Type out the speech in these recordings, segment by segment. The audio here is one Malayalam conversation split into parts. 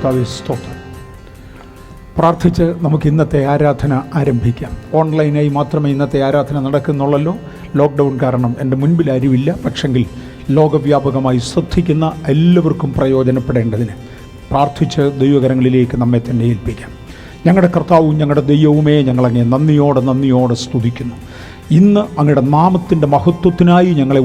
കർത്താവേ സ്തോത്രം. പ്രാർത്ഥിച്ച് നമുക്ക് ഇന്നത്തെ ആരാധന ആരംഭിക്കാം. ഓൺലൈനായി മാത്രമേ ഇന്നത്തെ ആരാധന നടക്കുന്നുള്ളല്ലോ. ലോക്ക്ഡൗൺ കാരണം എൻ്റെ മുൻപിൽ ആരുമില്ല. പക്ഷെങ്കിൽ ലോകവ്യാപകമായി ശ്രദ്ധിക്കുന്ന എല്ലാവർക്കും പ്രയോജനപ്പെടേണ്ടതിന് പ്രാർത്ഥിച്ച് ദൈവകരങ്ങളിലേക്ക് നമ്മെ തന്നെ ഏൽപ്പിക്കാം. ഞങ്ങളുടെ കർത്താവും ഞങ്ങളുടെ ദൈവവുമേ, ഞങ്ങളങ്ങേ നന്ദിയോടെ സ്തുതിക്കുന്നു. ഇന്ന് അങ്ങയുടെ നാമത്തിൻ്റെ മഹത്വത്തിനായി ഞങ്ങളെ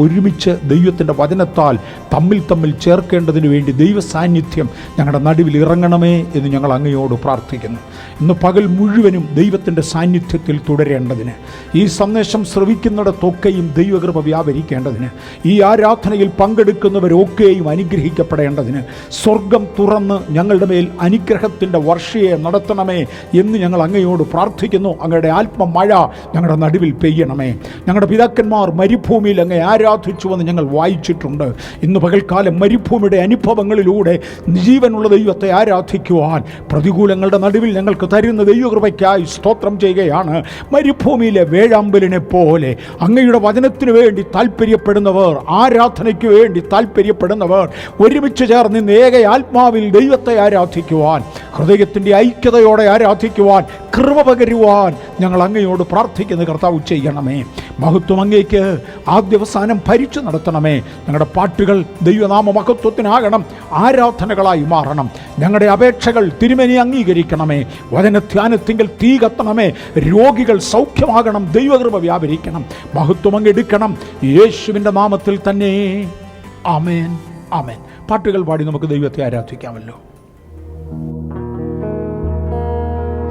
ഒരുമിച്ച് ദൈവത്തിൻ്റെ വചനത്താൽ തമ്മിൽ ചേർക്കേണ്ടതിന് വേണ്ടി ദൈവ സാന്നിധ്യം ഞങ്ങളുടെ നടുവിൽ ഇറങ്ങണമേ എന്ന് ഞങ്ങൾ അങ്ങയോട് പ്രാർത്ഥിക്കുന്നു. ഇന്ന് പകൽ മുഴുവനും ദൈവത്തിൻ്റെ സാന്നിധ്യത്തിൽ തുടരേണ്ടതിന്, ഈ സന്ദേശം ശ്രവിക്കുന്നിടത്തൊക്കെയും ദൈവകൃപ വ്യാപരിക്കേണ്ടതിന്, ഈ ആരാധനയിൽ പങ്കെടുക്കുന്നവരൊക്കെയും അനുഗ്രഹിക്കപ്പെടേണ്ടതിന്, സ്വർഗം തുറന്ന് ഞങ്ങളുടെ മേൽ അനുഗ്രഹത്തിൻ്റെ വർഷയെ നടത്തണമേ എന്ന് ഞങ്ങൾ അങ്ങയോട് പ്രാർത്ഥിക്കുന്നു. അങ്ങയുടെ ആത്മമഴ ഞങ്ങളുടെ നടുവിൽ പെയ്യണമേ. ഞങ്ങളുടെ പിതാക്കന്മാർ മരുഭൂമിയിൽ അങ്ങേ ആരാധിച്ചുവെന്ന് ഞങ്ങൾ വായിച്ചിട്ടുണ്ട്. ഇന്ന് പകൽക്കാലം മരുഭൂമിയുടെ അനുഭവങ്ങളിലൂടെ ജീവനുള്ള ദൈവത്തെ ആരാധിക്കുവാൻ പ്രതികൂലങ്ങളുടെ നടുവിൽ ഞങ്ങൾക്ക് തരുന്ന ദൈവകൃപയ്ക്കായി സ്തോത്രം ചെയ്യുകയാണ്. മരുഭൂമിയിലെ വേഴാമ്പലിനെ പോലെ അങ്ങയുടെ വചനത്തിന് വേണ്ടി താല്പര്യപ്പെടുന്നവർ, ആരാധനയ്ക്ക് വേണ്ടി താല്പര്യപ്പെടുന്നവർ ഒരുമിച്ച് ചേർന്ന് ഇന്ന് ഏക ആത്മാവിൽ ദൈവത്തെ ആരാധിക്കുവാൻ, ഹൃദയത്തിൻ്റെ ഐക്യതയോടെ ആരാധിക്കുവാൻ, കൃപ പകരുവാൻ ഞങ്ങൾ അങ്ങയോട് പ്രാർത്ഥിക്കുന്ന കർത്താവ് ചെയ്യണമേ. മഹത്വം അങ്ങേക്ക് ആദ്യവസാനം ഭരിച്ചു നടത്തണമേ. ഞങ്ങളുടെ പാട്ടുകൾ ദൈവനാമ മഹത്വത്തിനാകണം, ആരാധനകളായി മാറണം. ഞങ്ങളുടെ അപേക്ഷകൾ തിരുമേനി അംഗീകരിക്കണമേ. വചനധ്യാനത്തിങ്കിൽ തീ കത്തണമേ. രോഗികൾ സൗഖ്യമാകണം, ദൈവകൃപ വ്യാപരിക്കണം, മഹത്വം അങ്ങെടുക്കണം. യേശുവിൻ്റെ നാമത്തിൽ തന്നെ ആമേൻ, ആമേൻ. പാട്ടുകൾ പാടി നമുക്ക് ദൈവത്തെ ആരാധിക്കാമല്ലോ.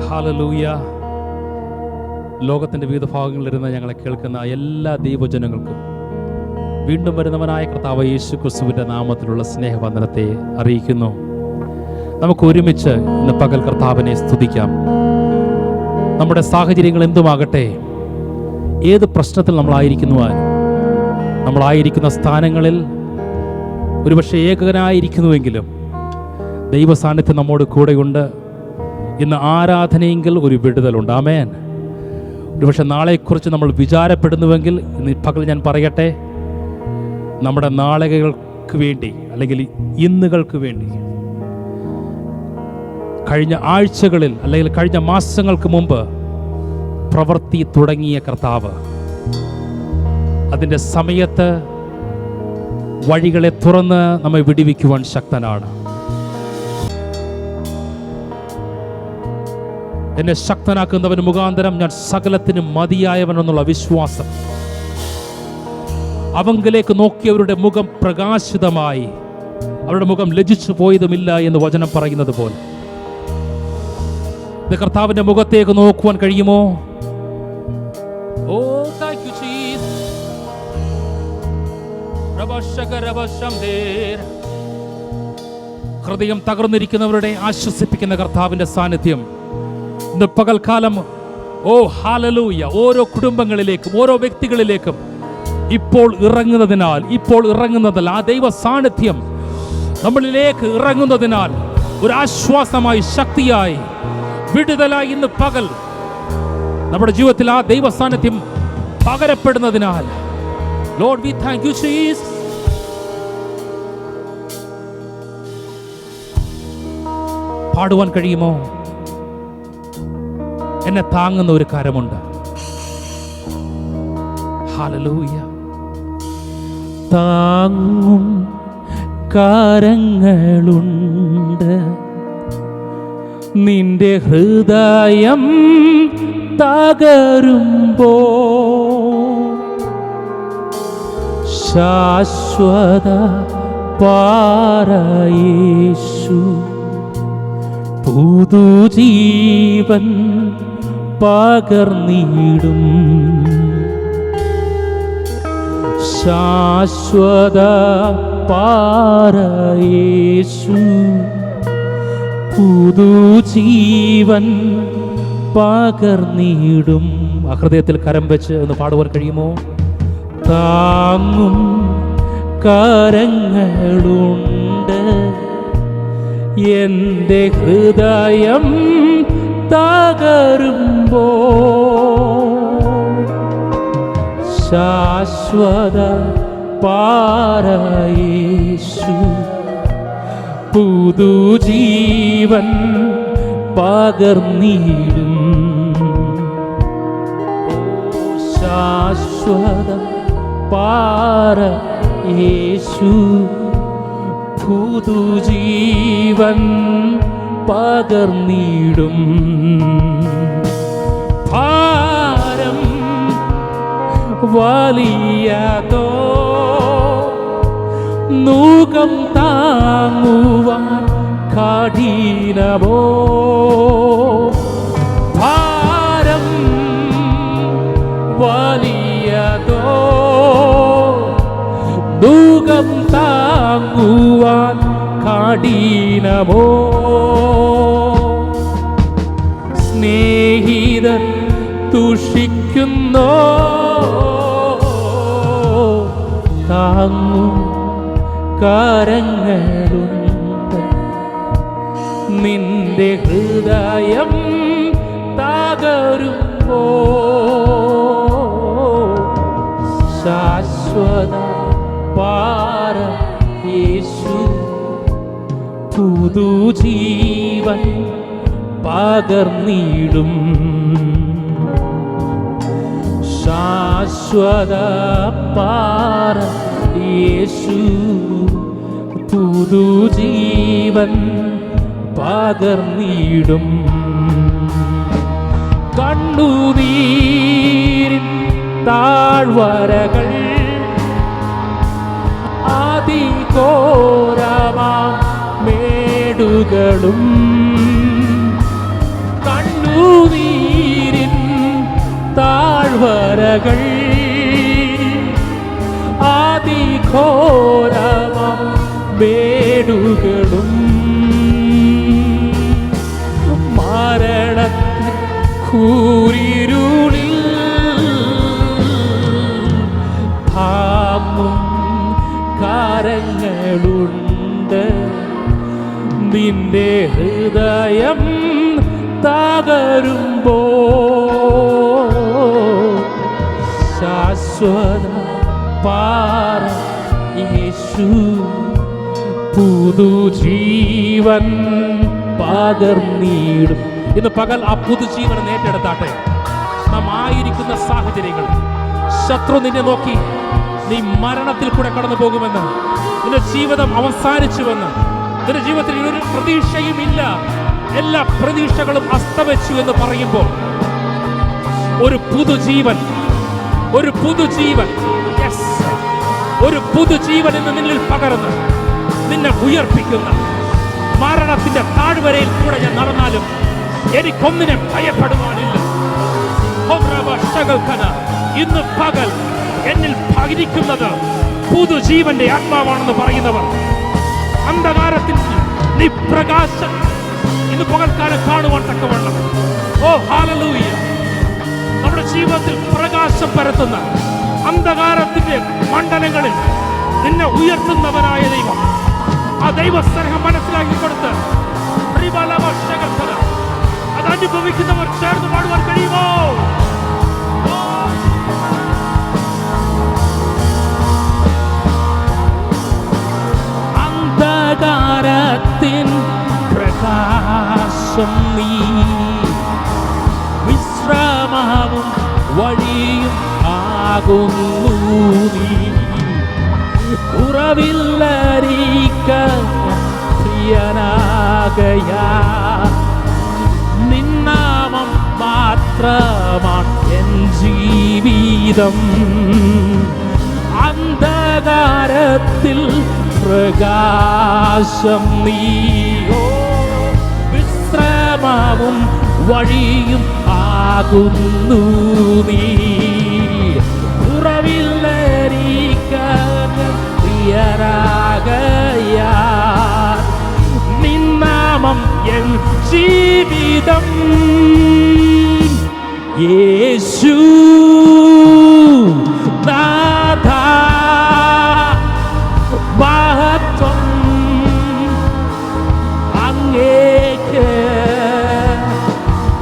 ഹല്ലേലൂയ. ലോകത്തിൻ്റെ വിവിധ ഭാഗങ്ങളിലിരുന്ന് ഞങ്ങളെ കേൾക്കുന്ന എല്ലാ ദൈവജനങ്ങൾക്കും വീണ്ടും വരുന്നവനായ കർത്താവ് യേശു ക്രിസ്തുവിൻ്റെ നാമത്തിലുള്ള സ്നേഹവന്ദനത്തെ അറിയിക്കുന്നു. നമുക്ക് ഒരുമിച്ച് ഇന്ന് പകൽ കർത്താവിനെ സ്തുതിക്കാം. നമ്മുടെ സാഹചര്യങ്ങൾ എന്തുമാകട്ടെ, ഏത് പ്രശ്നത്തിൽ നമ്മളായിരിക്കുന്ന സ്ഥാനങ്ങളിൽ ഒരുപക്ഷെ ഏകനായിരിക്കുന്നുവെങ്കിലും ദൈവ സാന്നിധ്യം നമ്മോട് കൂടെയുണ്ട്. ഇന്ന് ആരാധനയെങ്കിൽ ഒരു വിടുതലുണ്ട്. ആമേൻ. ഒരുപക്ഷെ നാളെക്കുറിച്ച് നമ്മൾ വിചാരപ്പെടുന്നുവെങ്കിൽ ഇന്ന് പകൽ ഞാൻ പറയട്ടെ, നമ്മുടെ നാളുകൾക്ക് വേണ്ടി അല്ലെങ്കിൽ ഇന്നുകൾക്ക് വേണ്ടി കഴിഞ്ഞ ആഴ്ചകളിൽ അല്ലെങ്കിൽ കഴിഞ്ഞ മാസങ്ങൾക്ക് മുമ്പ് പ്രവൃത്തി തുടങ്ങിയ കർത്താവ് അതിൻ്റെ സമയത്ത് വഴികളെ തുറന്ന് നമ്മെ വിടുവിക്കുവാൻ ശക്തനാണ്. എന്നെ ശക്തനാക്കുന്നവന് മുഖാന്തരം ഞാൻ സകലത്തിനും മതിയായവനെന്നുള്ള വിശ്വാസം, അവങ്കിലേക്ക് നോക്കിയവരുടെ മുഖം പ്രകാശിതമായി, അവരുടെ മുഖം ലജ്ജിച്ചു പോയതുമില്ല എന്ന് വചനം പറയുന്നത് പോലെ ഇത് കർത്താവിന്റെ മുഖത്തേക്ക് നോക്കുവാൻ കഴിയുമോ? ഓ താങ്ക് യു ജീസസ്. ഹൃദയം തകർന്നിരിക്കുന്നവരുടെ ആശ്വസിപ്പിക്കുന്ന കർത്താവിന്റെ സാന്നിധ്യം ഇന്ന് പകൽക്കാലം, ഓ ഹല്ലേലൂയ, ഓരോ കുടുംബങ്ങളിലേക്കും ഓരോ വ്യക്തികളിലേക്കും ഇപ്പോൾ ഇറങ്ങുന്നതിനാൽ ആ ദൈവ സാന്നിധ്യം നമ്മളിലേക്ക് ഇറങ്ങുന്നതിനാൽ ഒരു ആശ്വാസമായി, ശക്തിയായി, വിടുതലായി ഇന്ന് പകൽ നമ്മുടെ ജീവിതത്തിൽ ആ ദൈവ സാന്നിധ്യം പകരപ്പെടുന്നതിനാൽ Lord we thank you Jesus. പാടുവാൻ കഴിയുമോ? എന്നെ താങ്ങുന്ന ഒരു കരമുണ്ട്. ഹല്ലേലൂയ. താങ്ങും കരങ്ങളുണ്ട്, നിന്റെ ഹൃദയം തകരുമ്പോ ശാശ്വത പാറയേശു പുതുജീവൻ പകർന്നിടും. ശാശ്വത പാറയേശു പുതുജീവൻ പകർന്നിടും. ആ ഹൃദയത്തിൽ കരം വെച്ച് ഒന്ന് പാടുവാൻ കഴിയുമോ? താങ്ങും കരങ്ങളുണ്ട്, എൻ്റെ ഹൃദയം തകരുമ്പോ ശാശ്വത പാറയേശു പുതുജീവൻ പകർന്നിടും. ശാശ്വത പാറ യേശു പുതുജീവൻ പകർന്നിടും. ഭാരം വലിയതോ നൂകം താങ്ങുവാൻ കഠിനമോ, ഭാരം വലിയതോ നൂകം താങ്ങുവാൻ കഠിനമോ, സ്നേഹിതൻ തുഷിക്കുന്നോ താങ്ങും കരങ്ങളുണ്ട്. നിന്റെ ഹൃദയം തകരുമ്പോ ശാശ്വത പാറ യേശു പുതുജീവൻ പകർന്നിടും. ശാശ്വത പാറ യേശു പുതുജീവൻ പകർന്നിടും. കണ്ണുനീരിൻ താഴ്വരകൾ അതിഘോരമാം മേടുകളും, കണ്ണുനീരിൻ താഴ്വരകൾ അതിഘോരമാം മേടുകളും, മരണത്തിൻ കൂരിരുളിൽ താങ്ങും കരങ്ങളുണ്ട്. നിന്റെ ഹൃദയം തകരുമ്പോ ശാശ്വത പാറ യേശു പുതുജീവൻ പകർന്നിടും. ഇന്ന് പകൽ ആ പുതുജീവൻ നേടിയെടുത്താട്ടെ. നാം ആയിരിക്കുന്ന സാഹചര്യങ്ങൾ, ശത്രു നിന്നെ നോക്കി നീ മരണത്തിൽ കൂടെ കടന്നു പോകുമെന്ന്, നിന്റെ ജീവിതം അവസാനിച്ചുവെന്ന്, നിന്റെ ജീവിതത്തിൽ ഒരു പ്രതീക്ഷയും ഇല്ല, എല്ലാ പ്രതീക്ഷകളും അസ്തമിച്ചു എന്ന് പറയുമ്പോൾ ഒരു പുതുജീവൻ, ഒരു പുതുജീവൻ, ഒരു പുതുജീവൻ ഇന്ന് നിന്നിൽ പകർന്ന് നിന്നെ ഉയർപ്പിക്കുന്ന, മരണത്തിന്റെ താഴ്വരയിൽ കൂടെ ഞാൻ നടന്നാലും എനിക്കൊന്നിനെ ഭയപ്പെടുവാനില്ല. ഇന്ന് പകൽ എന്നിൽ ഭരിക്കുന്നത് പുതുജീവന്റെ ആത്മാവാണെന്ന് പറയുന്നവർ, അന്ധകാരത്തിൽ നീ പ്രകാശം ഇന്ന് പകൽക്കാലം കാണുവാൻ തക്കവണ്ണം, ഓ ഹല്ലേലൂയ, നമ്മുടെ ജീവിതത്തിൽ പ്രകാശം പരത്തുന്ന അന്ധകാരത്തിന്റെ മണ്ഡലങ്ങളിൽ നിന്നെ ഉയർത്തുന്നവനായ ദൈവം, ആ ദൈവസ്നേഹം മനസ്സിലാക്കി കൊടുത്ത് അത് അനുഭവിക്കുന്നവർ ചേർന്ന് പാടുവാൻ കഴിയുമോ? അന്ധകാരത്തിൻ പ്രകാശം നീ, വിശ്രമവും വഴിയും ആകുന്നു നീ, കുറവില്ലരിക്ക പ്രിയനാകയാ, നിന്നാമം മാത്രമാണ് എൻ ജീവിതം. അന്ധകാരത്തിൽ പ്രകാശം നീയോ, വിശ്രമവും വഴിയും ആകുന്നു നീ, കുറവില്ലരിക്കാൻ പ്രിയരാകയാ, നിന്നാമം എൻ ജീവിതം. യേശു നാഥാ മഹത്വം അങ്ങേക്ക്,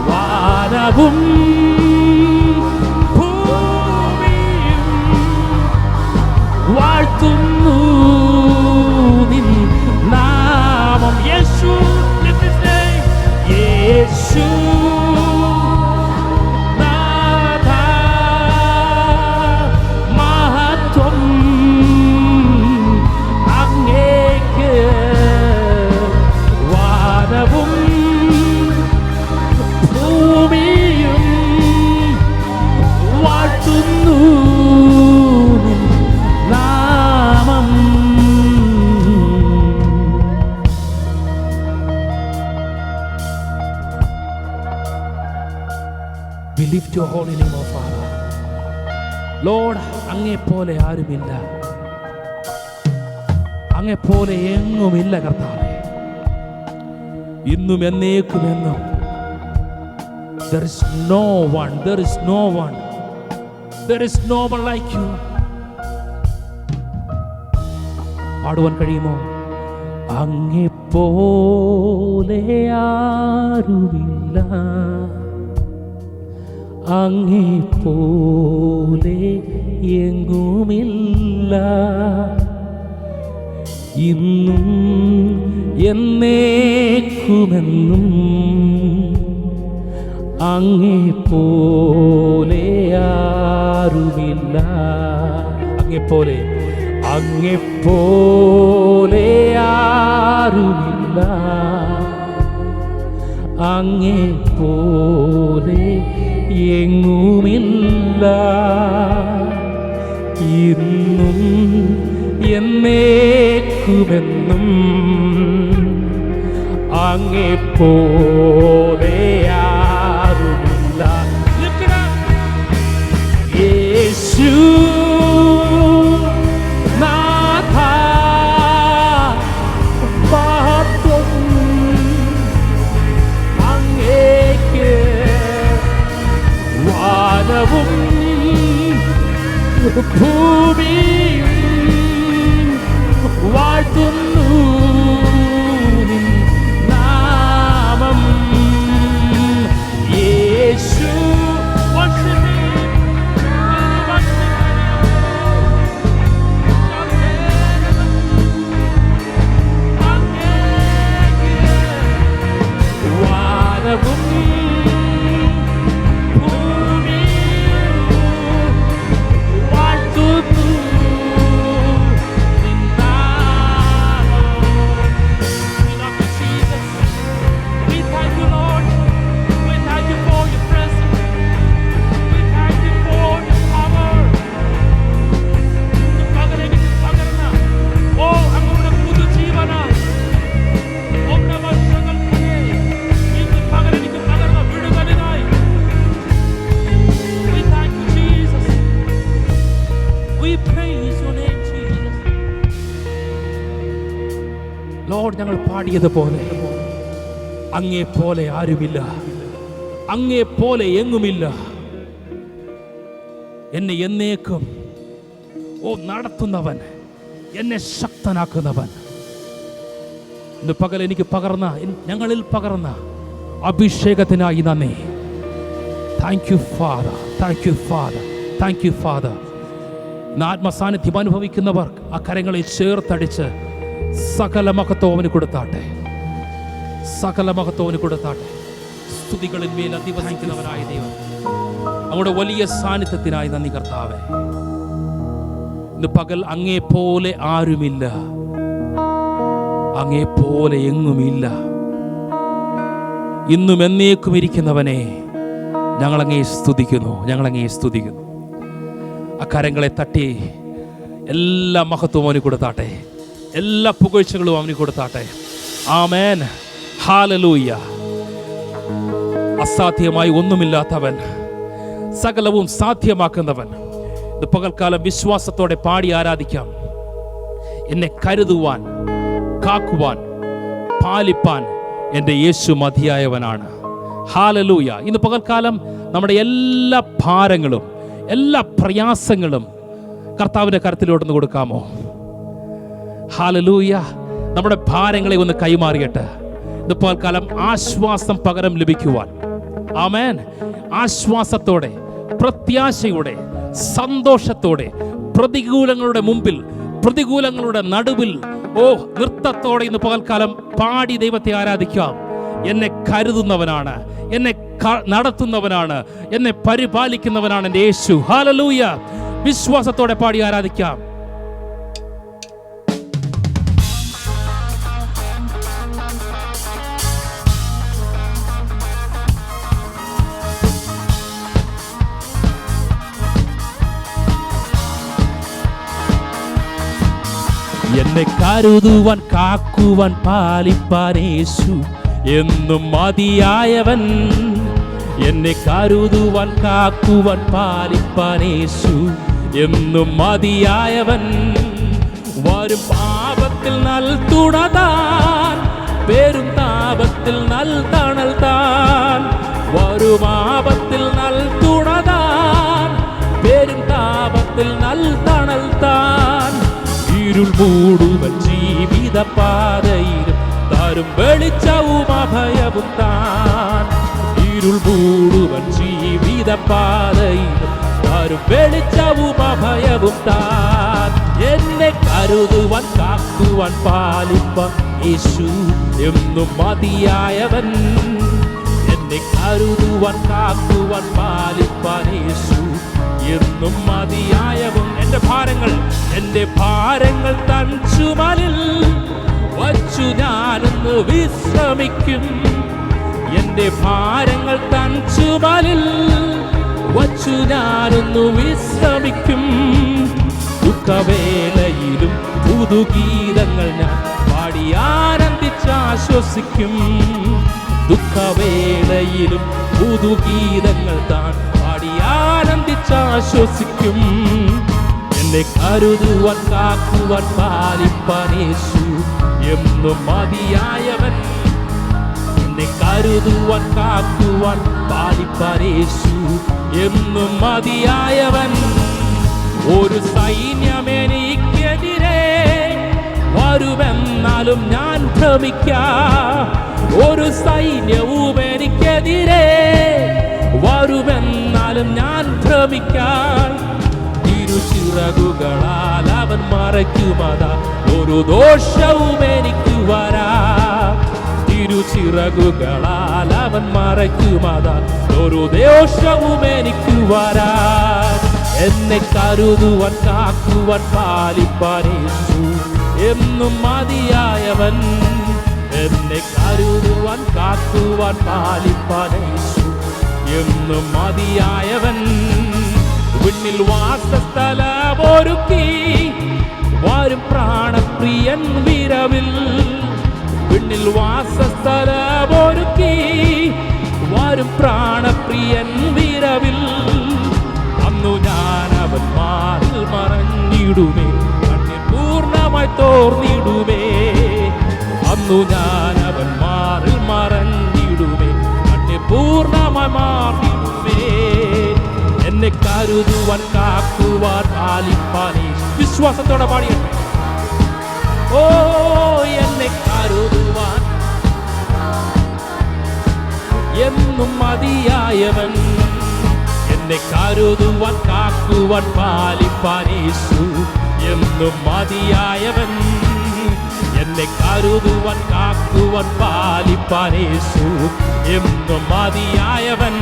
വാനവും ഭൂമിയും വാഴ്ത്തുന്നു നിൻ നാമം. യേശു നാഥ മഹത്വം അങ്ങേക്ക് വാനവും ഭൂമിയും വാഴ്ത്തുന്നു നാമം. We lift your holy name, O Father. Lord, അങ്ങെപ്പോലെ ആരുമില്ല, അങ്ങെപ്പോലെ എങ്ങുമില്ല കർത്താവേ, ഇന്നും എന്നേക്കുമെന്നും. There is no one, there is no one, there is no one like you. പാടുവാൻ കഴിയുമോ? അങ്ങെപ്പോലെ ആരുമില്ല, അങ്ങെപ്പോലെ എങ്ങുമില്ല, ഇന്നും എന്നേക്കുമെന്നും അങ്ങെപ്പോലെ ആരുമില്ല. അങ്ങെപ്പോലെ, അങ്ങെപ്പോലെ ആരുമില്ല, അങ്ങെപ്പോലെ എങ്ങുമില്ല, ഇന്നും എന്നേക്കുമെന്നും അങ്ങെപ്പോലെ ആരുമില്ല. യേശു നാഥ മഹത്വം അങ്ങേക്ക് വാനവും ഭൂമിയും വാഴ്ത്തുന്നു നാമം. യേശു വാനവും ലോർഡ്, ഞങ്ങൾ പാടിയതുപോലെ അങ്ങേപ്പോലെ ആരുമില്ല, അങ്ങേപ്പോലെ എങ്ങുമില്ല, എന്നെ എന്നേക്കും നടത്തുന്നവൻ, എന്നെ ശക്തനാക്കുന്നവൻ. ഇന്ന് പകൽ എനിക്ക് പകർന്ന, ഞങ്ങളിൽ പകർന്ന അഭിഷേകത്തിനായി നന്ദി. Thank you father, thank you father, thank you father. ഇന്ന് ആത്മസാന്നിധ്യം അനുഭവിക്കുന്നവർ ആ കരങ്ങളെ ചേർത്തടിച്ച് സകല മഹത്വം കൊടുത്താട്ടെ, സകല മഹത്വം കൊടുത്താട്ടെ. സ്തുതികളിൽ മേൽ അധിവസിക്കുന്നവനായ ദൈവം, അങ്ങയുടെ വലിയ സാന്നിധ്യത്തിനായി നന്ദി കർത്താവേ. ഇന്ന് പകൽ അങ്ങേപ്പോലെ ആരുമില്ല, അങ്ങേപ്പോലെ എങ്ങുമില്ല, ഇന്നും എന്നേക്കും ഇരിക്കുന്നവനെ ഞങ്ങളങ്ങേ സ്തുതിക്കുന്നു, ഞങ്ങളങ്ങേ സ്തുതിക്കുന്നു. ആ കരങ്ങളെ തട്ടി എല്ലാ മഹത്വവും അവന് കൊടുത്താട്ടെ, എല്ലാ പുകഴ്ചകളും അവന് കൊടുത്താട്ടെ. ആമേൻ, ഹല്ലേലൂയ. അസാധ്യമായി ഒന്നുമില്ലാത്തവൻ, സകലവും സാധ്യമാക്കുന്നവൻ. ഇത് പകൽക്കാലം വിശ്വാസത്തോടെ പാടി ആരാധിക്കാം. എന്നെ കരുതുവാൻ, കാക്കുവാൻ, പാലിപ്പാൻ എൻ്റെ യേശു മതിയായവനാണ്. ഹല്ലേലൂയ. ഇന്ന് പകൽക്കാലം നമ്മുടെ എല്ലാ ഭാരങ്ങളും എല്ലാ പ്രയാസങ്ങളും കർത്താവിൻ്റെ കരത്തിലോട്ടൊന്ന് കൊടുക്കാമോ? ഹല്ലേലൂയ. നമ്മുടെ ഭാരങ്ങളെ ഒന്ന് കൈമാറിയിട്ട് ഇത് പകൽക്കാലം ആശ്വാസം പകരം ലഭിക്കുവാൻ, ആമേൻ, ആശ്വാസത്തോടെ, പ്രത്യാശയോടെ, സന്തോഷത്തോടെ, പ്രതികൂലങ്ങളുടെ മുമ്പിൽ, പ്രതികൂലങ്ങളുടെ നടുവിൽ നൃത്തത്തോടെ ഇന്ന് പകൽക്കാലം പാടി ദൈവത്തെ ആരാധിക്കാം. എന്നെ കരുതുന്നവനാണ്, എന്നെ നടത്തുന്നവനാണ്, എന്നെ പരിപാലിക്കുന്നവനാണ് എൻ്റെ യേശു. ഹല്ലേലൂയ. വിശ്വാസത്തോടെ പാടി ആരാധിക്കാം. എന്നെ കരുതുവാൻ, കാക്കുവാൻ, പാലിപ്പാൻ യേശു എന്നും മതിയായവൻ. എന്നെ കരുതുവാൻ, കാക്കുവാൻ, പാലിപ്പാൻ യേശു എന്നും മതിയായവൻ. വരും പാപത്തിൽ നൽ തുണതാൻ, പേരും താപത്തിൽ നൽ തണൽ താൻ. വരും ആപത്തിൽ നൽ തുണതാൻ, പേരും താപത്തിൽ നൽ തണൽ താൻ. ഇരുൾ മൂടുവൻ ജീവിത പാതയിലും തരും വെളിച്ചവും അഭയവും താൻ. ഇരുൾ മൂടുവൻ ജീവിത പാതയിലും തരും വെളിച്ചവും അഭയവും താൻ. എന്നെ കരുതുവാൻ, കാക്കുവാൻ, പാലിപ്പാൻ യേശു എന്നും മതിയായവൻ. എന്നെ കരുതുവാൻ, കാക്കുവാൻ, പാലിപ്പാൻ യേശു എന്നും മതിയായവൻ. എൻ്റെ ഭാരങ്ങൾ തൻ ചുമലിൽ വച്ചു ഞാനൊന്ന് വിശ്രമിക്കും. എൻ്റെ ഭാരങ്ങൾ തൻ ചുമലിൽ വച്ചു ഞാനൊന്ന് വിശ്രമിക്കും. ദുഃഖവേളയിലും പുതുഗീതങ്ങൾ ഞാൻ പാടി ആനന്ദിച്ചാശ്വസിക്കും. ദുഃഖവേളയിലും പുതുഗീതങ്ങൾ താൻ പാടി ആനന്ദിച്ചാശ്വസിക്കും. എന്നെ കരുതുവാൻ, കാക്കുവാൻ, പാലിപ്പാൻ യേശു എന്നും മതിയായവൻ. എന്നെ കരുതുവാൻ, കാക്കുവാൻ, പാലിപ്പാൻ യേശു എന്നും മതിയായവൻ. ഒരു സൈന്യമെനിക്കെതിരെ വരുമെന്നാലും ഞാൻ ഭ്രമിക്കാം. ഒരു സൈന്യവും എനിക്കെതിരെ വരുമെന്നാലും ഞാൻ ഭ്രമിക്കാം. തിരുച്ചിറകുകളാൽ അവൻ മറയ്ക്കുമതാ, ഒരു ദോഷവും എനിക്ക് വരാ. തിരുച്ചിറകുകളാൽ അവൻ മറയ്ക്കുമതാ, ഒരു ദോഷവും എനിക്ക് വരാ. എന്നെ കരുതുവാൻ, കാക്കുവാൻ, പാലിപ്പാൻ യേശു എന്നും മതിയായവൻ. എന്നെ കരുതുവാൻ, കാക്കുവാൻ, പാലിപ്പാൻ യേശു എന്നും മതിയായവൻ. വിണ്ണിൽ വാസസ്ഥലമൊരുക്കി വരും പ്രാണപ്രിയൻ വിരവിൽ. വിണ്ണിൽ വാസസ്ഥലമൊരുക്കി വരും പ്രാണപ്രിയൻ വിരവിൽ. അന്നു ഞാൻ അവൻ മാറിൽ മറഞ്ഞിടുമേ, കണ്ണിൽ പൂർണ്ണമായി തോർന്നിടുമേ. അന്നു ഞാൻ അവൻ മാറിൽ മറഞ്ഞിടുമേ, കണ്ണിൽ പൂർണ്ണമായി മാറിടുമേ. എന്നെ കരുതുവാൻ, കാക്കുവാൻ, പാലിപ്പാൻ വിശ്വാസത്തോടെ പാടിയട്ടെ. ഓ എന്നെ കരുതുവാൻ എന്നും മതിയായവൻ. എന്നെ കരുതുവാൻ, കാക്കുവാൻ, പാലിപ്പാൻ യേശു എന്നും മതിയായവൻ. എന്നെ കരുതുവാൻ, കാക്കുവാൻ, പാലിപ്പാൻ യേശു എന്നും മതിയായവൻ.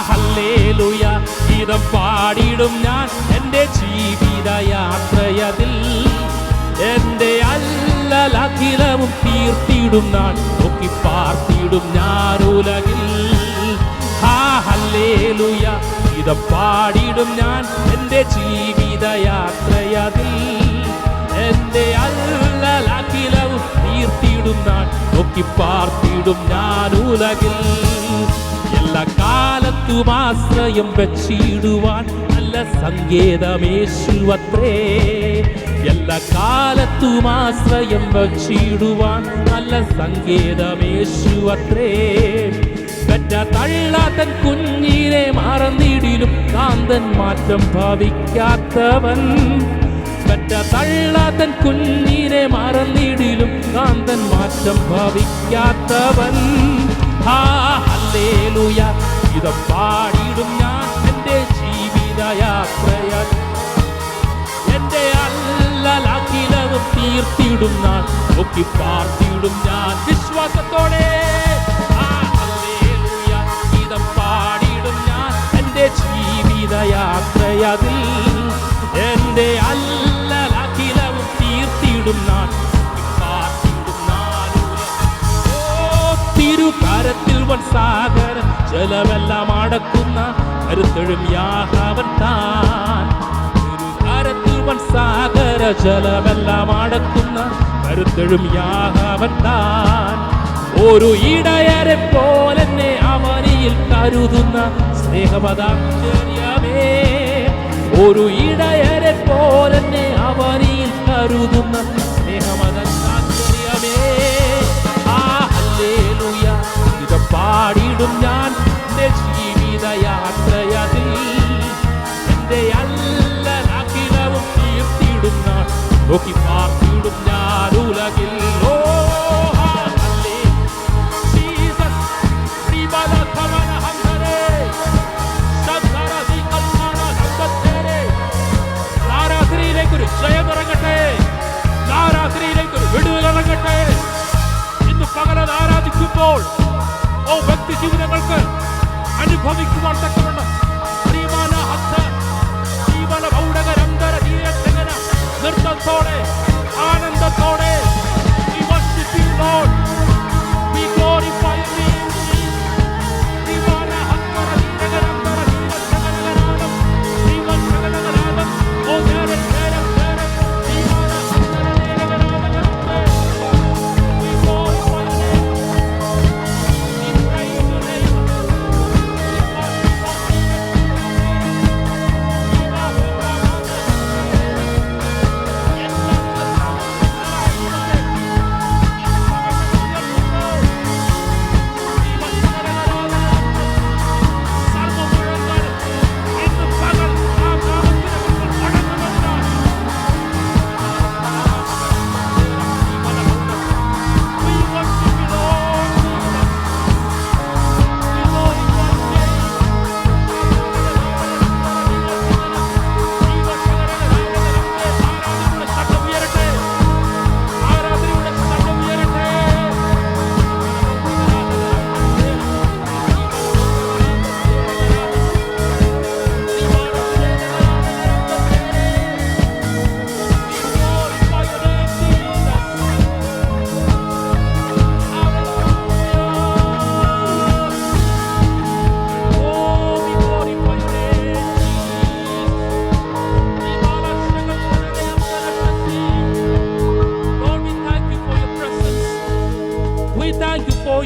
ഹല്ലേലൂയ ഗീതം പാടിടും ഞാൻ എൻ്റെ ജീവിതയാത്രയതിൽ. എൻ്റെ അല്ലലഖിലവും തീർത്തിടും നാൾ നോക്കി പാർത്തിടും ഞാൻ ഉലകിൽ. ഹല്ലേലൂയ ഗീതം പാടിടും ഞാൻ എൻ്റെ ജീവിതയാത്രയതിൽ. എൻ്റെ അല്ലലഖിലവും തീർത്തിടും നാൾ നോക്കി പാർത്തിടും ഞാൻ ഉലകിൽ. എല്ലാ കാലത്തും ആശ്രയം വെച്ചിടുവാൻ നല്ല സങ്കേതമേശുവത്രേ. എല്ലാ കാലത്തും ആശ്രയം വെച്ചിടുവാൻ നല്ല സങ്കേതമേശുവത്രേ. പെറ്റ തള്ളാത്തൻ കുഞ്ഞിനെ മറന്നിടിലും കാന്തൻ മാറ്റം ഭവിക്കാത്തവൻ. പെറ്റ തള്ളാത്തൻ കുഞ്ഞിനെ മറന്നിടിലും കാന്തൻ മാറ്റം ഭവിക്കാത്തവൻ. ഹല്ലേലൂയ ഗീതം പാടിടും ഞാൻ എൻ്റെ ജീവിതയാത്രയ. എൻ്റെ അല്ലലഖിലവും തീർത്തിടും നാൾ നോക്കി പാർത്തിടും ഞാൻ വിശ്വാസത്തോടെ. ഹല്ലേലൂയ ഗീതം പാടിയിടും ഞാൻ എൻ്റെ ജീവിതയാത്രയതിൽ എൻ്റെ അല്ലലഖിലവും തീർത്തിടും നാൾ പാർത്തിടും നാൾ. ഓ തിരുകരത്തിൽ വൻ സാഗര ജലമെല്ലാം അടക്കുന്ന കരുത്തഴും യാഹവൻ താൻ. തിരുകരത്തിൽ വൻ സാഗര ജലമെല്ലാം അടക്കുന്ന കരുത്തഴും യാഹവൻ താൻ. ഒരു ഇടയരെ പോലെന്നെ അവനിൽ കരുതുന്ന സ്നേഹപദാശ്ചര്യമേ. ഒരു ഇടയരെ പോലെന്നെ അവനിൽ കരുതുന്ന സ്നേഹപദാശ്ചര്യമേ. ഹല്ലേലൂയ ഇത് പാടിയിടും ഞാൻ എൻ്റെ ജീവിതയാത്രയതിൽ എൻ്റെ അല്ലലഖിലവും തീർത്തിടും നാൾ നോക്കി പാർത്തിടും ഞാൻ ഉലകിൽ. ആരാധനയിലേക്കൊരു ജയമിറങ്ങട്ടെ, ആരാധനയിലേക്കൊരു വിടുതലിറങ്ങട്ടെ. ഇന്ന് പകരം ആരാധിക്കുമ്പോൾ വ്യക്തി ജീവിതങ്ങൾക്ക് അനുഭവിക്കുവാൻ തക്കവണ്ണം നൃത്തത്തോടെ ആനന്ദത്തോടെ we worship you Lord, we glorify your name.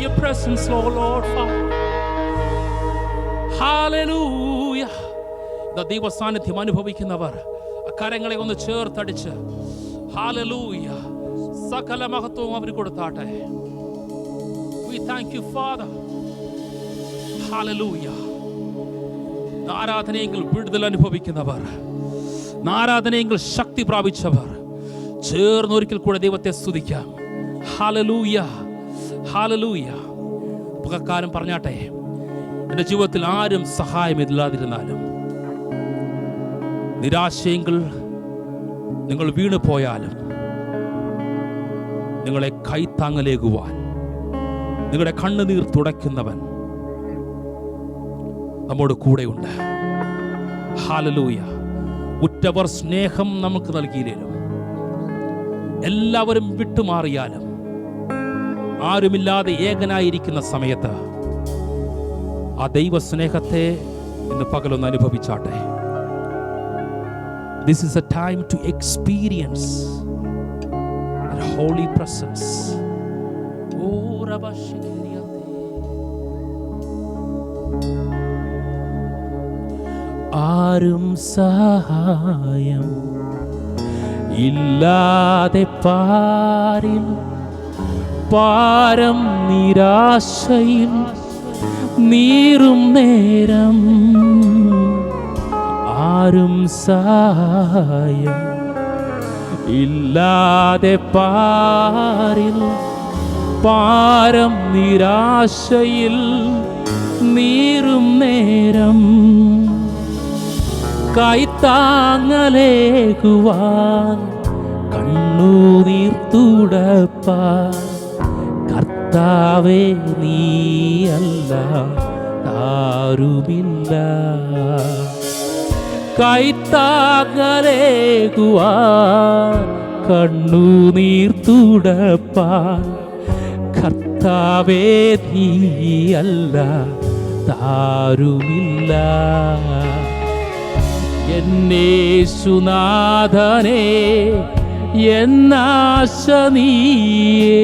Your presence, oh Lord Father. Hallelujah. ദൈവ സാന്നിധ്യം അനുഭവിക്കുന്നവർ കരങ്ങളെ ഒന്ന് ചേർത്തടിച്ച് ഹല്ലേലൂയ സകല മഹത്വവും അവർ കൊടുത്താട്ടെ. We thank you Father. Hallelujah. ആരാധനയെങ്കിൽ വിടുതൽ അനുഭവിക്കുന്നവർ, ആരാധനയെങ്കിൽ ശക്തി പ്രാപിച്ചവർ ചേർന്നൊരിക്കൽ കൂടെ ദൈവത്തെ സ്തുതിക്കാം. Hallelujah hallelujah. പകക്കാരൻ പറഞ്ഞാട്ടെ, എൻ്റെ ജീവിതത്തിൽ ആരും സഹായമില്ലാതിരുന്നാലും, നിരാശയെങ്കിൽ നിങ്ങൾ വീണു പോയാലും, നിങ്ങളെ കൈത്താങ്ങലേകുവാൻ നിങ്ങളുടെ കണ്ണുനീർ തുടയ്ക്കുന്നവൻ നമ്മോട് കൂടെയുണ്ട്. ഹല്ലേലൂയ. ഉറ്റവർ സ്നേഹം നമുക്ക് നൽകിയില്ലേലും, എല്ലാവരും വിട്ടുമാറിയാലും, ആരുമില്ലാതെ ഏകനായിരിക്കുന്ന സമയത്ത് ആ ദൈവ സ്നേഹത്തെ ഇന്ന് പകലൊന്ന് അനുഭവിച്ചാട്ടെ. This is a time to experience that holy presence. ആരും സഹായം ഇല്ലാതെ പാരിൽ പാരം നിരാശയിൽ നീറും നേരം, ആരും സഹായം ഇല്ലാതെ പാരിൽ പാരം നിരാശയിൽ നീറും നേരം, കൈത്താങ്ങലേകുവാൻ കണ്ണു കണ്ണുനീർ തുടപ്പാൻ കർത്താവേ നീയല്ല ആരുമില്ല. കൈത്താങ്ങലേകുവാൻ കണ്ണുനീർ തുടപ്പാൻ കർത്താവേ നീയല്ല ആരുമില്ല. എന്നേശുനാഥനേ എന്നാശ നീയേ,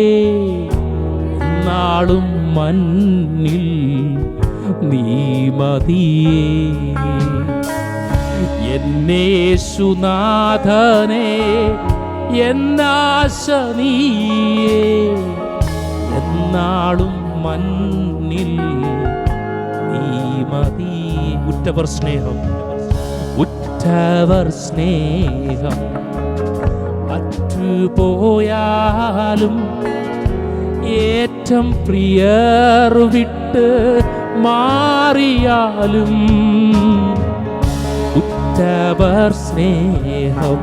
നാളും മണ്ണിൽ നീ മതിയേ. എന്നേശുനാഥനേ എന്നാശ നീയേ, എന്നാളും മണ്ണിൽ നീ മതിയേ. ഉറ്റവർ സ്നേഹം, ഉറ്റവർ സ്നേഹം അറ്റുപോയാലും ഏറ്റം പ്രിയർ വിട്ട് മാറിയാലും, ഉറ്റവർ സ്നേഹം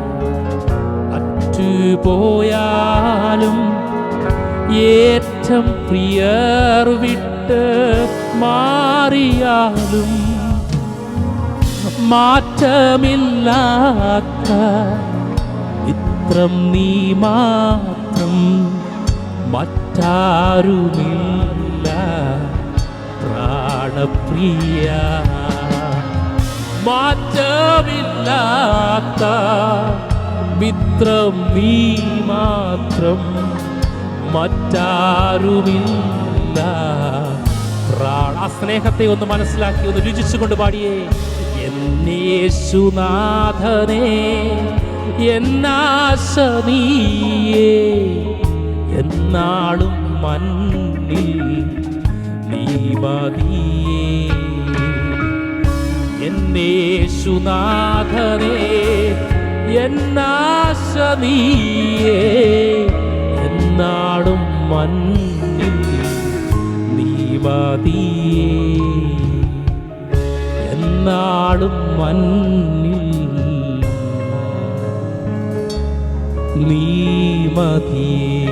അറ്റുപോയാലും ഏറ്റം പ്രിയർ വിട്ട് മാറിയാലും, മാറ്റമില്ലാത്ത മിത്രം നീ മാത്രം, മറ്റാരുമില്ല പ്രാണപ്രിയ. മാറ്റമില്ലാത്ത മിത്രം നീ മാത്രം, മറ്റാരുമില്ല പ്രാണ. ആ സ്നേഹത്തെ ഒന്ന് മനസ്സിലാക്കി ഒന്ന് രുചിച്ചുകൊണ്ട് പാടിയേ. എന്നേശുനാഥനേ എന്നാശ നീയേ, എന്നാളും മണ്ണിൽ നീ മതിയേ. എന്നേശുനാഥനേ എന്നാശ നീയേ, എന്നാളും മണ്ണിൽ നീ മതിയേ. എന്നാളും മണ്ണിൽ നീ മതിയേ.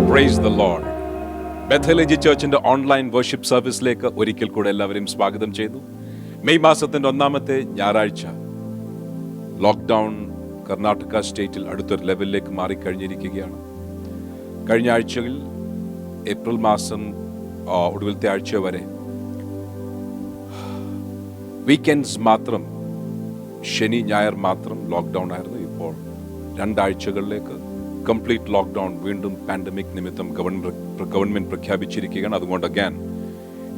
Praise the Lord. ബെഥേൽ ചർച്ചിന്റെ ഓൺലൈൻ വർഷിപ്പ് സർവീസിലേക്ക് ഒരിക്കൽ കൂടെ എല്ലാവരെയും സ്വാഗതം ചെയ്തു. മെയ് മാസത്തിന്റെ 1-ാമത്തെ ഞായറാഴ്ച. ലോക്ക്ഡൗൺ കർണാടക സ്റ്റേറ്റിൽ അടുത്തൊരു ലെവലിലേക്ക് മാറിക്കഴിഞ്ഞിരിക്കുകയാണ്. കഴിഞ്ഞ ആഴ്ചയിൽ ഏപ്രിൽ മാസം ഒടുവിലത്തെ ആഴ്ച വരെ വീക്കെൻഡ്സ് മാത്രം, ശനി ഞായർ മാത്രം ലോക്ക്ഡൗൺ ആയിരുന്നു. ഇപ്പോൾ 2 ആഴ്ചകളിലേക്ക് കംപ്ലീറ്റ് ലോക്ക്ഡൗൺ വീണ്ടും പാൻഡമിക് നിമിത്തം ഗവൺമെന്റ് പ്രഖ്യാപിച്ചിരിക്കുകയാണ്. അതുകൊണ്ട് അഗാൻ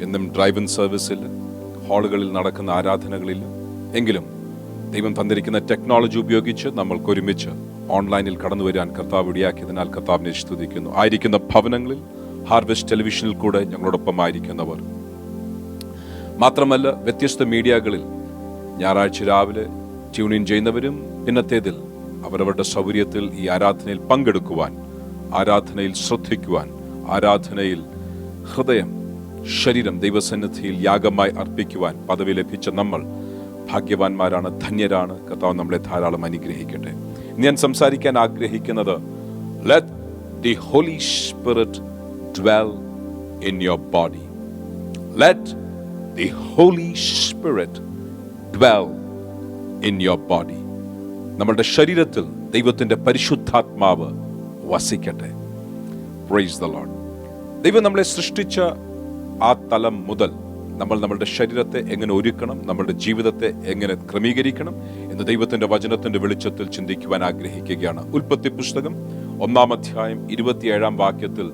ഇന്നും ഡ്രൈവ് ഇൻ സർവീസിൽ, ഹാളുകളിൽ നടക്കുന്ന ആരാധനകളിൽ, എങ്കിലും ദൈവം തന്നിരിക്കുന്ന ടെക്നോളജി ഉപയോഗിച്ച് നമ്മൾക്ക് ഒരുമിച്ച് ഓൺലൈനിൽ കടന്നു വരാൻ കർത്താവ് ഇടയാക്കിയതിനാൽ കർത്താവിനെ സ്തുതിക്കുന്നു. ആയിരിക്കുന്ന ഭവനങ്ങളിൽ ഹാർവെസ്റ്റ് ടെലിവിഷനിൽ കൂടെ ഞങ്ങളോടൊപ്പം ആയിരിക്കുന്നവർ മാത്രമല്ല, വ്യത്യസ്ത മീഡിയകളിൽ ഞായറാഴ്ച രാവിലെ ട്യൂൺ ഇൻ ചെയ്യുന്നവരും, പിന്നത്തേതിൽ അവരവരുടെ സൗകര്യത്തിൽ ഈ ആരാധനയിൽ പങ്കെടുക്കുവാൻ, ആരാധനയിൽ ശ്രദ്ധിക്കുവാൻ, ആരാധനയിൽ ഹൃദയം ശരീരം ദൈവസന്നിധിയിൽ യാഗമായി അർപ്പിക്കുവാൻ പദവി ലഭിച്ച നമ്മൾ ഭാഗ്യവാന്മാരാണ്, ധന്യരാണ്. കർത്താവ് നമ്മളെ ധാരാളം അനുഗ്രഹിക്കട്ടെ. ഞാൻ സംസാരിക്കാൻ ആഗ്രഹിക്കുന്നത്, let the holy spirit dwell in your body. Let the Holy Spirit dwell in your body. നമ്മുടെ ശരീരത്തിൽ ദൈവത്തിന്റെ പരിശുദ്ധാത്മാവ് വസിക്കട്ടെ. Praise the Lord. ദൈവം നമ്മളെ സൃഷ്ടിച്ച ആ തലം മുതൽ നമ്മൾ നമ്മുടെ ശരീരത്തെ എങ്ങനെ ഒരുക്കണം, നമ്മുടെ ജീവിതത്തെ എങ്ങനെ ക്രമീകരിക്കണം എന്ന് ദൈവത്തിന്റെ വചനത്തിന്റെ വെളിച്ചത്തിൽ ചിന്തിക്കുവാൻ ആഗ്രഹിക്കുകയാണ്. ഉൽപ്പത്തി പുസ്തകം 1-ാം അധ്യായം 27-ാം വാക്യത്തിൽ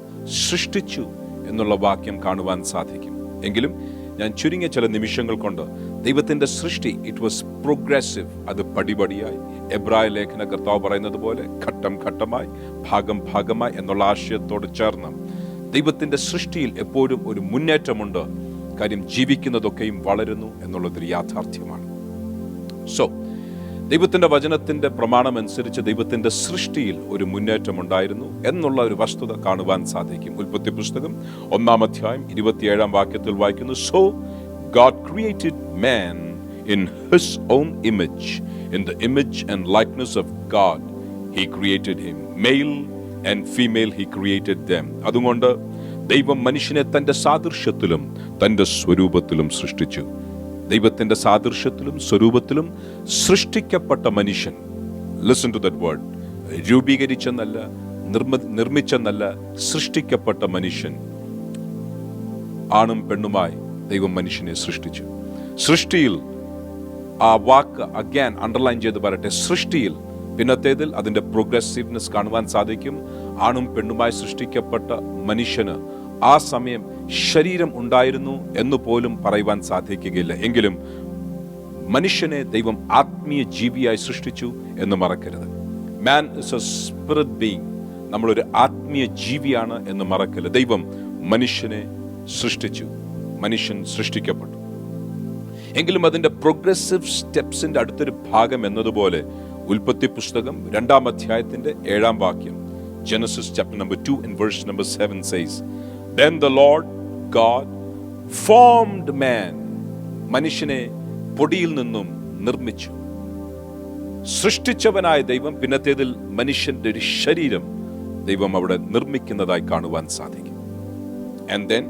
സൃഷ്ടിച്ചു എന്നുള്ള വാക്യം കാണുവാൻ സാധിക്കും. എങ്കിലും ഞാൻ ചുരുങ്ങിയ ചില നിമിഷങ്ങൾ കൊണ്ട് ദൈവത്തിന്റെ സൃഷ്ടി ഇറ്റ് വാസ് പ്രോഗ്രസീവ്, അത് പടിപടിയായി, എബ്രായ ലേഖന കർത്താവ് പറയുന്നത് പോലെ ഘട്ടം ഘട്ടമായി, ഭാഗം ഭാഗമായി എന്നുള്ള ആശയത്തോട് ചേർന്ന് ദൈവത്തിന്റെ സൃഷ്ടിയിൽ എപ്പോഴും ഒരു മുന്നേറ്റമുണ്ട്. കാര്യം ജീവിക്കുന്നതൊക്കെയും വളരുന്നു എന്നുള്ളതൊരു യാഥാർത്ഥ്യമാണ്. സോ ദൈവത്തിന്റെ വചനത്തിന്റെ പ്രമാണം അനുസരിച്ച് ദൈവത്തിന്റെ സൃഷ്ടിയിൽ ഒരു മുന്നേറ്റം ഉണ്ടായിരുന്നു എന്നുള്ള ഒരു വസ്തുത കാണുവാൻ സാധിക്കും. ഉൽപ്പത്തി പുസ്തകം 1-ാം അധ്യായം 27-ാം വാക്യത്തിൽ വായിക്കുന്നു, so God created man in his own image. In the image and likeness of God, he created him. Male and female he created them. അതുകൊണ്ട് ദൈവം മനുഷ്യനെ തൻ്റെ സാദൃശ്യത്തിലും തൻ്റെ സ്വരൂപത്തിലും സൃഷ്ടിച്ചു. ദൈവത്തിൻ്റെ സാദൃശ്യത്തിലും സ്വരൂപത്തിലും സൃഷ്ടിക്കപ്പെട്ട മനുഷ്യൻ, ലിസൺ ടു ദാറ്റ് വേർഡ്, രൂപീകരിച്ചെന്നല്ല, നിർമ്മിച്ചെന്നല്ല, സൃഷ്ടിക്കപ്പെട്ട മനുഷ്യൻ, ആണും പെണ്ണുമായി ദൈവം മനുഷ്യനെ സൃഷ്ടിച്ചു. സൃഷ്ടിയിൽ, ആ വാക്ക് അഗൈൻ അണ്ടർലൈൻ ചെയ്ത് പറയട്ടെ, സൃഷ്ടിയിൽ പിന്നത്തേതിൽ അതിന്റെ പ്രോഗ്രസീവ്നെസ് കാണുവാൻ സാധിക്കും. ആണും പെണ്ണുമായി സൃഷ്ടിക്കപ്പെട്ട മനുഷ്യന് ആ സമയം ശരീരം ഉണ്ടായിരുന്നു എന്ന് പോലും പറയുവാൻ സാധിക്കുകയില്ല. എങ്കിലും മനുഷ്യനെ ദൈവം ആത്മീയ ജീവിയായി സൃഷ്ടിച്ചു എന്ന് മറക്കരുത്. Man is A spirit being. നമ്മളൊരു ആത്മീയ ജീവിയാണ് എന്ന് മറക്കരുത്. ദൈവം മനുഷ്യനെ സൃഷ്ടിച്ചു, മനുഷ്യൻ സൃഷ്ടിക്കപ്പെട്ടു. എങ്കിലും അതിന്റെ പ്രോഗ്രസീവ് സ്റ്റെപ്സിന്റെ അടുത്തൊരു ഭാഗം എന്നതുപോലെ ഉൽപ്പത്തി പുസ്തകം 2-ാം അധ്യായത്തിന്റെ 7-ാം വാക്യം, Genesis chapter number 2 and verse number 7 says, Then the Lord God formed man. മനുഷ്യനെ പൊടിയിൽ നിന്നും നിർമ്മിച്ചു. സൃഷ്ടിച്ചവനായ ദൈവം പിന്നത്തേതിൽ മനുഷ്യന്റെ ഒരു ശരീരം ദൈവം അവിടെ നിർമ്മിക്കുന്നതായി കാണുവാൻ സാധിക്കും. And then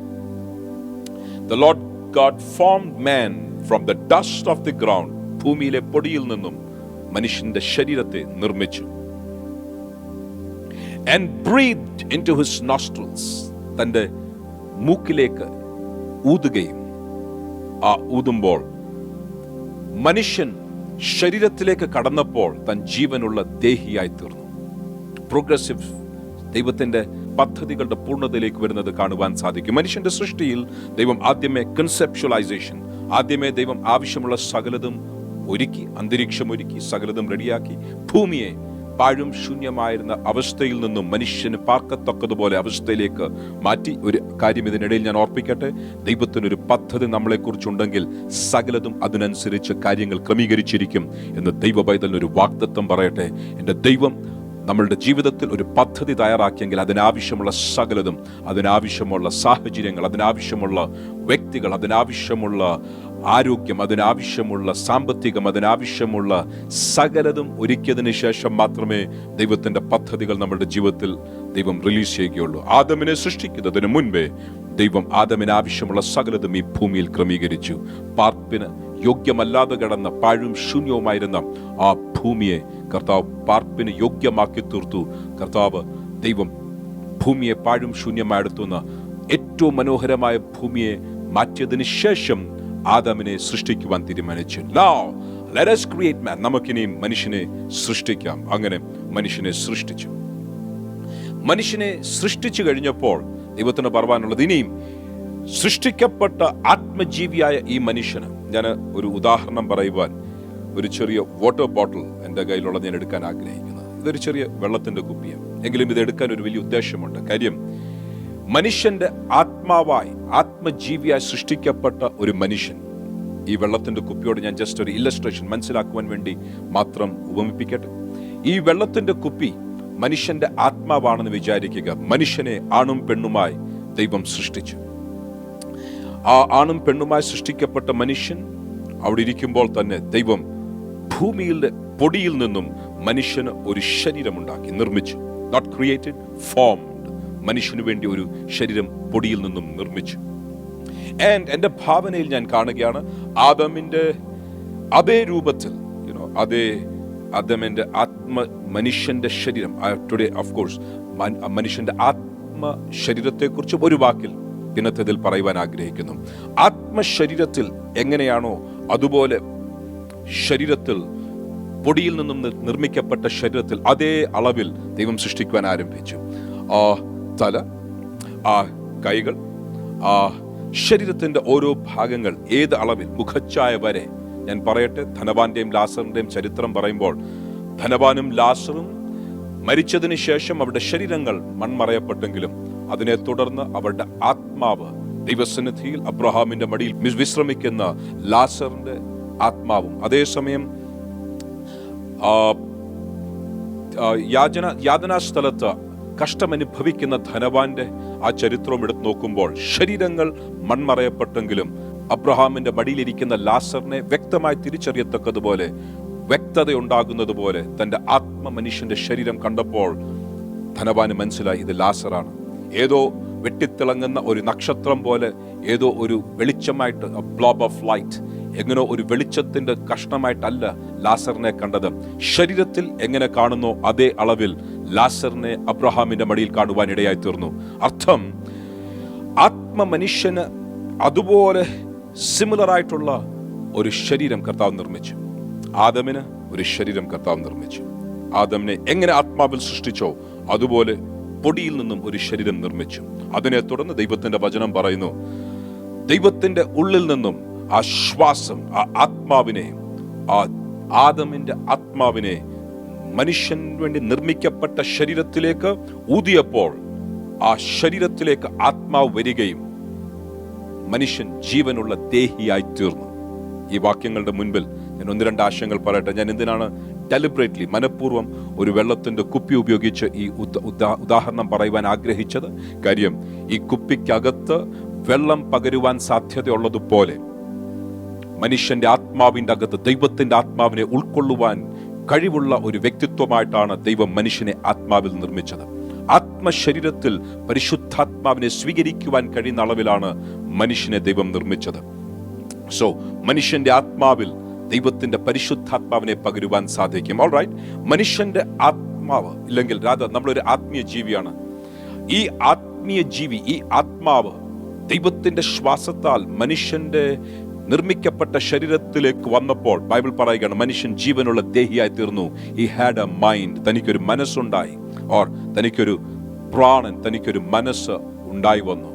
the Lord God formed man from the dust of the ground. ഭൂമിയിലെ പൊടിയിൽ നിന്നും മനുഷ്യന്റെ ശരീരത്തെ നിർമ്മിച്ചു. And breathed into his nostrils. തന്റെ മൂക്കിലേക്ക് ഊതുകയും, ആ ഊതുമ്പോൾ മനുഷ്യൻ ശരീരത്തിലേക്ക് കടന്നപ്പോൾ താൻ ജീവനുള്ള ദേഹിയായി തീർന്നു. പ്രോഗ്രസീവ് ദൈവത്തിന്റെ പദ്ധതികളുടെ പൂർണ്ണതയിലേക്ക് വരുന്നത് കാണുവാൻ സാധിക്കും. മനുഷ്യന്റെ സൃഷ്ടിയിൽ ദൈവം ആദ്യമേ കൺസെപ്ച്വലൈസേഷൻ, ആദ്യമേ ദൈവം ആവശ്യമുള്ള സകലതും ഒരുക്കി, അന്തരീക്ഷം ഒരുക്കി, സകലതും റെഡിയാക്കി. ഭൂമിയെ പാഴും ശൂന്യമായിരുന്ന അവസ്ഥയിൽ നിന്നും മനുഷ്യന് പാർക്കത്തക്കതുപോലെ അവസ്ഥയിലേക്ക് മാറ്റി. ഒരു കാര്യം ഇതിനിടയിൽ ഞാൻ ഓർപ്പിക്കട്ടെ, ദൈവത്തിനൊരു പദ്ധതി നമ്മളെക്കുറിച്ചുണ്ടെങ്കിൽ സകലതും അതിനനുസരിച്ച് കാര്യങ്ങൾ ക്രമീകരിച്ചിരിക്കും എന്ന് ദൈവ ബൈബിളിനൊരു വാഗ്ദത്തം പറയട്ടെ. എൻ്റെ ദൈവം നമ്മളുടെ ജീവിതത്തിൽ ഒരു പദ്ധതി തയ്യാറാക്കിയെങ്കിൽ അതിനാവശ്യമുള്ള സകലതും, അതിനാവശ്യമുള്ള സാഹചര്യങ്ങൾ, അതിനാവശ്യമുള്ള വ്യക്തികൾ, അതിനാവശ്യമുള്ള ആരോഗ്യം, അതിനാവശ്യമുള്ള സാമ്പത്തികം, അതിനാവശ്യമുള്ള സകലതും ഒരുക്കിയതിനു ശേഷം മാത്രമേ ദൈവത്തിന്റെ പദ്ധതികൾ നമ്മുടെ ജീവിതത്തിൽ ദൈവം റിലീസ് ചെയ്യുകയുള്ളൂ. ആദമിനെ സൃഷ്ടിക്കുന്നതിന് മുൻപേ ദൈവം ആദമിന് ആവശ്യമുള്ള സകലതും ഈ ഭൂമിയിൽ ക്രമീകരിച്ചു. പാർപ്പിന് യോഗ്യമല്ലാതെ കിടന്ന പാഴും ശൂന്യവുമായിരുന്ന ആ ഭൂമിയെ കർത്താവ് പാർപ്പിന് യോഗ്യമാക്കി തീർത്തു. കർത്താവ് ദൈവം ഭൂമിയെ പാഴും ശൂന്യമായെടുത്തുന്ന ഏറ്റവും മനോഹരമായ ഭൂമിയെ മാറ്റിയതിന് ശേഷം ആദാമിനെ സൃഷ്ടിക്കുവാൻ തീരുമാനിച്ചു. Now let us create man. നമുക്കിനിയും മനുഷ്യനെ സൃഷ്ടിക്കാം. അങ്ങനെ മനുഷ്യനെ സൃഷ്ടിച്ചു. മനുഷ്യനെ സൃഷ്ടിച്ചു കഴിഞ്ഞപ്പോൾ ദൈവത്തിന് പറവാനുള്ളത്, ഇനിയും സൃഷ്ടിക്കപ്പെട്ട ആത്മജീവിയായ ഈ മനുഷ്യന്, ഞാൻ ഒരു ഉദാഹരണം പറയുവാൻ ഒരു ചെറിയ വാട്ടർ ബോട്ടിൽ എൻ്റെ കയ്യിലുള്ളത് ഞാൻ എടുക്കാൻ ആഗ്രഹിക്കുന്നത്. ഇതൊരു ചെറിയ വെള്ളത്തിന്റെ കുപ്പിയാണ്, എങ്കിലും ഇത് എടുക്കാൻ ഒരു വലിയ ഉദ്ദേശമുണ്ട്. കാര്യം, മനുഷ്യന്റെ ആത്മാവായി ആത്മജീവിയായി സൃഷ്ടിക്കപ്പെട്ട ഒരു മനുഷ്യൻ, ഈ വെള്ളത്തിന്റെ കുപ്പിയോട് ഞാൻ ജസ്റ്റ് ഒരു ഇല്ലസ്ട്രേഷൻ മനസ്സിലാക്കുവാൻ വേണ്ടി മാത്രം ഉപമിപ്പിക്കട്ടെ. ഈ വെള്ളത്തിന്റെ കുപ്പി മനുഷ്യന്റെ ആത്മാവാണെന്ന് വിചാരിക്കുക. മനുഷ്യനെ ആണും പെണ്ണുമായി ദൈവം സൃഷ്ടിച്ചു. ആ ആണും പെണ്ണുമായി സൃഷ്ടിക്കപ്പെട്ട മനുഷ്യൻ അവിടെ ഇരിക്കുമ്പോൾ തന്നെ ദൈവം ഭൂമിയിലെ പൊടിയിൽ നിന്നും മനുഷ്യന് ഒരു ശരീരമുണ്ടാക്കി, നിർമ്മിച്ചു. Not created, formed. മനുഷ്യന് വേണ്ടി ഒരു ശരീരം പൊടിയിൽ നിന്നും നിർമ്മിച്ചു. ആൻഡ് എൻ്റെ ഭാവനയിൽ ഞാൻ കാണുകയാണ്, ആദമിന്റെ അതേ രൂപത്തിൽ, ആദമിന്റെ മനുഷ്യന്റെ ശരീരം. ടുഡേ ഓഫ് കോഴ്സ് മനുഷ്യന്റെ ആത്മ ശരീരത്തെക്കുറിച്ച് ഒരു വാക്കിൽ ഇന്നത്തേതിൽ പറയുവാൻ ആഗ്രഹിക്കുന്നു. ആത്മശരീരത്തിൽ എങ്ങനെയാണോ അതുപോലെ ശരീരത്തിൽ, പൊടിയിൽ നിന്നും നിർമ്മിക്കപ്പെട്ട ശരീരത്തിൽ അതേ അളവിൽ ദൈവം സൃഷ്ടിക്കുവാൻ ആരംഭിച്ചു. ആ തല, ആ കൈകൾ, ആ ശരീരത്തിന്റെ ഓരോ ഭാഗങ്ങൾ ഏത് അളവിൽ, മുഖച്ഛായ വരെ. ഞാൻ പറയട്ടെ, ധനവാന്റെയും ലാസറിന്റെയും ചരിത്രം പറയുമ്പോൾ, ധനവാനും ലാസറും മരിച്ചതിന് ശേഷം അവരുടെ ശരീരങ്ങൾ മൺമറയപ്പെട്ടെങ്കിലും അതിനെ തുടർന്ന് അവരുടെ ആത്മാവ് ദൈവസന്നിധിയിൽ അബ്രഹാമിന്റെ മടിയിൽ വിശ്രമിക്കുന്ന ലാസറിന്റെ ആത്മാവും, അതേസമയം യാതനാ സ്ഥലത്ത് കഷ്ടമനുഭവിക്കുന്ന ധനവാന്റെ ആ ചരിത്രം എടുത്തു നോക്കുമ്പോൾ ശരീരങ്ങൾ മൺമറയപ്പെട്ടെങ്കിലും അബ്രഹാമിന്റെ മടിയിലിരിക്കുന്ന ലാസറിനെ വ്യക്തമായി തിരിച്ചറിയത്തക്കതുപോലെ വ്യക്തതയുണ്ടാകുന്നത് പോലെ തന്റെ മനുഷ്യന്റെ ശരീരം കണ്ടപ്പോൾ ധനവാന് മനസ്സിലായി ഇത് ലാസറാണ്. ഏതോ വെട്ടിത്തിളങ്ങുന്ന ഒരു നക്ഷത്രം പോലെ, ഏതോ ഒരു വെളിച്ചമായിട്ട്, ബ്ലോബ് ഓഫ് ലൈറ്റ്, എങ്ങനോ ഒരു വെളിച്ചത്തിന്റെ കഷ്ണമായിട്ടല്ല ലാസറിനെ കണ്ടത്. ശരീരത്തിൽ എങ്ങനെ കാണുന്നോ അതേ അളവിൽ ലാസറിനെ അബ്രഹാമിന്റെ മടിയിൽ കാണുവാൻ ഇടയായി തീർന്നു. അർത്ഥം, മനുഷ്യന് അതുപോലെ സിമിലർ ആയിട്ടുള്ള ഒരു ശരീരം കർത്താവ് നിർമ്മിച്ചു. ആദമിന് ഒരു ശരീരം കർത്താവ് നിർമ്മിച്ചു. ആദമിനെ എങ്ങനെ ആത്മാവിൽ സൃഷ്ടിച്ചോ അതുപോലെ പൊടിയിൽ നിന്നും ഒരു ശരീരം നിർമ്മിച്ചു. അതിനെ തുടർന്ന് ദൈവത്തിന്റെ വചനം പറയുന്നു, ദൈവത്തിന്റെ ഉള്ളിൽ നിന്നും ആ ശ്വാസം, ആ ആത്മാവിനെ, ആ ആദമിന്റെ ആത്മാവിനെ മനുഷ്യന് വേണ്ടി നിർമ്മിക്കപ്പെട്ട ശരീരത്തിലേക്ക് ഊതിയപ്പോൾ ആ ശരീരത്തിലേക്ക് ആത്മാവ് വരികയും മനുഷ്യൻ ജീവനുള്ള ദേഹിയായി തീർന്നു. ഈ വാക്യങ്ങളുടെ മുൻപിൽ ഞാൻ 1-2 ആശയങ്ങൾ പറയട്ടെ. ഞാൻ എന്തിനാണ് ഡെലിബറേറ്റ്ലി, മനഃപൂർവ്വം ഒരു വെള്ളത്തിന്റെ കുപ്പി ഉപയോഗിച്ച് ഈ ഉദാഹരണം പറയുവാൻ ആഗ്രഹിച്ചത്? കാര്യം, ഈ കുപ്പിക്കകത്ത് വെള്ളം പകരുവാൻ സാധ്യതയുള്ളതുപോലെ മനുഷ്യന്റെ ആത്മാവിന്റെ അകത്ത് ദൈവത്തിന്റെ ആത്മാവിനെ ഉൾക്കൊള്ളുവാൻ കഴിവുള്ള ഒരു വ്യക്തിത്വമായിട്ടാണ് ദൈവം മനുഷ്യനെ ആത്മാവിൽ നിർമ്മിച്ചത്. ആത്മശരീരത്തിൽ പരിശുദ്ധാത്മാവിനെ സ്വീകരിക്കുവാൻ കഴിയുന്ന അളവിലാണ് മനുഷ്യനെ ദൈവം നിർമ്മിച്ചത്. സോ മനുഷ്യന്റെ ആത്മാവിൽ ദൈവത്തിന്റെ പരിശുദ്ധാത്മാവിനെ പകരുവാൻ സാധിക്കും. ഓൾറൈറ്റ്, മനുഷ്യന്റെ ആത്മാവ് ഇല്ലെങ്കിൽ നമ്മളൊരു ആത്മീയ ജീവിയാണ്. ഈ ആത്മീയ ജീവി, ഈ ആത്മാവ് ദൈവത്തിന്റെ ശ്വാസത്താൽ മനുഷ്യന്റെ നിർമ്മിക്കപ്പെട്ട ശരീരത്തിലേക്ക് വന്നപ്പോൾ ബൈബിൾ പറയുകയാണ്, മനുഷ്യൻ ജീവനുള്ള ദേഹിയായി തീർന്നു. ഹി ഹാഡ് എ മൈൻഡ്, തനിക്കൊരു മനസ്സുണ്ടായി. ഓർ തനിക്കൊരു പ്രാണൻ, തനിക്കൊരു മനസ്സ് ഉണ്ടായി വന്നു.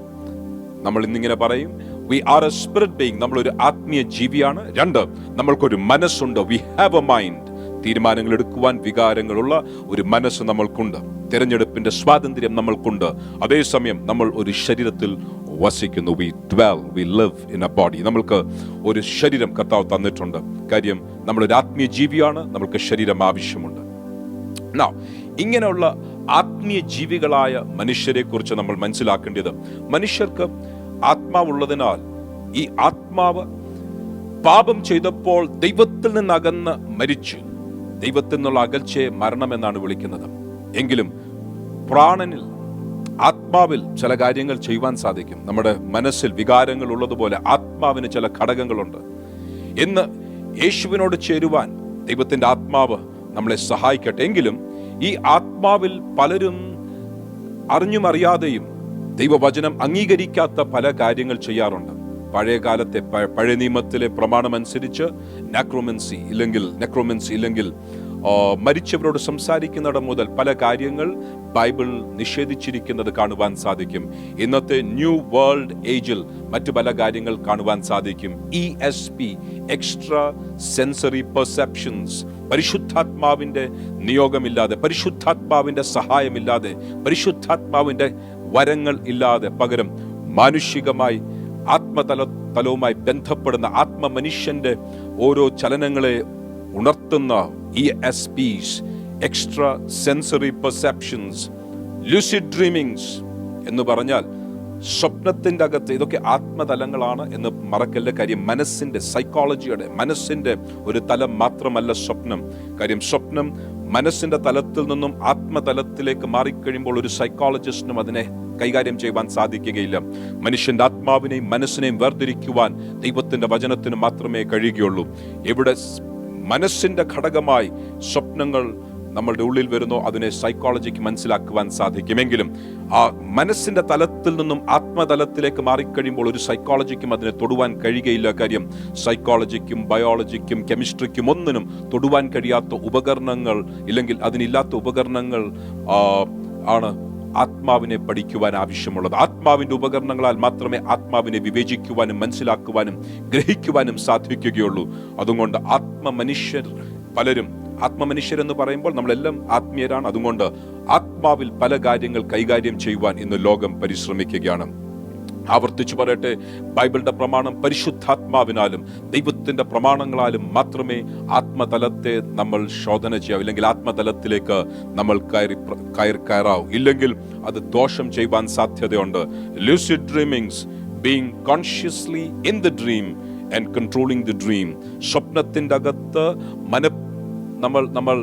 നമ്മൾ ഇന്നിങ്ങനെ പറയും, we are a spirit being, നമ്മളൊരു ആത്മീയ ജീവിയാണ്. 2, നമ്മൾക്കൊരു മനസ്സുണ്ട്. വി ഹാവ് എ മൈൻഡ്, തീരുമാനങ്ങൾ എടുക്കുവാൻ വികാരങ്ങളുള്ള ഒരു മനസ്സ് നമ്മൾക്കുണ്ട്. തിരഞ്ഞെടുപ്പിന്റെ സ്വാതന്ത്ര്യം നമ്മൾക്കുണ്ട്. അതേസമയം നമ്മൾ ഒരു ശരീരത്തിൽ വസിക്കുന്നു. We dwell, we live in a body. നമ്മൾക്ക് ഒരു ശരീരം കർത്താവ് തന്നിട്ടുണ്ട്. കാര്യം, നമ്മളൊരു ആത്മീയ ജീവിയാണ്, നമ്മൾക്ക് ശരീരം ആവശ്യമുണ്ട്. ഇങ്ങനെയുള്ള ആത്മീയ ജീവികളായ മനുഷ്യരെ കുറിച്ച് നമ്മൾ മനസ്സിലാക്കേണ്ടത്, മനുഷ്യർക്ക് ആത്മാവുള്ളതിനാൽ ഈ ആത്മാവ് പാപം ചെയ്തപ്പോൾ ദൈവത്തിൽ നിന്ന് അകന്ന് മരിച്ചു. ദൈവത്തിൽ നിന്നുള്ള അകൽച്ചയെ മരണം എന്നാണ് വിളിക്കുന്നത്. എങ്കിലും പ്രാണനിൽ, ആത്മാവിൽ ചില കാര്യങ്ങൾ ചെയ്യുവാൻ സാധിക്കും. നമ്മുടെ മനസ്സിൽ വികാരങ്ങൾ ഉള്ളതുപോലെ ആത്മാവിന് ചില ഘടകങ്ങളുണ്ട്. എന്ന് യേശുവിനോട് ചേരുവാൻ ദൈവത്തിന്റെ ആത്മാവ് നമ്മളെ സഹായിക്കട്ടെ. എങ്കിലും ഈ ആത്മാവിൽ പലരും അറിഞ്ഞും അറിയാതെയും ദൈവവചനം അംഗീകരിക്കാത്ത പല കാര്യങ്ങൾ ചെയ്യാറുണ്ട്. പഴയ കാലത്തെ പഴയ നിയമത്തിലെ പ്രമാണം അനുസരിച്ച് നെക്രോമൻസി ഇല്ലെങ്കിൽ മരിച്ചവരോട് സംസാരിക്കുന്നിടം മുതൽ പല കാര്യങ്ങൾ ബൈബിൾ നിഷേധിച്ചിരിക്കുന്നത് കാണുവാൻ സാധിക്കും. ഇന്നത്തെ ന്യൂ വേൾഡ് ഏജിൽ മറ്റു പല കാര്യങ്ങൾ കാണുവാൻ സാധിക്കും. ESP, എക്സ്ട്രാ സെൻസറി പെർസെപ്ഷൻസ്, പരിശുദ്ധാത്മാവിന്റെ നിയോഗമില്ലാതെ, പരിശുദ്ധാത്മാവിന്റെ സഹായമില്ലാതെ, പരിശുദ്ധാത്മാവിന്റെ വരങ്ങൾ ഇല്ലാതെ, പകരം മാനുഷികമായി ആത്മതലവുമായി ബന്ധപ്പെടുന്ന മനുഷ്യന്റെ ഓരോ ചലനങ്ങളെ ഉണർത്തുന്ന ESPs, extra sensory perceptions, lucid dreamings എന്ന് പറഞ്ഞാൽ സ്വപ്നത്തിന്റെ അകത്ത് ഇതൊക്കെ ആത്മതലങ്ങളാണ് എന്ന് മറക്കല്ല. കാര്യം, മനസ്സിന്റെ സൈക്കോളജിയുടെ, മനസ്സിന്റെ ഒരു തലം മാത്രമല്ല സ്വപ്നം. കാര്യം, സ്വപ്നം മനസ്സിന്റെ തലത്തിൽ നിന്നും ആത്മതലത്തിലേക്ക് മാറിക്കഴിയുമ്പോൾ ഒരു സൈക്കോളജിസ്റ്റിനും അതിനെ കൈകാര്യം ചെയ്യുവാൻ സാധിക്കുകയില്ല. മനുഷ്യന്റെ ആത്മാവിനെയും മനസ്സിനെയും വേർതിരിക്കുവാൻ ദൈവത്തിന്റെ വചനത്തിന് മാത്രമേ കഴിയുകയുള്ളൂ. എവിടെ മനസ്സിന്റെ ഘടകമായി സ്വപ്നങ്ങൾ നമ്മളുടെ ഉള്ളിൽ വരുന്നോ അതിനെ സൈക്കോളജിക്ക് മനസ്സിലാക്കുവാൻ സാധിക്കുമെങ്കിലും ആ മനസ്സിന്റെ തലത്തിൽ നിന്നും ആത്മതലത്തിലേക്ക് മാറിക്കഴിയുമ്പോൾ ഒരു സൈക്കോളജിക്കും അതിനെ തൊടുവാൻ കഴിയുകയില്ല. കാര്യം, സൈക്കോളജിക്കും ബയോളജിക്കും കെമിസ്ട്രിക്കും ഒന്നിനും തൊടുവാൻ കഴിയാത്ത ഉപകരണങ്ങൾ ഇല്ലെങ്കിൽ അതിനില്ലാത്ത ഉപകരണങ്ങൾ ആണ് ആത്മാവിനെ പഠിക്കുവാൻ ആവശ്യമുള്ളത്. ആത്മാവിന്റെ ഉപകരണങ്ങളാൽ മാത്രമേ ആത്മാവിനെ വിവേചിക്കുവാനും മനസ്സിലാക്കുവാനും ഗ്രഹിക്കുവാനും സാധിക്കുകയുള്ളൂ. അതുകൊണ്ട് പലരും ആത്മമനുഷ്യരെന്ന് പറയുമ്പോൾ നമ്മളെല്ലാം ആത്മീയരാണ്. അതുകൊണ്ട് ആത്മാവിൽ പല കാര്യങ്ങൾ കൈകാര്യം ചെയ്യുവാൻ ഇന്ന് ലോകം പരിശ്രമിക്കുകയാണ്. ആവർത്തിച്ചു പറയട്ടെ, ബൈബിളിന്റെ പ്രമാണം പരിശുദ്ധാത്മാവിനാലും ദൈവത്തിന്റെ പ്രമാണങ്ങളാലും മാത്രമേ ആത്മതലത്തെ നമ്മൾ ശോധന ചെയ്യാവൂ, ഇല്ലെങ്കിൽ ആത്മതലത്തിലേക്ക് നമ്മൾ കയറാവൂ. ഇല്ലെങ്കിൽ അത് ദോഷം ചെയ്യുവാൻ സാധ്യതയുണ്ട്. Lucid dreamings, being consciously in the dream and controlling the dream. സ്വപ്നത്തിൻ്റെ അകത്ത് നമ്മൾ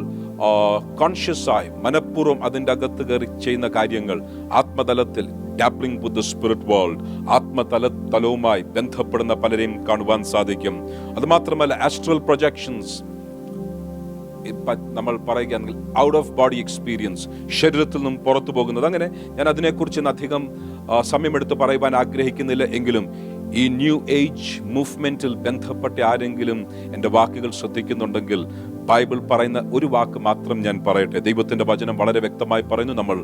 കോൺഷ്യസ് ആയി മനഃപൂർവ്വം അതിൻ്റെ അകത്ത് കയറി ചെയ്യുന്ന കാര്യങ്ങൾ ആത്മതലത്തിൽ ഡാബ്ലിംഗ് വിത്ത് ദ സ്പിരിറ്റ് വേൾഡ്, ആത്മതലവുമായി ബന്ധപ്പെടുന്ന പലരെയും കാണുവാൻ സാധിക്കും. അതുമാത്രമല്ല ആസ്ട്രൽ പ്രൊജക്ഷൻസ്, നമ്മൾ പറയുകയാണെങ്കിൽ ഔട്ട് ഓഫ് ബോഡി എക്സ്പീരിയൻസ്, ശരീരത്തിൽ നിന്നും പുറത്തു പോകുന്നത്. അങ്ങനെ ഞാൻ അതിനെക്കുറിച്ച് അധികം സമയമെടുത്ത് പറയുവാൻ ആഗ്രഹിക്കുന്നില്ല. എങ്കിലും ഈ ന്യൂ ഏജ് മൂവ്മെന്റിൽ ബന്ധപ്പെട്ട ആരെങ്കിലും എൻ്റെ വാക്കുകൾ ശ്രദ്ധിക്കുന്നുണ്ടെങ്കിൽ ബൈബിൾ പറയുന്ന ഒരു വാക്ക് മാത്രം ഞാൻ പറയട്ടെ. ദൈവത്തിന്റെ വചനം വളരെ വ്യക്തമായി പറയുന്നു, നമ്മൾ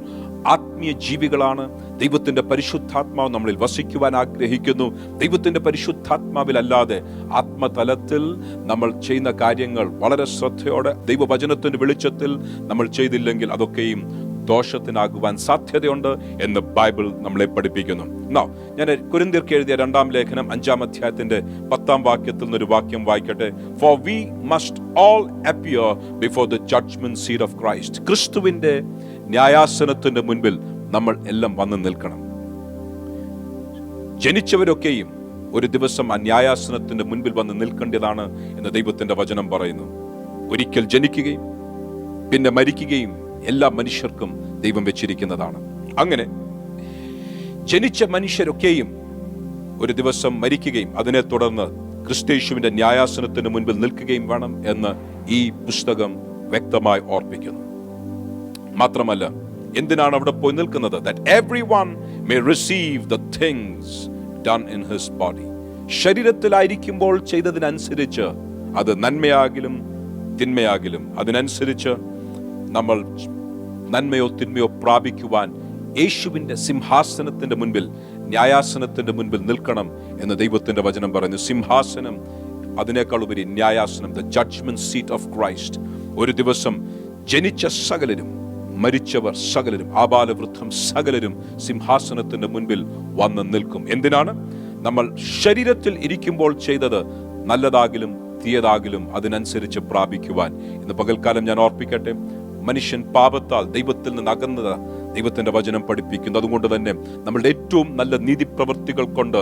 ആത്മീയ ജീവികളാണ്. ദൈവത്തിന്റെ പരിശുദ്ധാത്മാവ് നമ്മളിൽ വസിക്കുവാൻ ആഗ്രഹിക്കുന്നു. ദൈവത്തിന്റെ പരിശുദ്ധാത്മാവിലല്ലാതെ ആത്മതലത്തിൽ നമ്മൾ ചെയ്യുന്ന കാര്യങ്ങൾ വളരെ ശ്രദ്ധയോടെ ദൈവവചനത്തിന്റെ വെളിച്ചത്തിൽ നമ്മൾ ചെയ്തില്ലെങ്കിൽ അതൊക്കെയും ദോഷത്തിനാകുവാൻ സാധ്യതയുണ്ട് എന്ന് ബൈബിൾ നമ്മളെ പഠിപ്പിക്കുന്നു. ഞാൻ കൊരിന്ത്യർക്ക് എഴുതിയ 2-ാം ലേഖനം 5-ാം അധ്യായത്തിന്റെ 10-ാം വാക്യത്തിൽ നിന്നൊരു വാക്യം വായിക്കട്ടെ. For we must all appear before the judgment seat of Christ. ക്രിസ്തുവിന്റെ ന്യായാസനത്തിന്റെ മുൻപിൽ നമ്മൾ എല്ലാം വന്ന് നിൽക്കണം. ജനിച്ചവരൊക്കെയും ഒരു ദിവസം ആ ന്യായാസനത്തിന്റെ മുൻപിൽ വന്ന് നിൽക്കേണ്ടതാണ് എന്ന് ദൈവത്തിന്റെ വചനം പറയുന്നു. ഒരിക്കൽ ജനിക്കുകയും പിന്നെ മരിക്കുകയും എല്ലാ മനുഷ്യർക്കും ദൈവം വെച്ചിരിക്കുന്നതാണ്. അങ്ങനെ ജനിച്ച മനുഷ്യരൊക്കെയും ഒരു ദിവസം മരിക്കുകയും അതിനെ തുടർന്ന് ക്രിസ്തയേശുവിന്റെ ന്യായാസനത്തിന് മുൻപിൽ നിൽക്കുകയും വേണം എന്ന് ഈ പുസ്തകം വ്യക്തമായി ഓർപ്പിക്കുന്നു. മാത്രമല്ല, എന്തിനാണ് അവിടെ പോയി നിൽക്കുന്നത്? That everyone may receive the things done in his body. ശരീരത്തിലായിരിക്കുമ്പോൾ ചെയ്തതിനനുസരിച്ച് അത് നന്മയാകിലും തിന്മയാകിലും അതിനനുസരിച്ച് നമ്മൾ നന്മയോ തിന്മയോ പ്രാപിക്കുവാൻ യേശുവിന്റെ സിംഹാസനത്തിന്റെ മുൻപിൽ, ന്യായാസനത്തിന്റെ മുൻപിൽ നിൽക്കണം എന്ന് ദൈവത്തിന്റെ വചനം പറയുന്നു. സിംഹാസനം, അതിനേക്കാൾ ഉപരി ന്യായാസനം, the judgement seat of Christ. ഒരു ദിവസം ജനിച്ച സകലരും മരിച്ചവർ സകലരും ആബാലവൃദ്ധം സകലരും സിംഹാസനത്തിന്റെ മുൻപിൽ വന്ന് നിൽക്കും. എന്തിനാണ്? നമ്മൾ ശരീരത്തിൽ ഇരിക്കുമ്പോൾ ചെയ്തത് നല്ലതാകിലും തീയതാകിലും അതിനനുസരിച്ച് പ്രാപിക്കുവാൻ. ഇന്ന് പകൽക്കാലം ഞാൻ ഓർപ്പിക്കട്ടെ, മനുഷ്യൻ പാപത്താൽ ദൈവത്തിൽ നിന്ന് അകന്നത് ദൈവത്തിന്റെ വചനം പഠിപ്പിക്കുന്നു. അതുകൊണ്ട് തന്നെ നമ്മളുടെ ഏറ്റവും നല്ല നീതിപ്രവൃത്തികൾ കൊണ്ട്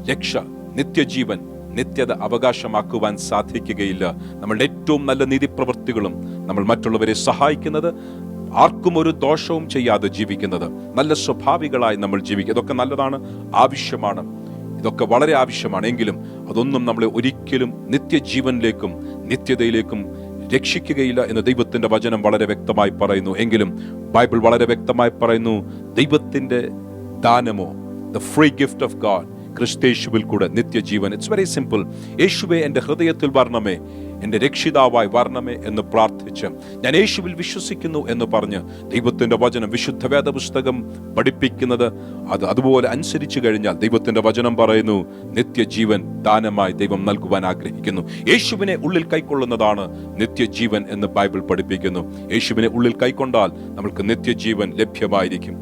രക്ഷ, നിത്യജീവൻ, നിത്യത അവകാശമാക്കുവാൻ സാധിക്കുകയില്ല. നമ്മളുടെ ഏറ്റവും നല്ല നീതിപ്രവൃത്തികളും നമ്മൾ മറ്റുള്ളവരെ സഹായിക്കുന്നത്, ആർക്കും ഒരു ദോഷവും ചെയ്യാതെ ജീവിക്കുന്നത്, നല്ല സ്വഭാവികളായി നമ്മൾ ജീവിക്കുക, ഇതൊക്കെ നല്ലതാണ്, ആവശ്യമാണ്. ഇതൊക്കെ വളരെ ആവശ്യമാണ്. എങ്കിലും അതൊന്നും നമ്മളെ ഒരിക്കലും നിത്യജീവനിലേക്കും നിത്യതയിലേക്കും രക്ഷിക്കുകയില്ല എന്ന് ദൈവത്തിന്റെ വചനം വളരെ വ്യക്തമായി പറയുന്നു. എങ്കിലും ബൈബിൾ വളരെ വ്യക്തമായി പറയുന്നു, ദൈവത്തിന്റെ ദാനമോ, the free gift of God, ക്രിസ്തയേശുവിൽ കൂടെ നിത്യജീവൻ. It's very simple. യേശുവേ എൻ്റെ ഹൃദയത്തിൽ വരണമേ, എൻ്റെ രക്ഷിതാവായി വരണമേ എന്ന് പ്രാർത്ഥിച്ച് ഞാൻ യേശുവിൽ വിശ്വസിക്കുന്നു എന്ന് പറഞ്ഞ് ദൈവത്തിന്റെ വചനം, വിശുദ്ധ വേദപുസ്തകം പഠിപ്പിക്കുന്നത് അതുപോലെ അനുസരിച്ചു കഴിഞ്ഞാൽ ദൈവത്തിന്റെ വചനം പറയുന്നു, നിത്യജീവൻ ദാനമായി ദൈവം നൽകുവാൻ ആഗ്രഹിക്കുന്നു. യേശുവിനെ ഉള്ളിൽ കൈക്കൊള്ളുന്നതാണ് നിത്യജീവൻ എന്ന് ബൈബിൾ പഠിപ്പിക്കുന്നു. യേശുവിനെ ഉള്ളിൽ കൈക്കൊണ്ടാൽ നമുക്ക് നിത്യജീവൻ ലഭ്യമായിരിക്കും.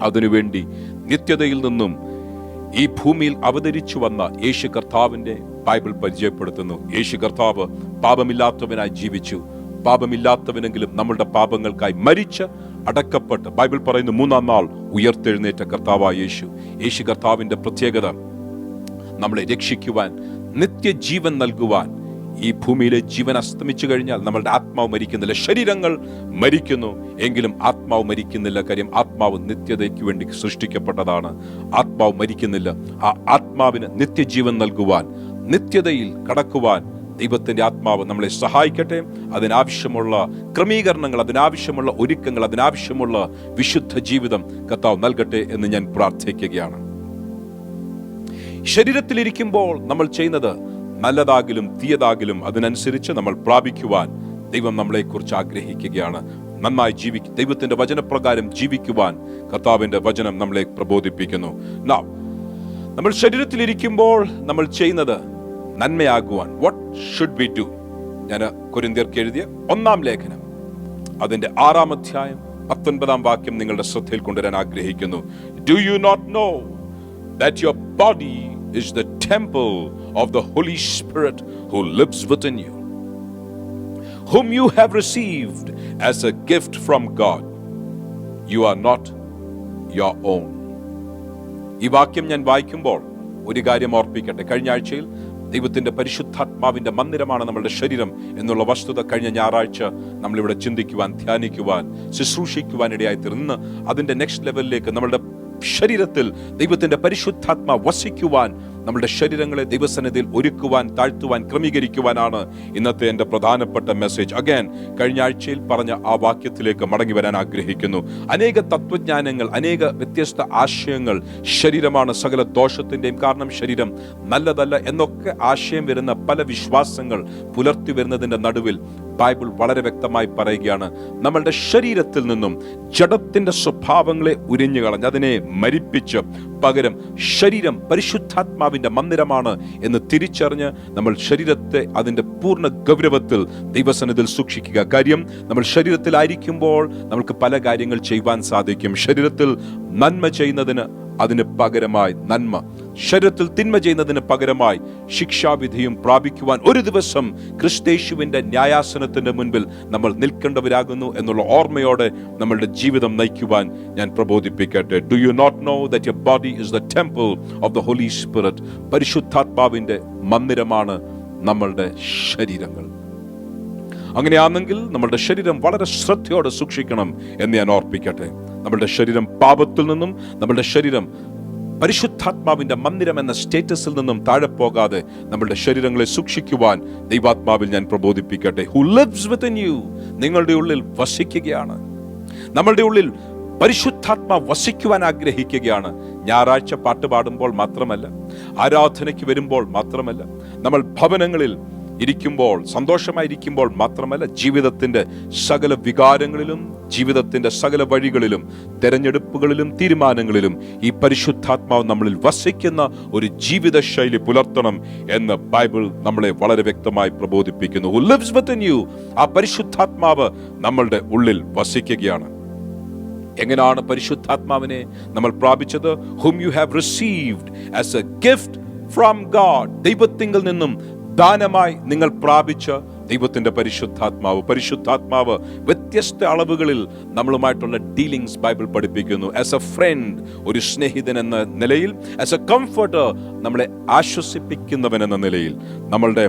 അതിനുവേണ്ടി നിത്യതയിൽ നിന്നും ഈ ഭൂമിയിൽ അവതരിച്ചു വന്ന യേശു കർത്താവിന്റെ ബൈബിൾ പരിചയപ്പെടുത്തുന്നു. യേശു കർത്താവ് പാപമില്ലാത്തവനായി ജീവിച്ചു. പാപമില്ലാത്തവനെങ്കിലും നമ്മളുടെ പാപങ്ങൾക്കായി മരിച്ച് അടക്കപ്പെട്ട്, ബൈബിൾ പറയുന്നു 3-ാം നാൾ ഉയർത്തെഴുന്നേറ്റ കർത്താവായ യേശു. യേശു കർത്താവിന്റെ പ്രത്യേകത നമ്മളെ രക്ഷിക്കുവാൻ, നിത്യജീവൻ നൽകുവാൻ. ഈ ഭൂമിയിലെ ജീവൻ അസ്തമിച്ചു കഴിഞ്ഞാൽ നമ്മളുടെ ആത്മാവ് മരിക്കുന്നില്ല. ശരീരങ്ങൾ മരിക്കുന്നു, എങ്കിലും ആത്മാവ് മരിക്കുന്നില്ല. കാര്യം ആത്മാവ് നിത്യതയ്ക്ക് വേണ്ടി സൃഷ്ടിക്കപ്പെട്ടതാണ്. ആത്മാവ് മരിക്കുന്നില്ല. ആ ആത്മാവിന് നിത്യജീവൻ നൽകുവാൻ, നിത്യതയിൽ കടക്കുവാൻ ദൈവത്തിന്റെ ആത്മാവ് നമ്മളെ സഹായിക്കട്ടെ. അതിനാവശ്യമുള്ള ക്രമീകരണങ്ങൾ, അതിനാവശ്യമുള്ള ഒരുക്കങ്ങൾ, അതിനാവശ്യമുള്ള വിശുദ്ധ ജീവിതം കർത്താവ് നൽകട്ടെ എന്ന് ഞാൻ പ്രാർത്ഥിക്കുകയാണ്. ശരീരത്തിലിരിക്കുമ്പോൾ നമ്മൾ ചെയ്യുന്നത് നല്ലതാകിലും തീയതാകിലും അതിനനുസരിച്ച് നമ്മൾ പ്രാപിക്കുവാൻ ദൈവം നമ്മളെക്കുറിച്ച് ആഗ്രഹിക്കുകയാണ്. നന്നായി ജീവിക്കും, ദൈവത്തിന്റെ വചനപ്രകാരം ജീവിക്കുവാൻ കർത്താവിന്റെ വചനം നമ്മളെ പ്രബോധിപ്പിക്കുന്നു. നമ്മൾ ശരീരത്തിലിരിക്കുമ്പോൾ നമ്മൾ ചെയ്യുന്നത് നന്മയാകുവാൻ, വാട്ട് ഷുഡ് വി ഡു? ഞാൻ കൊരിന്ത്യർക്ക് എഴുതിയ 1-ാം ലേഖനം അതിന്റെ 6-ാം അധ്യായം 19-ാം വാക്യം നിങ്ങളുടെ ശ്രദ്ധയിൽ കൊണ്ടുവരാൻ ആഗ്രഹിക്കുന്നു. Do you not know that your body is the temple of the Holy Spirit who lives within you, whom you have received as a gift from God. You are not your own. ഈ വാക്യം ഞാൻ വായിക്കുമ്പോൾ ഒരു കാര്യം ഓർപ്പിക്കട്ടെ, കഴിഞ്ഞ ആഴ്ചയിൽ ദൈവത്തിന്റെ പരിശുദ്ധാത്മാവിന്റെ മന്ദിരമാണ് നമ്മളുടെ ശരീരം എന്നുള്ള വസ്തുത കഴിഞ്ഞ ഞായറാഴ്ച നമ്മളിവിടെ ചിന്തിക്കുവാൻ, ധ്യാനിക്കുവാൻ, ശുശ്രൂഷിക്കുവാൻ ഇടയായി തീർന്ന് അതിന്റെ നെക്സ്റ്റ് ലെവലിലേക്ക് നമ്മളുടെ ശരീരത്തിൽ ദൈവത്തിന്റെ പരിശുദ്ധാത്മാ വസിക്കുവാൻ, നമ്മുടെ ശരീരങ്ങളെ ദൈവസന്നിധിയിൽ ഒരുക്കുവാൻ, താഴ്ത്തുവാൻ, ക്രമീകരിക്കുവാനാണ് ഇന്നത്തെ എൻ്റെ പ്രധാനപ്പെട്ട മെസ്സേജ്. അഗൈൻ കഴിഞ്ഞ ആഴ്ചയിൽ പറഞ്ഞ ആ വാക്യത്തിലേക്ക് മടങ്ങി വരാൻ ആഗ്രഹിക്കുന്നു. അനേക തത്വജ്ഞാനങ്ങൾ, അനേക വ്യത്യസ്ത ആശയങ്ങൾ, ശരീരമാണ് സകല ദോഷത്തിന്റെയും കാരണം, ശരീരം നല്ലതല്ല എന്നൊക്കെ ആശയം വരുന്ന പല വിശ്വാസങ്ങൾ പുലർത്തി വരുന്നതിന്റെ നടുവിൽ ബൈബിൾ വളരെ വ്യക്തമായി പറയുകയാണ്, നമ്മളുടെ ശരീരത്തിൽ നിന്നും ജഡത്തിന്റെ സ്വഭാവങ്ങളെ ഉരിഞ്ഞു കളഞ്ഞ് അതിനെ മരിപ്പിച്ച് പകരം ശരീരം പരിശുദ്ധാത്മാവിന്റെ മന്ദിരമാണ് എന്ന് തിരിച്ചറിഞ്ഞ് നമ്മൾ ശരീരത്തെ അതിന്റെ പൂർണ്ണ ഗൗരവത്തിൽ ദൈവസന്നിധിയിൽ സൂക്ഷിക്കുക. കാര്യം, നമ്മൾ ശരീരത്തിലായിരിക്കുമ്പോൾ നമുക്ക് പല കാര്യങ്ങൾ ചെയ്യുവാൻ സാധിക്കും. ശരീരത്തിൽ നന്മ ചെയ്യുന്നതിന് അതിന് പകരമായി നന്മ, ശരീരത്തിൽ തിന്മ ചെയ്യുന്നതിന് പകരമായി ശിക്ഷാവിധിയും പ്രാപിക്കുവാൻ ഒരു ദിവസം ക്രിസ്തേശുവിന്റെ ന്യായാസനത്തിന്റെ മുൻപിൽ നമ്മൾ നിൽക്കേണ്ടവരാകുന്നു എന്നുള്ള ഓർമ്മയോടെ നമ്മളുടെ ജീവിതം നയിക്കുവാൻ ഞാൻ പ്രബോധിപ്പിക്കട്ടെ. Do you not know that your body is the temple of the Holy Spirit? പരിശുദ്ധാത്മാവിന്റെ മന്ദിരമാണ് നമ്മളുടെ ശരീരങ്ങൾ. അങ്ങനെയാണെങ്കിൽ നമ്മളുടെ ശരീരം വളരെ ശ്രദ്ധയോടെ സൂക്ഷിക്കണം എന്ന് ഞാൻ ഓർപ്പിക്കട്ടെ. നമ്മളുടെ ശരീരം പാപത്തിൽ നിന്നും, നമ്മളുടെ ശരീരം പരിശുദ്ധാത്മാവിന്റെ മന്ദിരം എന്ന സ്റ്റേറ്റസിൽ നിന്നും താഴെ പോകാതെ നമ്മളുടെ ശരീരങ്ങളെ സൂക്ഷിക്കുവാൻ ദൈവാത്മാവിൽ ഞാൻ പ്രബോധിപ്പിക്കട്ടെ. ഹു ലിവ്സ് വിത്തിൻ യു, നിങ്ങളുടെ ഉള്ളിൽ വസിക്കുകയാണ്. നമ്മളുടെ ഉള്ളിൽ പരിശുദ്ധാത്മാ വസിക്കുവാൻ ആഗ്രഹിക്കുകയാണ്. ഞായറാഴ്ച പാട്ട് പാടുമ്പോൾ മാത്രമല്ല, ആരാധനയ്ക്ക് വരുമ്പോൾ മാത്രമല്ല, നമ്മൾ ഭവനങ്ങളിൽ ഇരിക്കുമ്പോൾ, സന്തോഷമായിരിക്കുമ്പോൾ മാത്രമല്ല, ജീവിതത്തിന്റെ സകല വികാരങ്ങളിലും, ജീവിതത്തിന്റെ സകല വഴികളിലും, തെരഞ്ഞെടുപ്പുകളിലും, തീരുമാനങ്ങളിലും ഈ പരിശുദ്ധാത്മാവ് നമ്മളിൽ വസിക്കുന്ന ഒരു ജീവിത ശൈലി പുലർത്തണം എന്ന് ബൈബിൾ നമ്മളെ വളരെ വ്യക്തമായി പ്രബോധിപ്പിക്കുന്നു. Who lives within you, ആ പരിശുദ്ധാത്മാവ് നമ്മളുടെ ഉള്ളിൽ വസിക്കുകയാണ്. എങ്ങനെയാണ് പരിശുദ്ധാത്മാവിനെ നമ്മൾ പ്രാപിച്ചത്? Whom you have received as a gift from God, ദൈവത്തിങ്കിൽ നിന്നും ദാനമായി നിങ്ങൾ പ്രാപിച്ച ദൈവത്തിന്റെ പരിശുദ്ധാത്മാവ്. പരിശുദ്ധാത്മാവ് വ്യത്യസ്ത അളവുകളിൽ നമ്മളുമായിട്ടുള്ള ഡീലിങ്സ് ബൈബിൾ പഠിപ്പിക്കുന്നു. ആസ് എ ഫ്രണ്ട്, ഒരു സ്നേഹിതൻ എന്ന നിലയിൽ, ആസ് എ കംഫർട്ടർ, നമ്മളെ ആശ്വസിപ്പിക്കുന്നവൻ എന്ന നിലയിൽ, നമ്മളുടെ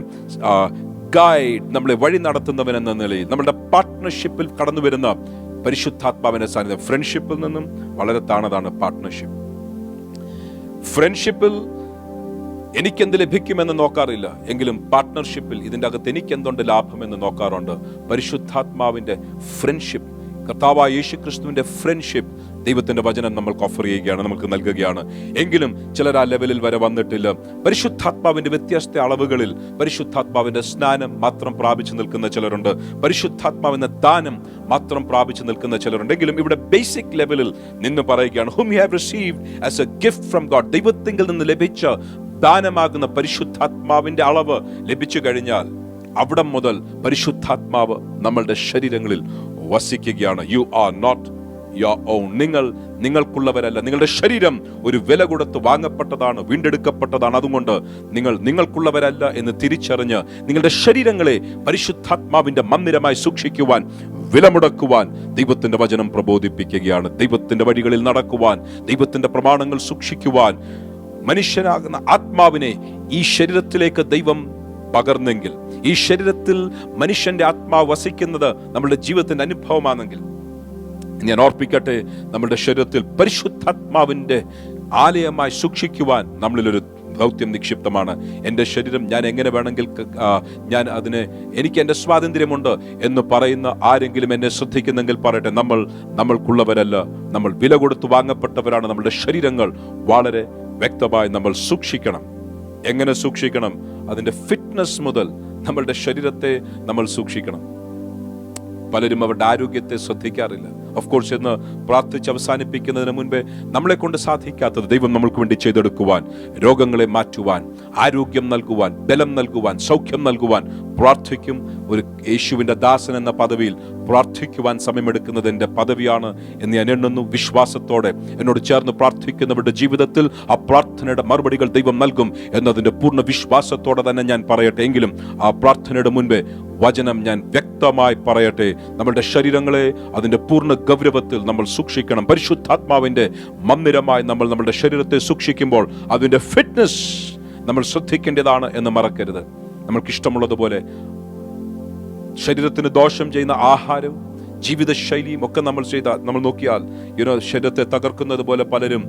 ഗൈഡ്, നമ്മളെ വഴി നടത്തുന്നവൻ എന്ന നിലയിൽ, നമ്മളുടെ പാർട്ട്ണർഷിപ്പിൽ കടന്നു വരുന്ന പരിശുദ്ധാത്മാവിന്റെ സാന്നിധ്യം. ഫ്രണ്ട്ഷിപ്പിൽ നിന്നും വളരെ താണതാണ് പാർട്ട്ണർഷിപ്പ്. ഫ്രണ്ട്ഷിപ്പിൽ എനിക്കെന്ത് ലഭിക്കുമെന്ന് നോക്കാറില്ല, എങ്കിലും പാർട്ട്ണർഷിപ്പിൽ ഇതിൻ്റെ അകത്ത് എനിക്കെന്തുണ്ട് ലാഭമെന്ന് നോക്കാറുണ്ട്. പരിശുദ്ധാത്മാവിന്റെ ഫ്രണ്ട്ഷിപ്പ്, കർത്താവായ യേശു ക്രിസ്തുവിന്റെ ഫ്രണ്ട്ഷിപ്പ് ദൈവത്തിന്റെ വചനം നമ്മൾക്ക് ഓഫർ ചെയ്യുകയാണ്, നമുക്ക് നൽകുകയാണ്. എങ്കിലും ചിലർ ആ ലെവലിൽ വരെ വന്നിട്ടില്ല. പരിശുദ്ധാത്മാവിന്റെ വ്യത്യസ്ത അളവുകളിൽ പരിശുദ്ധാത്മാവിന്റെ സ്നാനം മാത്രം പ്രാപിച്ചു നിൽക്കുന്ന ചിലരുണ്ട്, പരിശുദ്ധാത്മാവിന്റെ ദാനം മാത്രം പ്രാപിച്ചു നിൽക്കുന്ന ചിലരുണ്ട്. എങ്കിലും ഇവിടെ ബേസിക് ലെവലിൽ നിന്ന് പറയുകയാണ്, whom you have received as a gift from God, ദൈവത്തിങ്കിൽ നിന്ന് ലഭിച്ച ദാനമാകുന്ന പരിശുദ്ധാത്മാവിന്റെ അളവ് ലഭിച്ചു കഴിഞ്ഞാൽ അവിടം മുതൽ പരിശുദ്ധാത്മാവ് നമ്മളുടെ ശരീരങ്ങളിൽ വസിക്കുകയാണ്. You are not your own, നിങ്ങൾ നിങ്ങൾക്കുള്ളവരല്ല. നിങ്ങളുടെ ശരീരം ഒരു വില കൊടുത്ത് വാങ്ങപ്പെട്ടതാണ്, വീണ്ടെടുക്കപ്പെട്ടതാണ്. അതുകൊണ്ട് നിങ്ങൾ നിങ്ങൾക്കുള്ളവരല്ല എന്ന് തിരിച്ചറിഞ്ഞ് നിങ്ങളുടെ ശരീരങ്ങളെ പരിശുദ്ധാത്മാവിന്റെ മന്ദിരമായി സൂക്ഷിക്കുവാൻ, വിലമുടക്കുവാൻ ദൈവത്തിന്റെ വചനം പ്രബോധിപ്പിക്കുകയാണ്. ദൈവത്തിന്റെ വഴികളിൽ നടക്കുവാൻ, ദൈവത്തിന്റെ പ്രമാണങ്ങൾ സൂക്ഷിക്കുവാൻ, മനുഷ്യനാകുന്ന ആത്മാവിനെ ഈ ശരീരത്തിലേക്ക് ദൈവം പകർന്നെങ്കിൽ, ഈ ശരീരത്തിൽ മനുഷ്യന്റെ ആത്മാവ് വസിക്കുന്നത് നമ്മുടെ ജീവിതത്തിന്റെ അനുഭവമാണെങ്കിൽ, ഞാൻ ഓർപ്പിക്കട്ടെ, നമ്മുടെ ശരീരത്തിൽ പരിശുദ്ധാത്മാവിന്റെ ആലയമായി സൂക്ഷിക്കുവാൻ നമ്മളിലൊരു ദൗത്യം നിക്ഷിപ്തമാണ്. എൻ്റെ ശരീരം ഞാൻ എങ്ങനെ വേണമെങ്കിൽ ഞാൻ അതിന്, എനിക്ക് എൻ്റെ സ്വാതന്ത്ര്യമുണ്ട് എന്ന് പറയുന്ന ആരെങ്കിലും എന്നെ ശ്രദ്ധിക്കുന്നെങ്കിൽ പറയട്ടെ, നമ്മൾക്കുള്ളവരല്ല, നമ്മൾ വില കൊടുത്ത് വാങ്ങപ്പെട്ടവരാണ്. നമ്മുടെ ശരീരങ്ങൾ വളരെ വ്യക്തമായി നമ്മൾ സൂക്ഷിക്കണം. എങ്ങനെ സൂക്ഷിക്കണം? അതിന്റെ ഫിറ്റ്നസ് മുതൽ നമ്മളുടെ ശരീരത്തെ നമ്മൾ സൂക്ഷിക്കണം. പലരും അവരുടെ ആരോഗ്യത്തെ ശ്രദ്ധിക്കാറില്ല. ഓഫ് കോഴ്സ് എന്ന് പ്രാർത്ഥിച്ച് അവസാനിപ്പിക്കുന്നതിന് മുൻപേ നമ്മളെ കൊണ്ട് സാധിക്കാത്തത് ദൈവം നമ്മൾക്ക് വേണ്ടി ചെയ്തെടുക്കുവാൻ, രോഗങ്ങളെ മാറ്റുവാൻ, ആരോഗ്യം നൽകുവാൻ, ബലം നൽകുവാൻ, സൗഖ്യം നൽകുവാൻ പ്രാർത്ഥിക്കും. ഒരു യേശുവിന്റെ ദാസൻ എന്ന പദവിയിൽ പ്രാർത്ഥിക്കുവാൻ സമയമെടുക്കുന്നത് എൻ്റെ പദവിയാണ് എന്ന് ഞാൻ എണ്ണുന്നു. വിശ്വാസത്തോടെ എന്നോട് ചേർന്ന് പ്രാർത്ഥിക്കുന്നവരുടെ ജീവിതത്തിൽ ആ പ്രാർത്ഥനയുടെ മറുപടികൾ ദൈവം നൽകും എന്നതിൻ്റെ പൂർണ്ണ വിശ്വാസത്തോടെ തന്നെ ഞാൻ പറയട്ടെ. എങ്കിലും ആ പ്രാർത്ഥനയുടെ മുൻപേ വചനം ഞാൻ വ്യക്തമായി പറയട്ടെ, നമ്മളുടെ ശരീരങ്ങളെ അതിൻ്റെ പൂർണ്ണ ഗൗരവത്തിൽ നമ്മൾ സൂക്ഷിക്കണം. പരിശുദ്ധാത്മാവിന്റെ മന്ദിരമായി നമ്മൾ നമ്മുടെ ശരീരത്തെ സൂക്ഷിക്കുമ്പോൾ അതിന്റെ ഫിറ്റ്നസ് നമ്മൾ ശ്രദ്ധിക്കേണ്ടതാണ് എന്ന് മറക്കരുത്. നമ്മൾക്കിഷ്ടമുള്ളതുപോലെ ശരീരത്തിന് ദോഷം ചെയ്യുന്ന ആഹാരവും ജീവിതശൈലിയും ഒക്കെ നമ്മൾ നോക്കിയാൽ ശരീരത്തെ തകർക്കുന്നത് പോലെ പലരും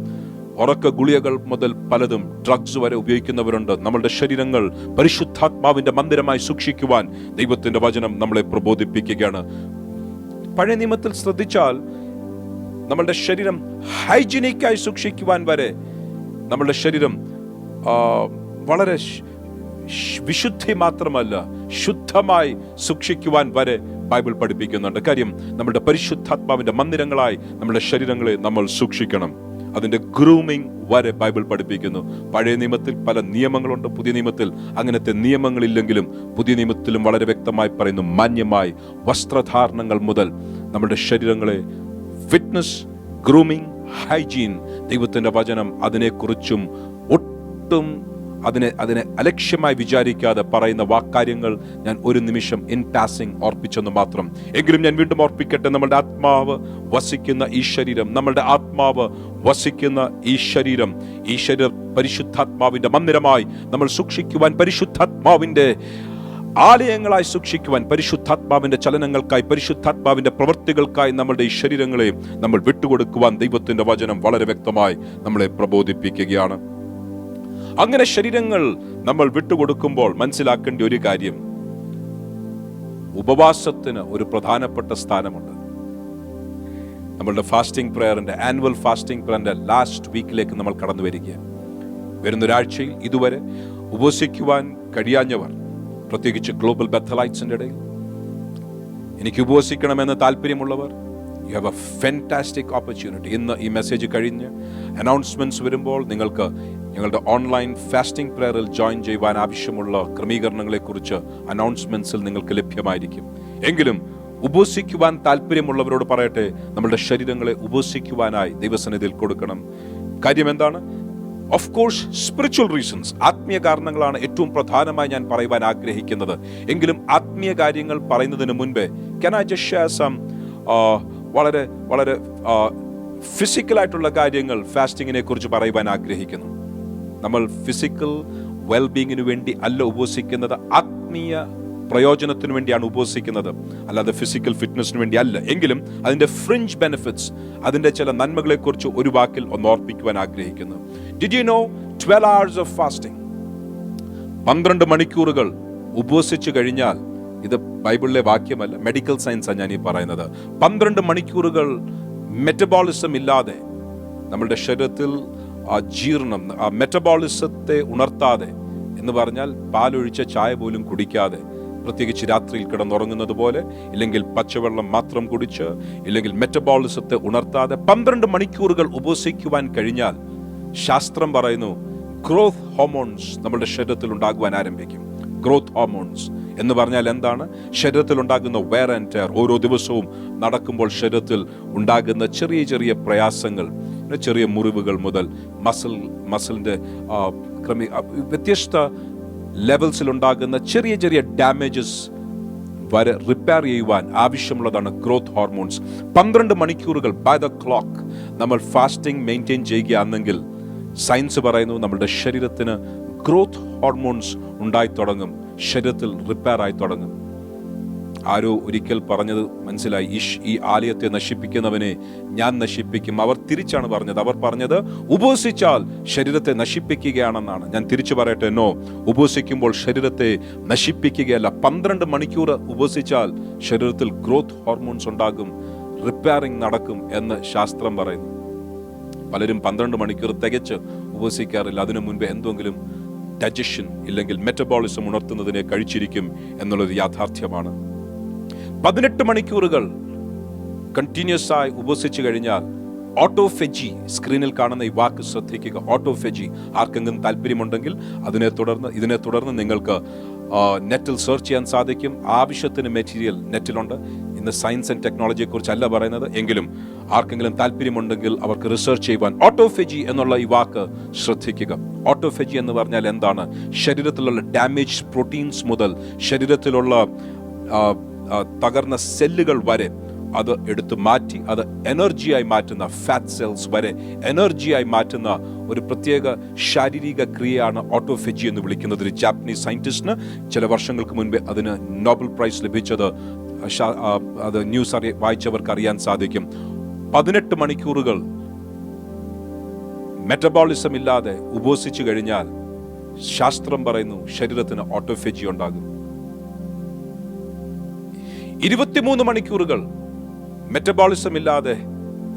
ഉറക്ക ഗുളികകൾ മുതൽ പലതും ഡ്രഗ്സ് വരെ ഉപയോഗിക്കുന്നവരുണ്ട്. നമ്മളുടെ ശരീരങ്ങൾ പരിശുദ്ധാത്മാവിന്റെ മന്ദിരമായി സൂക്ഷിക്കുവാൻ ദൈവത്തിന്റെ വചനം നമ്മളെ പ്രബോധിപ്പിക്കുകയാണ്. പഴയ നിയമത്തിൽ ശ്രദ്ധിച്ചാൽ നമ്മളുടെ ശരീരം ഹൈജീനിക്കായി സൂക്ഷിക്കുവാൻ വരെ നമ്മളുടെ ശരീരം വളരെ വിശുദ്ധി മാത്രമല്ല ശുദ്ധമായി സൂക്ഷിക്കുവാൻ വരെ ബൈബിൾ പഠിപ്പിക്കുന്നുണ്ട്. കാര്യം നമ്മുടെ പരിശുദ്ധാത്മാവിന്റെ മന്ദിരങ്ങളായി നമ്മുടെ ശരീരങ്ങളെ നമ്മൾ സൂക്ഷിക്കണം. അതിന്റെ ഗ്രൂമിംഗ് വരെ ബൈബിൾ പഠിപ്പിക്കുന്നു. പഴയ നിയമത്തിൽ പല നിയമങ്ങളുണ്ട്, പുതിയ നിയമത്തിൽ അങ്ങനത്തെ നിയമങ്ങളില്ലെങ്കിലും പുതിയ നിയമത്തിലും വളരെ വ്യക്തമായി പറയുന്നു, മാന്യമായി വസ്ത്രധാരണങ്ങൾ മുതൽ നമ്മുടെ ശരീരങ്ങളെ ഫിറ്റ്നസ്, ഗ്രൂമിംഗ്, ഹൈജീൻ, ദൈവത്തിന്റെ വചനം അതിനെക്കുറിച്ചും ഒട്ടും അതിനെ അലക്ഷ്യമായി വിചാരിക്കാതെ പറയുന്ന വാക്കാര്യങ്ങൾ ഞാൻ ഒരു നിമിഷം ഇൻ പാസിംഗ് ഓർപ്പിച്ചെന്ന് മാത്രം. എങ്കിലും ഞാൻ വീണ്ടും ഓർപ്പിക്കട്ടെ, നമ്മളുടെ ആത്മാവ് വസിക്കുന്ന ഈ ശരീരം, നമ്മളുടെ ആത്മാവ് വസിക്കുന്ന ഈ ശരീരം പരിശുദ്ധാത്മാവിന്റെ മന്ദിരമായി നമ്മൾ സൂക്ഷിക്കുവാൻ, പരിശുദ്ധാത്മാവിന്റെ ആലയങ്ങളായി സൂക്ഷിക്കുവാൻ, പരിശുദ്ധാത്മാവിന്റെ ചലനങ്ങൾക്കായി, പരിശുദ്ധാത്മാവിന്റെ പ്രവൃത്തികൾക്കായി നമ്മളുടെ ഈ ശരീരങ്ങളെ നമ്മൾ വിട്ടുകൊടുക്കുവാൻ ദൈവത്തിന്റെ വചനം വളരെ വ്യക്തമായി നമ്മളെ പ്രബോധിപ്പിക്കുകയാണ്. അങ്ങനെ ശരീരങ്ങൾ നമ്മൾ വിട്ടുകൊടുക്കുമ്പോൾ മനസ്സിലാക്കേണ്ട ഒരു കാര്യം, ഉപവാസത്തിന് ഒരു പ്രധാനപ്പെട്ട സ്ഥാനമുണ്ട്. നമ്മളുടെ ഫാസ്റ്റിംഗ് പ്രയറിന്റെ ആനുവൽ ഫാസ്റ്റിംഗ് പ്രയറിന്റെ ലാസ്റ്റ് വീക്കിലേക്ക് നമ്മൾ കടന്നു വരികയാണ്. വരുന്നൊരാഴ്ചയിൽ ഇതുവരെ ഉപവസിക്കുവാൻ കഴിയാഞ്ഞവർ, പ്രത്യേകിച്ച് ഗ്ലോബൽ ബെത്തലൈറ്റ്സിന്റെ ഇടയിൽ എനിക്ക് ഉപവസിക്കണമെന്ന് താല്പര്യമുള്ളവർ, U have A fantastic opportunity. ഇന്ന് ഈ മെസ്സേജ് കഴിഞ്ഞ് അനൗൺസ്മെന്റ്സ് വരുമ്പോൾ നിങ്ങൾക്ക് ഞങ്ങളുടെ ഓൺലൈൻ ഫാസ്റ്റിംഗ് പ്രയറിൽ ജോയിൻ ചെയ്യുവാൻ ആവശ്യമുള്ള ക്രമീകരണങ്ങളെക്കുറിച്ച് അനൗൺസ്മെന്റ്സിൽ നിങ്ങൾക്ക് ലഭ്യമായിരിക്കും. എങ്കിലും ഉപവസിക്കുവാൻ താല്പര്യമുള്ളവരോട് പറയട്ടെ, നമ്മളുടെ ശരീരങ്ങളെ ഉപവസിക്കുവാനായി ദൈവസന്നിധിയിൽ കൊടുക്കണം. കാര്യം എന്താണ്? ഓഫ് കോഴ്സ് സ്പിരിച്വൽ റീസൺസ്, ആത്മീയ കാരണങ്ങളാണ് ഏറ്റവും പ്രധാനമായി ഞാൻ പറയുവാൻ ആഗ്രഹിക്കുന്നത്. എങ്കിലും ആത്മീയ കാര്യങ്ങൾ പറയുന്നതിന് മുൻപേ can I just share some വളരെ വളരെ ഫിസിക്കലായിട്ടുള്ള കാര്യങ്ങൾ ഫാസ്റ്റിങ്ങിനെ കുറിച്ച് പറയുവാൻ ആഗ്രഹിക്കുന്നു. നമ്മൾ ഫിസിക്കൽ വെൽബീങ്ങിന് വേണ്ടി അല്ല ഉപവസിക്കുന്നത്, ആത്മീയ പ്രയോജനത്തിന് വേണ്ടിയാണ് ഉപവസിക്കുന്നത്, അല്ലാതെ ഫിസിക്കൽ ഫിറ്റ്നസിന് വേണ്ടി അല്ല. എങ്കിലും അതിന്റെ ഫ്രിഞ്ച് ബെനിഫിറ്റ്സ്, അതിന്റെ ചില നന്മകളെ കുറിച്ച് ഒരു വാക്കിൽ ഒന്ന് ഓർപ്പിക്കുവാൻ ആഗ്രഹിക്കുന്നു. Did you know 12 hours of fasting, 12 മണിക്കൂറുകൾ ഉപവസിച്ചു കഴിഞ്ഞാൽ, ഇത് ബൈബിളിലെ വാക്യമല്ല, മെഡിക്കൽ സയൻസാണ് ഞാൻ ഈ പറയുന്നത്, 12 മണിക്കൂറുകൾ മെറ്റബോളിസം ഇല്ലാതെ നമ്മളുടെ ശരീരത്തിൽ ആ ജീർണം, ആ മെറ്റബോളിസത്തെ ഉണർത്താതെ, എന്ന് പറഞ്ഞാൽ പാലൊഴിച്ച ചായ പോലും കുടിക്കാതെ, പ്രത്യേകിച്ച് രാത്രിയിൽ കിടന്നുറങ്ങുന്നത് പോലെ, ഇല്ലെങ്കിൽ പച്ചവെള്ളം മാത്രം കുടിച്ച്, ഇല്ലെങ്കിൽ മെറ്റബോളിസത്തെ ഉണർത്താതെ 12 മണിക്കൂറുകൾ ഉപവസിക്കുവാൻ കഴിഞ്ഞാൽ, ശാസ്ത്രം പറയുന്നു ഗ്രോത്ത് ഹോർമോൺസ് നമ്മുടെ ശരീരത്തിൽ ഉണ്ടാകുവാൻ ആരംഭിക്കും. ഗ്രോത്ത് ഹോർമോൺസ് എന്ന് പറഞ്ഞാൽ എന്താണ്? ശരീരത്തിൽ ഉണ്ടാകുന്ന വെയർ ആൻഡ് ടയർ, ഓരോ ദിവസവും നടക്കുമ്പോൾ ശരീരത്തിൽ ഉണ്ടാകുന്ന ചെറിയ ചെറിയ പ്രയാസങ്ങൾ, ചെറിയ മുറിവുകൾ മുതൽ മസിലിന്റെ വ്യത്യസ്ത ലെവൽസിൽ ഉണ്ടാകുന്ന ചെറിയ ചെറിയ ഡാമേജസ് വരെ റിപ്പയർ ചെയ്യുവാൻ ആവശ്യമുള്ളതാണ് ഗ്രോത്ത് ഹോർമോൺസ്. 12 മണിക്കൂറുകൾ ബൈ ദ ക്ലോക്ക് നമ്മൾ ഫാസ്റ്റിംഗ് മെയിൻറ്റെയിൻ ചെയ്യുകയാണെങ്കിൽ, സയൻസ് പറയുന്നു നമ്മുടെ ശരീരത്തിന് ഗ്രോത്ത് ഹോർമോൺസ് ഉണ്ടായി തുടങ്ങും, ശരീരത്തിൽ റിപ്പയർ ആയി തുടങ്ങും. ആരോ ഒരിക്കൽ പറഞ്ഞത് മനസ്സിലായി, ഈ ആലയത്തെ നശിപ്പിക്കുന്നവനെ ഞാൻ നശിപ്പിക്കും. അവർ തിരിച്ചാണ് പറഞ്ഞത്. അവർ പറഞ്ഞത് ഉപവസിച്ചാൽ ശരീരത്തെ നശിപ്പിക്കുകയാണെന്നാണ്. ഞാൻ തിരിച്ചു പറയട്ടെ, നോ, ഉപവസിക്കുമ്പോൾ ശരീരത്തെ നശിപ്പിക്കുകയല്ല. 12 മണിക്കൂർ ഉപവസിച്ചാൽ ശരീരത്തിൽ ഗ്രോത്ത് ഹോർമോൺസ് ഉണ്ടാകും, റിപ്പയറിംഗ് നടക്കും എന്ന് ശാസ്ത്രം പറയുന്നു. പലരും 12 മണിക്കൂർ തികച്ച് ഉപവസിക്കാറില്ല. അതിനു മുൻപ് എന്തെങ്കിലും ഡൈജഷൻ ഇല്ലെങ്കിൽ മെറ്റബോളിസം ഉണർത്തുന്നതിനെ കഴിച്ചിരിക്കും എന്നുള്ളത് യാഥാർത്ഥ്യമാണ്. 18 മണിക്കൂറുകൾ കണ്ടിന്യൂസ് ആയി ഉപവസിച്ചു കഴിഞ്ഞാൽ ഓട്ടോഫെജി, സ്ക്രീനിൽ കാണുന്ന ഈ വാക്ക് ശ്രദ്ധിക്കുക, ഓട്ടോഫെജി. ആർക്കെങ്കിലും താല്പര്യമുണ്ടെങ്കിൽ ഇതിനെ തുടർന്ന് നിങ്ങൾക്ക് നെറ്റിൽ സെർച്ച് ചെയ്യാൻ സാധിക്കും. ആവശ്യത്തിന് മെറ്റീരിയൽ നെറ്റിലുണ്ട്. ഇന്ന് സയൻസ് ആൻഡ് ടെക്നോളജിയെ കുറിച്ചല്ല പറയുന്നത്, എങ്കിലും ആർക്കെങ്കിലും താല്പര്യമുണ്ടെങ്കിൽ അവർക്ക് റിസർച്ച് ചെയ്യുവാൻ ഓട്ടോഫെജി എന്നുള്ള ഈ വാക്ക് ശ്രദ്ധിക്കുക. ഓട്ടോഫെജി എന്ന് പറഞ്ഞാൽ എന്താണ്? ശരീരത്തിലുള്ള ഡാമേജ് പ്രോട്ടീൻസ് മുതൽ ശരീരത്തിലുള്ള തകർന്ന സെല്ലുകൾ വരെ അത് എടുത്തു മാറ്റി അത് എനർജിയായി മാറ്റുന്ന, ഫാറ്റ് സെൽസ് വരെ എനർജിയായി മാറ്റുന്ന ഒരു പ്രത്യേക ശാരീരിക ക്രിയയാണ് ഓട്ടോഫെജി എന്ന് വിളിക്കുന്നത്. ഒരു ജാപ്പനീസ് സയന്റിസ്റ്റിന് ചില വർഷങ്ങൾക്ക് മുൻപേ അതിന് നോബൽ പ്രൈസ് ലഭിച്ചത് അത് ന്യൂസ് വായിച്ചവർക്ക് അറിയാൻ സാധിക്കും. 18 മണിക്കൂറുകൾ മെറ്റബോളിസം ഇല്ലാതെ ഉപവസിച്ചു കഴിഞ്ഞാൽ ശാസ്ത്രം പറയുന്നു ശരീരത്തിന് ഓട്ടോഫെജി ഉണ്ടാകും. 23 മണിക്കൂറുകൾ മെറ്റബോളിസം ഇല്ലാതെ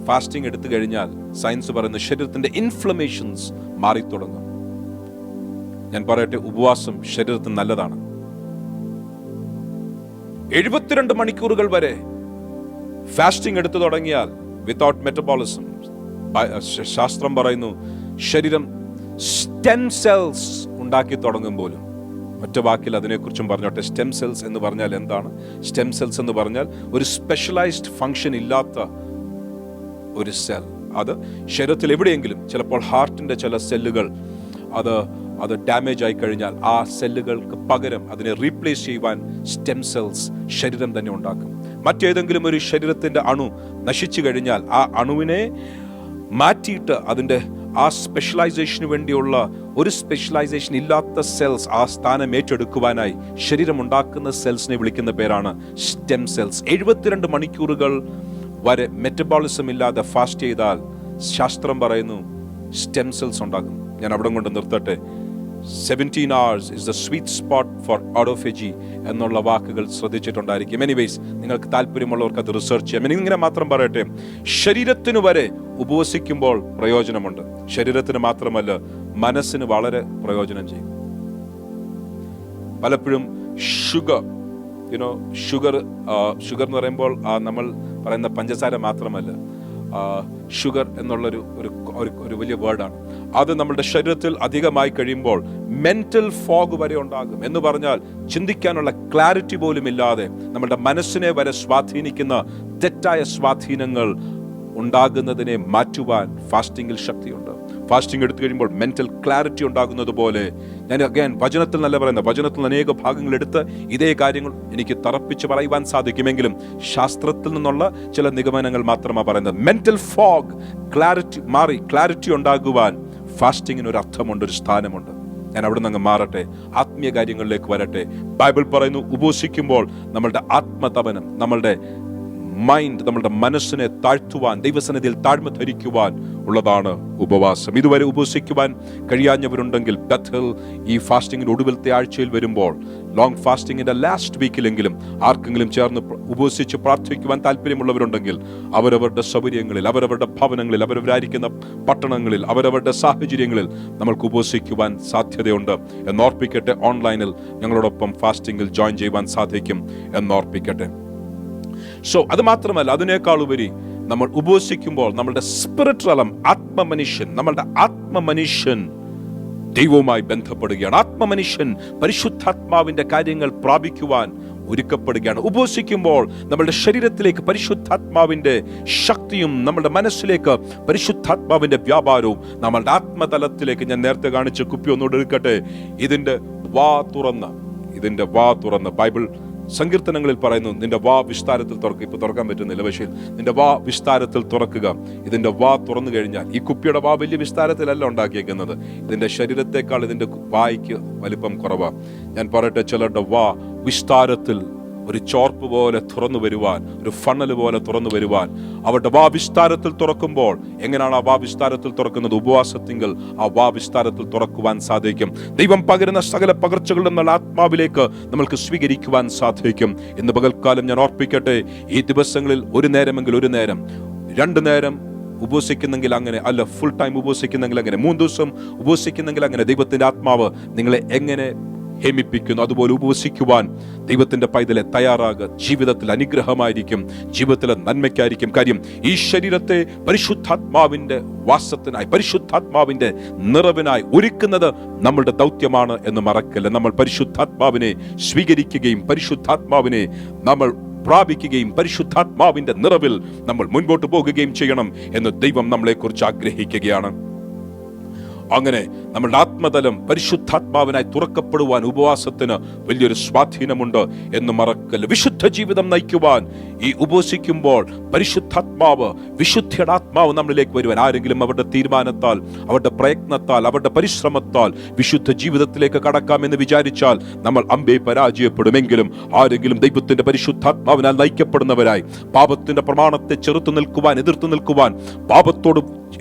ഫാസ്റ്റിംഗ് എടുത്തു കഴിഞ്ഞാൽ സയൻസ് പറയുന്നു ശരീരത്തിന്റെ ഇൻഫ്ലമേഷൻസ് മാറി തുടങ്ങും. ഞാൻ പറയട്ടെ, ഉപവാസം ശരീരത്തിന് നല്ലതാണ്. 72 മണിക്കൂറുകൾ വരെ ഫാസ്റ്റിംഗ് എടുത്തു തുടങ്ങിയാൽ വിത്തൗട്ട് മെറ്റബോളിസം, ശാസ്ത്രം പറയുന്നു ശരീരം സ്റ്റെം സെൽസ് ഉണ്ടാക്കി തുടങ്ങും പോലും. ഒറ്റ വാക്കിൽ അതിനെക്കുറിച്ചും പറഞ്ഞോട്ടെ. സ്റ്റെം സെൽസ് എന്ന് പറഞ്ഞാൽ എന്താണ്? സ്റ്റെം സെൽസ് എന്ന് പറഞ്ഞാൽ ഒരു സ്പെഷ്യലൈസ്ഡ് ഫംഗ്ഷൻ ഇല്ലാത്ത ഒരു സെൽ. അത് ശരീരത്തിൽ എവിടെയെങ്കിലും, ചിലപ്പോൾ ഹാർട്ടിന്റെ ചില സെല്ലുകൾ അത് ഡാമേജ് ആയി കഴിഞ്ഞാൽ ആ സെല്ലുകൾക്ക് പകരം അതിനെ റീപ്ലേസ് ചെയ്യുവാൻ സ്റ്റെം സെൽസ് ശരീരം തന്നെ ഉണ്ടാക്കും. മറ്റേതെങ്കിലും ഒരു ശരീരത്തിന്റെ അണു നശിച്ചു കഴിഞ്ഞാൽ ആ അണുവിനെ മാറ്റിയിട്ട് അതിന്റെ ആ സ്പെഷ്യലൈസേഷന് വേണ്ടിയുള്ള ഒരു സ്പെഷ്യലൈസേഷൻ ഇല്ലാത്ത സെൽസ് ആ സ്ഥാനം ഏറ്റെടുക്കുവാനായി ശരീരം ഉണ്ടാക്കുന്ന സെൽസിനെ വിളിക്കുന്ന പേരാണ് സ്റ്റെം സെൽസ്. 72 മണിക്കൂറുകൾ വരെ മെറ്റബോളിസം ഇല്ലാതെ ഫാസ്റ്റ് ചെയ്താൽ ശാസ്ത്രം പറയുന്നു സ്റ്റെം സെൽസ് ഉണ്ടാകും. ഞാൻ അവിടെ കൊണ്ട് നിർത്തട്ടെ. 17 hours is the sweet spot for autophagy എന്നുള്ള വാക്കുകൾ ശ്രദ്ധിച്ചിട്ടുണ്ടായിരിക്കും. എനിവേസ്, നിങ്ങൾക്ക് താല്പര്യമുള്ളവർക്ക് അത് റിസർച്ച് ചെയ്യാം. ഇങ്ങനെ മാത്രം പറയട്ടെ, ശരീരത്തിന് വരെ ഉപവസിക്കുമ്പോൾ പ്രയോജനമുണ്ട്. ശരീരത്തിന് മാത്രമല്ല, മനസ്സിന് വളരെ പ്രയോജനം ചെയ്യും. പലപ്പോഴും ഷുഗർ എന്ന് പറയുമ്പോൾ നമ്മൾ പറയുന്ന പഞ്ചസാര മാത്രമല്ല, ഷുഗർ എന്നുള്ളൊരു ഒരു വലിയ വേർഡാണ്. അത് നമ്മുടെ ശരീരത്തിൽ അധികമായി കഴിയുമ്പോൾ മെന്റൽ ഫോഗ് വരെ ഉണ്ടാകും. എന്ന് പറഞ്ഞാൽ ചിന്തിക്കാനുള്ള ക്ലാരിറ്റി പോലും ഇല്ലാതെ നമ്മുടെ മനസ്സിനെ വരെ സ്വാധീനിക്കുന്ന തെറ്റായ സ്വാധീനങ്ങൾ ഉണ്ടാകുന്നതിനെ മാറ്റുവാൻ ഫാസ്റ്റിംഗിൽ ശക്തിയുണ്ട്. ഫാസ്റ്റിംഗ് എടുത്തു കഴിയുമ്പോൾ മെന്റൽ ക്ലാരിറ്റി ഉണ്ടാകുന്നത് പോലെ, ഞാൻ വചനത്തിൽ നല്ല പറയുന്ന വചനത്തിൽ അനേക ഭാഗങ്ങൾ എടുത്ത് ഇതേ കാര്യങ്ങൾ എനിക്ക് തറപ്പിച്ച് പറയുവാൻ സാധിക്കുമെങ്കിലും ശാസ്ത്രത്തിൽ നിന്നുള്ള ചില നിഗമനങ്ങൾ മാത്രമാണ് പറയുന്നത്. മെന്റൽ ഫോഗ് ക്ലാരിറ്റി ഉണ്ടാകുവാൻ ഫാസ്റ്റിങ്ങിന് ഒരു അർത്ഥമുണ്ട്, ഒരു സ്ഥാനമുണ്ട്. ഞാൻ അവിടെ നിന്ന് മാറട്ടെ, ആത്മീയ കാര്യങ്ങളിലേക്ക് വരട്ടെ. ബൈബിൾ പറയുന്നു ഉപവസിക്കുമ്പോൾ നമ്മളുടെ ആത്മതപനം, നമ്മളുടെ മൈൻഡ്, നമ്മളുടെ മനസ്സിനെ താഴ്ത്തുവാൻ, ദൈവസന്നിധിയിൽ താഴ്മ ധരിക്കുവാൻ ഉള്ളതാണ് ഉപവാസം. ഇതുവരെ ഉപവസിക്കുവാൻ കഴിയാഞ്ഞവരുണ്ടെങ്കിൽ ബethel ഈ ഫാസ്റ്റിംഗിന്റെ ഒടുവിലത്തെ ആഴ്ചയിൽ വരുമ്പോൾ, ലോങ് ഫാസ്റ്റിംഗിന്റെ ലാസ്റ്റ് വീക്കിലെങ്കിലും ആർക്കെങ്കിലും ചേർന്ന് ഉപവസിച്ച് പ്രാർത്ഥിക്കുവാൻ താല്പര്യമുള്ളവരുണ്ടെങ്കിൽ അവരവരുടെ സൗകര്യങ്ങളിൽ, അവരവരുടെ ഭവനങ്ങളിൽ, അവരവരായിരിക്കുന്ന പട്ടണങ്ങളിൽ, അവരവരുടെ സാഹചര്യങ്ങളിൽ നമ്മൾക്ക് ഉപവസിക്കുവാൻ സാധ്യതയുണ്ട് എന്നോർപ്പിക്കട്ടെ. ഓൺലൈനിൽ ഞങ്ങളോടൊപ്പം ഫാസ്റ്റിംഗിൽ ജോയിൻ ചെയ്യുവാൻ സാധിക്കും എന്നോർപ്പിക്കട്ടെ. സോ അത് മാത്രമല്ല, അതിനേക്കാൾ ഉപരി നമ്മൾ ഉപവസിക്കുമ്പോൾ നമ്മളുടെ സ്പിരിച്വൽ നമ്മളുടെ ആത്മമനുഷ്യൻ ദൈവവുമായി ബന്ധപ്പെടുകയാണ്. ആത്മമനുഷ്യൻ പരിശുദ്ധാത്മാവിന്റെ കാര്യങ്ങൾ പ്രാപിക്കുവാൻ ഒരുക്കപ്പെടുകയാണ്. ഉപവസിക്കുമ്പോൾ നമ്മളുടെ ശരീരത്തിലേക്ക് പരിശുദ്ധാത്മാവിന്റെ ശക്തിയും നമ്മളുടെ മനസ്സിലേക്ക് പരിശുദ്ധാത്മാവിന്റെ വ്യാപാരവും നമ്മളുടെ ആത്മതലത്തിലേക്ക്, ഞാൻ നേരത്തെ കാണിച്ച കുപ്പി ഒന്നുകൂടെ എടുക്കട്ടെ, ഇതിന്റെ വാ തുറന്ന് ബൈബിൾ സങ്കീർത്തനങ്ങളിൽ പറയുന്നു, നിന്റെ വാ വിസ്താരത്തിൽ തുറക്കുക. ഇപ്പൊ തുറക്കാൻ പറ്റുന്നില്ല, പക്ഷേ നിന്റെ വാ വിസ്താരത്തിൽ തുറക്കുക. ഇതിന്റെ വാ തുറന്നു കഴിഞ്ഞാൽ, ഈ കുപ്പിയുടെ വാ വലിയ വിസ്താരത്തിലല്ല ഉണ്ടാക്കിയേക്കുന്നത്, ഇതിന്റെ ശരീരത്തെക്കാൾ ഇതിന്റെ വായ്ക്ക് വലിപ്പം കുറവാ. ഞാൻ പറയട്ടെ, ചിലരുടെ വാ വിസ്താരത്തിൽ ഒരു ചോർപ്പ് പോലെ തുറന്നു വരുവാൻ, ഒരു ഫണൽ പോലെ തുറന്നു വരുവാൻ, അവരുടെ വാ വിസ്താരത്തിൽ തുറക്കുമ്പോൾ, എങ്ങനെയാണ് ആ വാ വിസ്താരത്തിൽ തുറക്കുന്നത്? ഉപവാസത്തിങ്കൽ ആ വാ വിസ്താരത്തിൽ തുറക്കുവാൻ സാധിക്കും. ദൈവം പകരുന്ന സകല പകർച്ചകളിൽ നിന്നുള്ള ആത്മാവിലേക്ക് നമ്മൾക്ക് സ്വീകരിക്കുവാൻ സാധിക്കും. ഇന്ന് പകൽക്കാലം ഞാൻ ഓർപ്പിക്കട്ടെ, ഈ ദിവസങ്ങളിൽ ഒരു നേരമെങ്കിൽ ഒരു നേരം, 2 നേരം ഉപവസിക്കുന്നെങ്കിൽ അങ്ങനെ, അല്ല ഫുൾ ടൈം ഉപവസിക്കുന്നെങ്കിൽ അങ്ങനെ, 3 ദിവസം ഉപവസിക്കുന്നെങ്കിൽ അങ്ങനെ, ദൈവത്തിന്റെ ആത്മാവ് നിങ്ങളെ എങ്ങനെ ഹേമിപ്പിക്കുന്നു അതുപോലെ ഉപവസിക്കുവാൻ ദൈവത്തിന്റെ പൈതലെ തയ്യാറാകുക. ജീവിതത്തിൽ അനുഗ്രഹമായിരിക്കും, ജീവിതത്തിലെ നന്മയ്ക്കായിരിക്കും. കാര്യം, ഈ ശരീരത്തെ പരിശുദ്ധാത്മാവിന്റെ വാസത്തിനായി, പരിശുദ്ധാത്മാവിന്റെ നിറവിനായി ഒരുക്കുന്നത് നമ്മളുടെ ദൗത്യമാണ് എന്ന് മറക്കല്ല. നമ്മൾ പരിശുദ്ധാത്മാവിനെ സ്വീകരിക്കുകയും പരിശുദ്ധാത്മാവിനെ നമ്മൾ പ്രാപിക്കുകയും പരിശുദ്ധാത്മാവിന്റെ നിറവിൽ നമ്മൾ മുൻപോട്ട് പോകുകയും ചെയ്യണം എന്ന് ദൈവം നമ്മളെക്കുറിച്ച് ആഗ്രഹിക്കുകയാണ്. അങ്ങനെ നമ്മുടെ ആത്മതലം പരിശുദ്ധാത്മാവിനായി തുറക്കപ്പെടുവാൻ ഉപവാസത്തിന് വലിയൊരു സ്വാധീനമുണ്ട് എന്ന് മറക്കല്ല. വിശുദ്ധ ജീവിതം നയിക്കുവാൻ ഈ ഉപവസിക്കുമ്പോൾ പരിശുദ്ധാത്മാവ്, വിശുദ്ധിയുടെ ആത്മാവ് നമ്മളിലേക്ക് വരുവാൻ, ആരെങ്കിലും അവരുടെ തീരുമാനത്താൽ, അവരുടെ പ്രയത്നത്താൽ, അവരുടെ പരിശ്രമത്താൽ വിശുദ്ധ ജീവിതത്തിലേക്ക് കടക്കാമെന്ന് വിചാരിച്ചാൽ നമ്മൾ അമ്പേ പരാജയപ്പെടുമെങ്കിലും ആരെങ്കിലും ദൈവത്തിന്റെ പരിശുദ്ധാത്മാവിനാൽ നയിക്കപ്പെടുന്നവരായി പാപത്തിന്റെ പ്രമാണത്തെ ചെറുത്തു നിൽക്കുവാൻ, എതിർത്തു നിൽക്കുവാൻ, പാപത്തോട്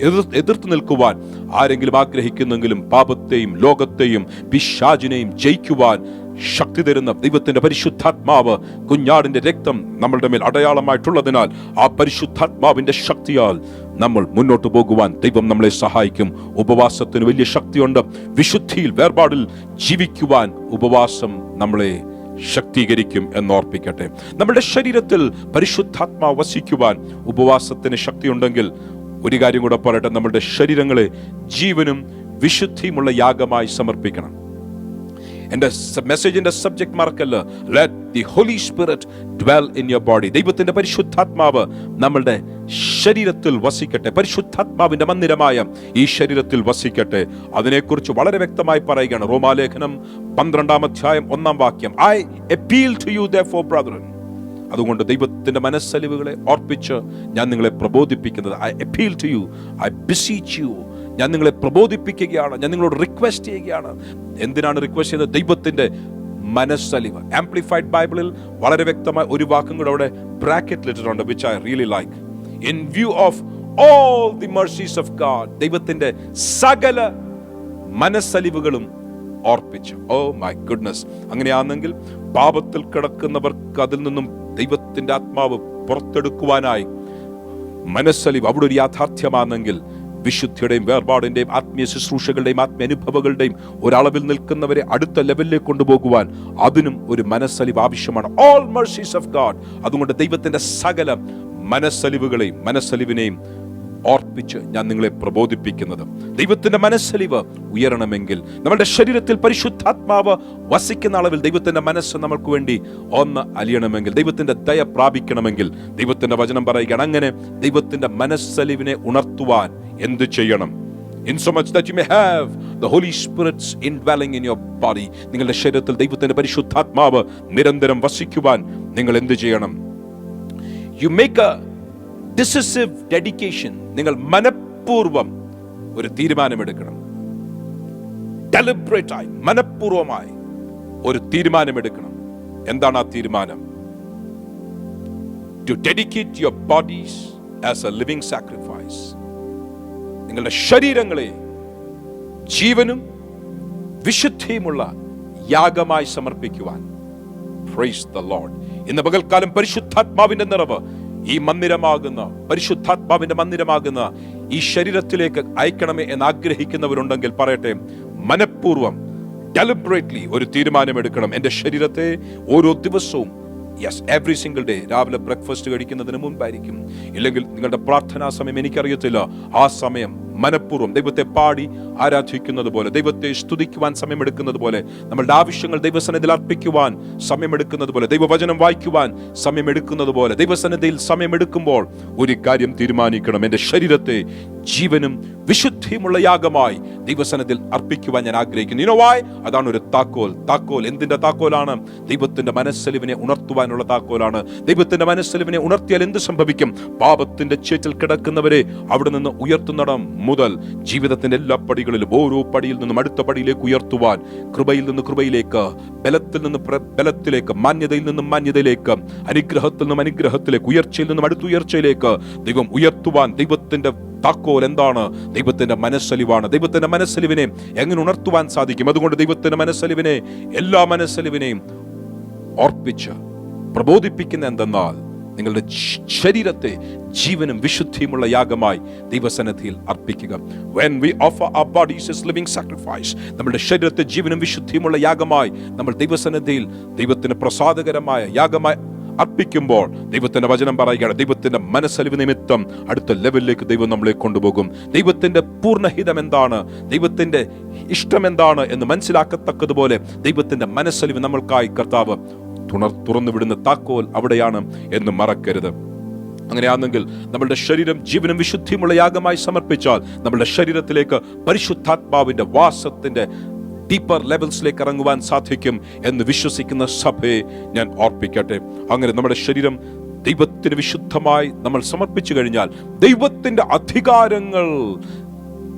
എതിർത്ത് നിൽക്കുവാൻ ആരെങ്കിലും ആഗ്രഹിക്കുന്നെങ്കിലും പാപത്തെയും ലോകത്തെയും പിശാചിനെയും ജയിക്കുവാൻ ശക്തി തരുന്ന ദൈവത്തിന്റെ പരിശുദ്ധാത്മാവ്, കുഞ്ഞാടിന്റെ രക്തം നമ്മളുടെ മേൽ അടയാളമായിട്ടുള്ളതിനാൽ ആ പരിശുദ്ധാത്മാവിന്റെ ശക്തിയാൽ നമ്മൾ മുന്നോട്ട് പോകുവാൻ ദൈവം നമ്മളെ സഹായിക്കും. ഉപവാസത്തിന് വലിയ ശക്തിയുണ്ട്. വിശുദ്ധിയിൽ, വേർപാടിൽ ജീവിക്കുവാൻ ഉപവാസം നമ്മളെ ശക്തീകരിക്കും എന്നോർപ്പിക്കട്ടെ. നമ്മുടെ ശരീരത്തിൽ പരിശുദ്ധാത്മാവ് വസിക്കുവാൻ ഉപവാസത്തിന് ശക്തിയുണ്ടെങ്കിൽ ഒരു കാര്യം കൂടെ പറയട്ടെ, നമ്മുടെ ശരീരങ്ങളെ ജീവനും വിശുദ്ധിയുമുള്ള യാഗമായി സമർപ്പിക്കണം. എന്റെ മെസ്സേജിന്റെ സബ്ജക്ട് മറക്കല്ല, let the holy Spirit dwell in your body. ദൈവത്തിന്റെ പരിശുദ്ധാത്മാവ് നമ്മളുടെ ശരീരത്തിൽ വസിക്കട്ടെ. പരിശുദ്ധാത്മാവിന്റെ മന്ദിരമായ ഈ ശരീരത്തിൽ വസിക്കട്ടെ. അതിനെക്കുറിച്ച് വളരെ വ്യക്തമായി പറയുകയാണ് റോമാലേഖനം 12-ാം അധ്യായം 1-ാം വാക്യം. I appeal to you therefore brethren. അതുകൊണ്ട് ദൈവത്തിന്റെ മനസ്സലിവുകളെ ഓർപ്പിച്ച് ഞാൻ നിങ്ങളെ പ്രബോധിപ്പിക്കുന്നത്, I appeal to you, I beseech you. ഞാൻ നിങ്ങളെ പ്രബോധിപ്പിക്കുകയാണ്, ഞാൻ നിങ്ങളോട് റിക്വസ്റ്റ് ചെയ്യുകയാണ്. എന്തിനാണ് റിക്വസ്റ്റ് ചെയ്യുന്നത്? ദൈവത്തിന്റെ മനസ്സലിവ്. ആംപ്ലിഫൈഡ് ബൈബിളിൽ വളരെ വ്യക്തമായ ഒരു വാക്കും കൂടെ അവിടെ ബ്രാക്കറ്റിൽ ഇട്ടിട്ടുണ്ട്, which I really like. In view of all the mercies of God, ദൈവത്തിന്റെ സകല മനസ്സലിവുകളും ഓർപ്പിച്ചു. Oh my goodness. അങ്ങനെയാണെങ്കിൽ പാപത്തിൽ കിടക്കുന്നവർക്ക് അതിൽ നിന്നും ദൈവത്തിന്റെ ആത്മാവ് പുറത്തെടുക്കുവാനായി മനസ്സലിവ് അവിടെ ഒരു യാഥാർത്ഥ്യമാണെങ്കിൽ വിശുദ്ധിയുടെയും വേർപാടിന്റെയും ആത്മീയ ശുശ്രൂഷകളുടെയും ആത്മീയ അനുഭവങ്ങളുടെയും ഒരളവിൽ നിൽക്കുന്നവരെ അടുത്ത ലെവലിലേക്ക് കൊണ്ടുപോകുവാൻ അതിനും ഒരു മനസ്സലിവ് ആവശ്യമാണ്. All mercies of God. അതുകൊണ്ട് ദൈവത്തിന്റെ സകല മനസ്സലിവിനെയും ഓർപ്പിച്ച് ഞാൻ നിങ്ങളെ പ്രബോധിപ്പിക്കുന്നത്, ദൈവത്തിന്റെ മനസ്സലിവ് ഉയരണമെങ്കിൽ നമ്മളുടെ ശരീരത്തിൽ പരിശുദ്ധാത്മാവ് വസിക്കുന്ന അളവിൽ ദൈവത്തിന്റെ മനസ്സ് നമ്മൾക്ക് വേണ്ടി ഒന്ന് അലിയണമെങ്കിൽ, ദൈവത്തിന്റെ ദയ പ്രാപിക്കണമെങ്കിൽ ദൈവത്തിന്റെ വചനം പറയുകയാണ്, അങ്ങനെ ദൈവത്തിന്റെ മനസ്സലിവിനെ ഉണർത്തുവാൻ എന്ത് ചെയ്യണം? Insomuch that you may have the Holy Spirit's indwelling in your body. നിങ്ങളുടെ ശരീരത്തിൽ ദൈവത്തിന്റെ പരിശുദ്ധാത്മാവ് നിരന്തരം വസിക്കുവാൻ നിങ്ങൾ എന്ത് ചെയ്യണം? You make a decisive dedication. നിങ്ങൾ മനഃപൂർവം ഒരു തീരുമാനമെടുക്കണം. Deliberate ആയി, മനഃപൂർവമായി ഒരു തീരുമാനമെടുക്കണം. എന്താണ് ആ തീരുമാനം? To dedicate your bodies as a living sacrifice. നിങ്ങളുടെ ശരീരങ്ങളെ ജീവനും വിശുദ്ധിയുമുള്ള യാഗമായി സമർപ്പിക്കുവാൻ. Praise the Lord. ഇന്ന് പകൽക്കാലം പരിശുദ്ധാത്മാവിന്റെ നിറവ് ഈ മന്ദിരമാകുന്ന, പരിശുദ്ധാത്മാവിന്റെ മന്ദിരമാകുന്ന ഈ ശരീരത്തിലേക്ക് അയക്കണമേ എന്ന് ആഗ്രഹിക്കുന്നവരുണ്ടെങ്കിൽ പറയട്ടെ, മനഃപൂർവം ഡെലിബറേറ്റ്ലി ഒരു തീരുമാനമെടുക്കണം. എന്റെ ശരീരത്തെ ഓരോ ദിവസവും, യെസ്, എവറി സിംഗിൾ ഡേ, രാവിലെ ബ്രേക്ക്ഫാസ്റ്റ് കഴിക്കുന്നതിന് മുൻപായിരിക്കും, ഇല്ലെങ്കിൽ നിങ്ങളുടെ പ്രാർത്ഥനാ സമയം, എനിക്കറിയത്തില്ല, ആ സമയം മനഃപൂർവ്വം ദൈവത്തെ പാടി ആരാധിക്കുന്നത് പോലെ, ദൈവത്തെ സ്തുതിക്കുവാൻ സമയമെടുക്കുന്നത് പോലെ, നമ്മളുടെ ആവശ്യങ്ങൾ ദൈവസന്നിധിയിൽ അർപ്പിക്കുവാൻ സമയമെടുക്കുന്നത് പോലെ, ദൈവവചനം വായിക്കുവാൻ സമയമെടുക്കുന്നത് പോലെ, ദൈവസന്നിധിയിൽ സമയമെടുക്കുമ്പോൾ ഒരു കാര്യം തീരുമാനിക്കണം, എന്റെ ശരീരത്തെ ജീവനും വിശുദ്ധിയുമുള്ള യാഗമായി ദൈവസന്നിധിയിൽ അർപ്പിക്കുവാൻ ഞാൻ ആഗ്രഹിക്കുന്നു. You know why? അതാണ് ഒരു താക്കോൽ. എന്തിന്റെ താക്കോലാണ്? ദൈവത്തിന്റെ മനസ്സലിവിനെ ഉണർത്തുവാനുള്ള താക്കോലാണ്. ദൈവത്തിന്റെ മനസ്സലിവിനെ ഉണർത്തിയാൽ എന്ത് സംഭവിക്കും? പാപത്തിന്റെ ചേറ്റിൽ കിടക്കുന്നവരെ അവിടെ നിന്ന് ഉയർത്തുന്നിടം മുതൽ ജീവിതത്തിന്റെ എല്ലാ പടികളിലും ഓരോ പടിയിൽ നിന്നും അടുത്ത പടിയിലേക്ക് ഉയർത്തുവാൻ, കൃപയിൽ നിന്ന് കൃപയിലേക്ക്, ബലത്തിൽ നിന്ന് ബലത്തിലേക്ക്, മാന്യതയിൽ നിന്നും മാന്യതയിലേക്ക്, അനുഗ്രഹത്തിൽ നിന്നും അനുഗ്രഹത്തിലേക്ക്, ഉയർച്ചയിൽ നിന്നും അടുത്ത ഉയർച്ചയിലേക്ക് ദൈവം ഉയർത്തുവാൻ ദൈവത്തിന്റെ താക്കോൽ എന്താണ്? ദൈവത്തിന്റെ മനസ്സലിവാണ്. ദൈവത്തിന്റെ മനസ്സലിവിനെ എങ്ങനെ ഉണർത്തുവാൻ സാധിക്കും? അതുകൊണ്ട് ദൈവത്തിന്റെ മനസ്സലിവിനെ, എല്ലാ മനസ്സലിവിനെയും ഓർപ്പിച്ച് പ്രബോധിപ്പിക്കുന്ന എന്തെന്നാൽ, നിങ്ങളുടെ ശരീരത്തെ ജീവനും വിശുദ്ധിയുമുള്ള യാഗമായി ദൈവസന്നിധിയിൽ അർപ്പിക്കുക. When we offer our bodies as living sacrifice, നമ്മുടെ ശരീരത്തെ ജീവനും വിശുദ്ധിയുമുള്ള യാഗമായി നമ്മൾ ദൈവസന്നിധിയിൽ ദൈവത്തിന് പ്രസാദകരമായ യാഗമായി അർപ്പിക്കുമ്പോൾ ദൈവത്തിന്റെ വചനം പറയുകയാണ്, ദൈവത്തിന്റെ മനസ്സലിവ് നിമിത്തം അടുത്ത ലെവലിലേക്ക് ദൈവം നമ്മളെ കൊണ്ടുപോകും. ദൈവത്തിന്റെ പൂർണ്ണഹിതം എന്താണ്, ദൈവത്തിന്റെ ഇഷ്ടം എന്താണ് എന്ന് മനസ്സിലാക്കത്തക്കതുപോലെ ദൈവത്തിന്റെ മനസ്സലിവ് നമ്മൾക്കായി കർത്താവ് തുറന്നു വിടുന്ന താക്കോൽ അവിടെയാണ് എന്ന് മറക്കരുത്. അങ്ങനെയാണെങ്കിൽ നമ്മളുടെ ശരീരം ജീവനും വിശുദ്ധിയുമുള്ള യാഗമായി സമർപ്പിച്ചാൽ നമ്മളുടെ ശരീരത്തിലേക്ക് പരിശുദ്ധാത്മാവിന്റെ വാസത്തിന്റെ ഡീപ്പർ ലെവൽസിലേക്ക് ഇറങ്ങുവാൻ സാധിക്കും എന്ന് വിശ്വസിക്കുന്ന സഭയെ ഞാൻ ഓർപ്പിക്കട്ടെ. അങ്ങനെ നമ്മുടെ ശരീരം ദൈവത്തിന് വിശുദ്ധമായി നമ്മൾ സമർപ്പിച്ചു കഴിഞ്ഞാൽ ദൈവത്തിന്റെ അധികാരങ്ങൾ,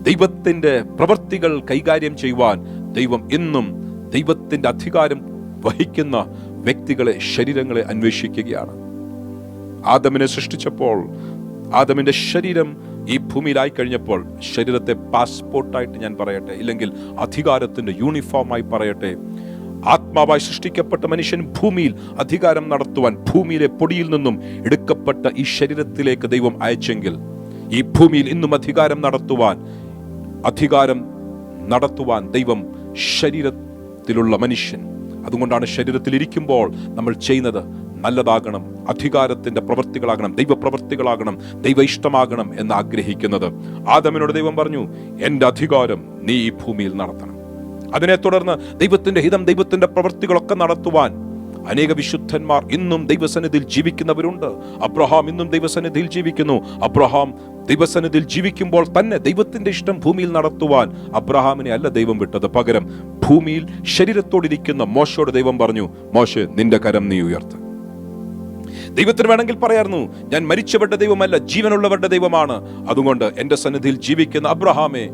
ദൈവത്തിന്റെ പ്രവൃത്തികൾ കൈകാര്യം ചെയ്യുവാൻ ദൈവം എന്നും ദൈവത്തിന്റെ അധികാരം വഹിക്കുന്ന വ്യക്തികളെ, ശരീരങ്ങളെ അന്വേഷിക്കുകയാണ്. ആദമിനെ സൃഷ്ടിച്ചപ്പോൾ, ആദമിന്റെ ശരീരം ഈ ഭൂമിയിലായി കഴിഞ്ഞപ്പോൾ, ശരീരത്തെ പാസ്പോർട്ടായിട്ട് ഞാൻ പറയട്ടെ, ഇല്ലെങ്കിൽ അധികാരത്തിന്റെ യൂണിഫോമായി പറയട്ടെ, ആത്മാവായി സൃഷ്ടിക്കപ്പെട്ട മനുഷ്യൻ ഭൂമിയിൽ അധികാരം നടത്തുവാൻ ഭൂമിയിലെ പൊടിയിൽ നിന്നും എടുക്കപ്പെട്ട ഈ ശരീരത്തിലേക്ക് ദൈവം അയച്ചെങ്കിൽ ഈ ഭൂമിയിൽ ഇന്നും അധികാരം നടത്തുവാൻ ദൈവം ശരീരത്തിലുള്ള മനുഷ്യൻ. അതുകൊണ്ടാണ് ശരീരത്തിൽ ഇരിക്കുമ്പോൾ നമ്മൾ ചെയ്യുന്നത് നല്ലതാകണം, അധികാരത്തിന്റെ പ്രവൃത്തികളാകണം, ദൈവപ്രവൃത്തികളാകണം, ദൈവ ഇഷ്ടമാകണം എന്ന് ആഗ്രഹിക്കുന്നത്. ആദമിനോട് ദൈവം പറഞ്ഞു, എന്റെ അധികാരം നീ ഈ ഭൂമിയിൽ നടത്തണം. അതിനെ തുടർന്ന് ദൈവത്തിന്റെ ഹിതം, ദൈവത്തിന്റെ പ്രവൃത്തികളൊക്കെ നടത്തുവാൻ അനേക വിശുദ്ധന്മാർ ഇന്നും ദൈവസന്നിധിയിൽ ജീവിക്കുന്നവരുണ്ട്. അബ്രഹാം ഇന്നും ദൈവസന്നിധിയിൽ ജീവിക്കുന്നു. അബ്രഹാം ദൈവസന്നിധിയിൽ ജീവിക്കുമ്പോൾ തന്നെ ദൈവത്തിന്റെ ഇഷ്ടം ഭൂമിയിൽ നടത്തുവാൻ അബ്രഹാമിനെ അല്ല ദൈവം വിട്ടത്. പകരം ഭൂമിയിൽ ശരീരത്തോടിരിക്കുന്ന മോശയോട് ദൈവം പറഞ്ഞു, മോശെ നിന്റെ കരം നീ ഉയർത്ത്. ദൈവത്തിന് വേണമെങ്കിൽ പറയായിരുന്നു, ഞാൻ മരിച്ചവരുടെ ദൈവമല്ല, ജീവനുള്ളവരുടെ ദൈവമാണ്. അതുകൊണ്ട് എന്റെ സന്നിധിയിൽ ജീവിക്കുന്ന അബ്രഹാമേ,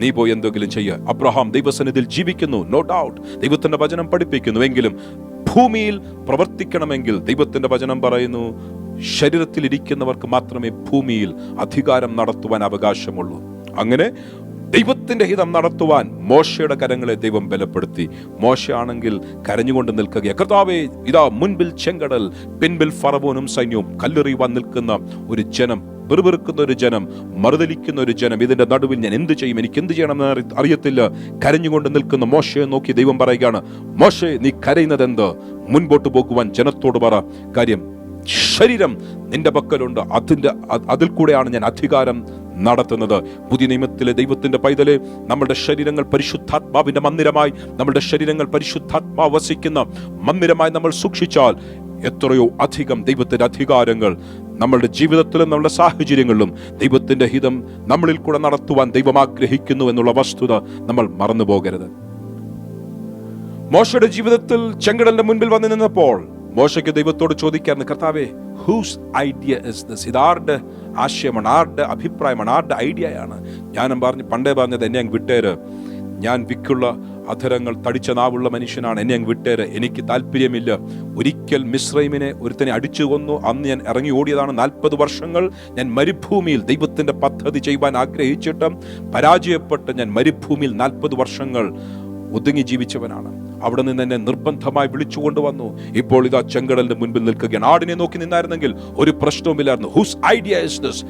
നീ പോയി എന്തെങ്കിലും ചെയ്യുക. അബ്രഹാം ദൈവസന്നിധിയിൽ ജീവിക്കുന്നു, നോ ഡൗട്ട്, ദൈവത്തിന്റെ വചനം പഠിപ്പിക്കുന്നു. എങ്കിലും ഭൂമിയിൽ പ്രവർത്തിക്കണമെങ്കിൽ ദൈവത്തിന്റെ വചനം പറയുന്നു, ശരീരത്തിൽ ഇരിക്കുന്നവർക്ക് മാത്രമേ ഭൂമിയിൽ അധികാരം നടത്തുവാൻ അവകാശമുള്ളൂ. അങ്ങനെ ദൈവത്തിന്റെ ഹിതം നടത്തുവാൻ മോശയുടെ കരങ്ങളെ ദൈവം ബലപ്പെടുത്തി. മോശ ആണെങ്കിൽ കരഞ്ഞുകൊണ്ട് നിൽക്കുക, കർത്താവേ, ഇതാ മുൻപിൽ ചെങ്കടൽ, പിൻപിൽ ഫറവോനും സൈന്യവും, കല്ലെറിയുവാൻ നിൽക്കുന്ന ഒരു ജനം, വെറുവെറുക്കുന്ന ഒരു ജനം, മറുതലിക്കുന്ന ഒരു ജനം, ഇതിന്റെ നടുവിൽ ഞാൻ എന്ത് ചെയ്യും, എനിക്ക് എന്ത് ചെയ്യണമെന്ന് അറിയത്തില്ല. കരഞ്ഞുകൊണ്ട് നിൽക്കുന്ന മോശയെ നോക്കി ദൈവം പറയുകയാണ്, മോശെ നീ കരയുന്നത് എന്ത്? മുൻപോട്ട് പോകുവാൻ ജനത്തോട് പറ. കാര്യം ശരീരം നിന്റെ പക്കലുണ്ട്, അതിൽ കൂടെയാണ് ഞാൻ അധികാരം നടത്തുന്നത്. പുതിയ നിയമത്തിലെ ദൈവത്തിന്റെ പൈതലെ, നമ്മുടെ ശരീരങ്ങൾ പരിശുദ്ധാത്മാവിന്റെ മന്ദിരമായി, നമ്മുടെ ശരീരങ്ങൾ പരിശുദ്ധാത്മാവ് വസിക്കുന്ന മന്ദിരമായി നമ്മൾ സൂക്ഷിച്ചാൽ എത്രയോ അധികം ദൈവത്തിന്റെ അധികാരങ്ങൾ നമ്മളുടെ ജീവിതത്തിലും നമ്മുടെ സാഹചര്യങ്ങളിലും ദൈവത്തിന്റെ ഹിതം നമ്മളിൽ കൂടെ നടത്തുവാൻ ദൈവം ആഗ്രഹിക്കുന്നു എന്നുള്ള വസ്തുത നമ്മൾ മറന്നു പോകരുത്. മോശയുടെ ജീവിതത്തിൽ ചെങ്കടലിന്റെ മുൻപിൽ വന്നു നിന്നപ്പോൾ മോശയ്ക്ക് ദൈവത്തോട് ചോദിക്കായിരുന്നു, കർത്താവേ, ഹൂസ് ഐഡിയ ഇസ് ദിസ്? ഇത് ആരുടെ ആശയമാണ്, ആരുടെ അഭിപ്രായമാണ്, ആരുടെ ഐഡിയയാണ്? ഞാനും പണ്ടേ പറഞ്ഞത്, എന്നെ അങ്ങ് വിട്ടേര്, ഞാൻ വിക്കുള്ള അധരങ്ങൾ, തടിച്ച നാവുള്ള മനുഷ്യനാണ്, എന്നെ അങ്ങ് വിട്ടേര്, എനിക്ക് താല്പര്യമില്ല. ഒരിക്കൽ മിസ്രൈമിനെ ഒരുത്തനെ അടിച്ചു കൊന്നു, അന്ന് ഞാൻ ഇറങ്ങി ഓടിയതാണ്. 40 വർഷങ്ങൾ ഞാൻ മരുഭൂമിയിൽ ദൈവത്തിന്റെ പദ്ധതി ചെയ്യുവാൻ ആഗ്രഹിച്ചിട്ടും പരാജയപ്പെട്ട് ഞാൻ മരുഭൂമിയിൽ 40 വർഷങ്ങൾ ഒതുങ്ങി ജീവിച്ചവനാണ്. അവിടെ നിന്ന് എന്നെ നിർബന്ധമായി വിളിച്ചുകൊണ്ടുവന്നു. ഇപ്പോൾ ഇതാ ചെങ്കടലിന്റെ മുൻപിൽ നിൽക്കുകയാണ്. ആടിനെ നോക്കി നിന്നായിരുന്നെങ്കിൽ ഒരു പ്രശ്നവുമില്ലായിരുന്നു. Whose idea is this?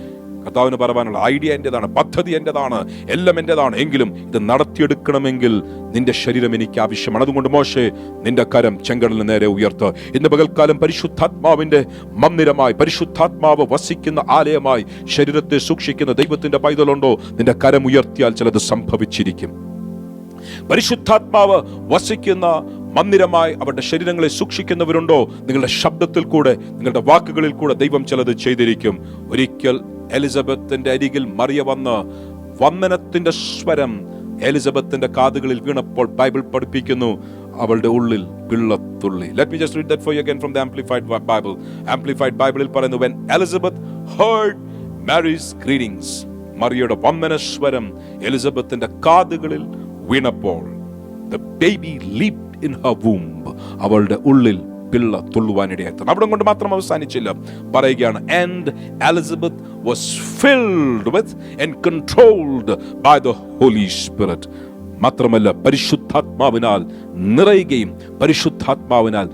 കർത്താവിന് പറയാനുള്ള ഐഡിയ എന്റേതാണ്, പദ്ധതി എന്റേതാണ്, എല്ലാം എന്റേതാണ്. എങ്കിലും ഇത് നടത്തിയെടുക്കണമെങ്കിൽ നിന്റെ ശരീരം എനിക്ക് ആവശ്യമാണ്. അതുകൊണ്ട് മോശെ, നിന്റെ കരം ചെങ്കടലിന് നേരെ ഉയർത്ത്. ഇന്ന് പകൽക്കാലം പരിശുദ്ധാത്മാവിന്റെ മന്ദിരമായി, പരിശുദ്ധാത്മാവ് വസിക്കുന്ന ആലയമായി ശരീരത്തെ സൂക്ഷിക്കുന്ന ദൈവത്തിന്റെ പൈതലുണ്ടോ? നിന്റെ കരം ഉയർത്തിയാൽ ചിലത് സംഭവിച്ചിരിക്കും. പരിശുദ്ധാത്മാവ് വസിക്കുന്ന മന്ദിരമായി അവരുടെ ശരീരങ്ങളെ സൂക്ഷിക്കുന്നവരുണ്ടോ? നിങ്ങളുടെ ശബ്ദത്തിൽ കൂടെ, നിങ്ങളുടെ വാക്കുകളിൽ കൂടെ ദൈവം ചിലത് ചെയ്തിരിക്കും. ഒരിക്കൽ എലിസബത്തിന്റെ അരികിൽ മറിയ വന്ന് വന്ദനത്തിന്റെ സ്വരം എലിസബത്തിന്റെ കാതുകളിൽ വീണപ്പോൾ ബൈബിൾ പഠിപ്പിക്കുന്നു, അവളുടെ ഉള്ളിൽ പിള്ളത്തുള്ളി. Let me just read that for you again from the Amplified Bible. Amplified Bibleൽ പറയുന്നു, when Elizabeth heard Mary's greetings, മറിയയുടെ വന്ദനസ്വരം എലിസബത്തിന്റെ കാതുകളിൽ വീണപ്പോൾ, the baby leaped in her womb, അവളുടെ ഉള്ളിൽ പിള്ള തുള്ളുവാനിടയായി. അവിടെ കൊണ്ട് മാത്രം അവസാനിച്ചില്ല, പറയുകയാണ്, and Elizabeth was filled with and controlled by the Holy Spirit. മാത്രമല്ല, പരിശുദ്ധാത്മാവിനാൽ നിറയുകയും പരിശുദ്ധാത്മാവിനാൽ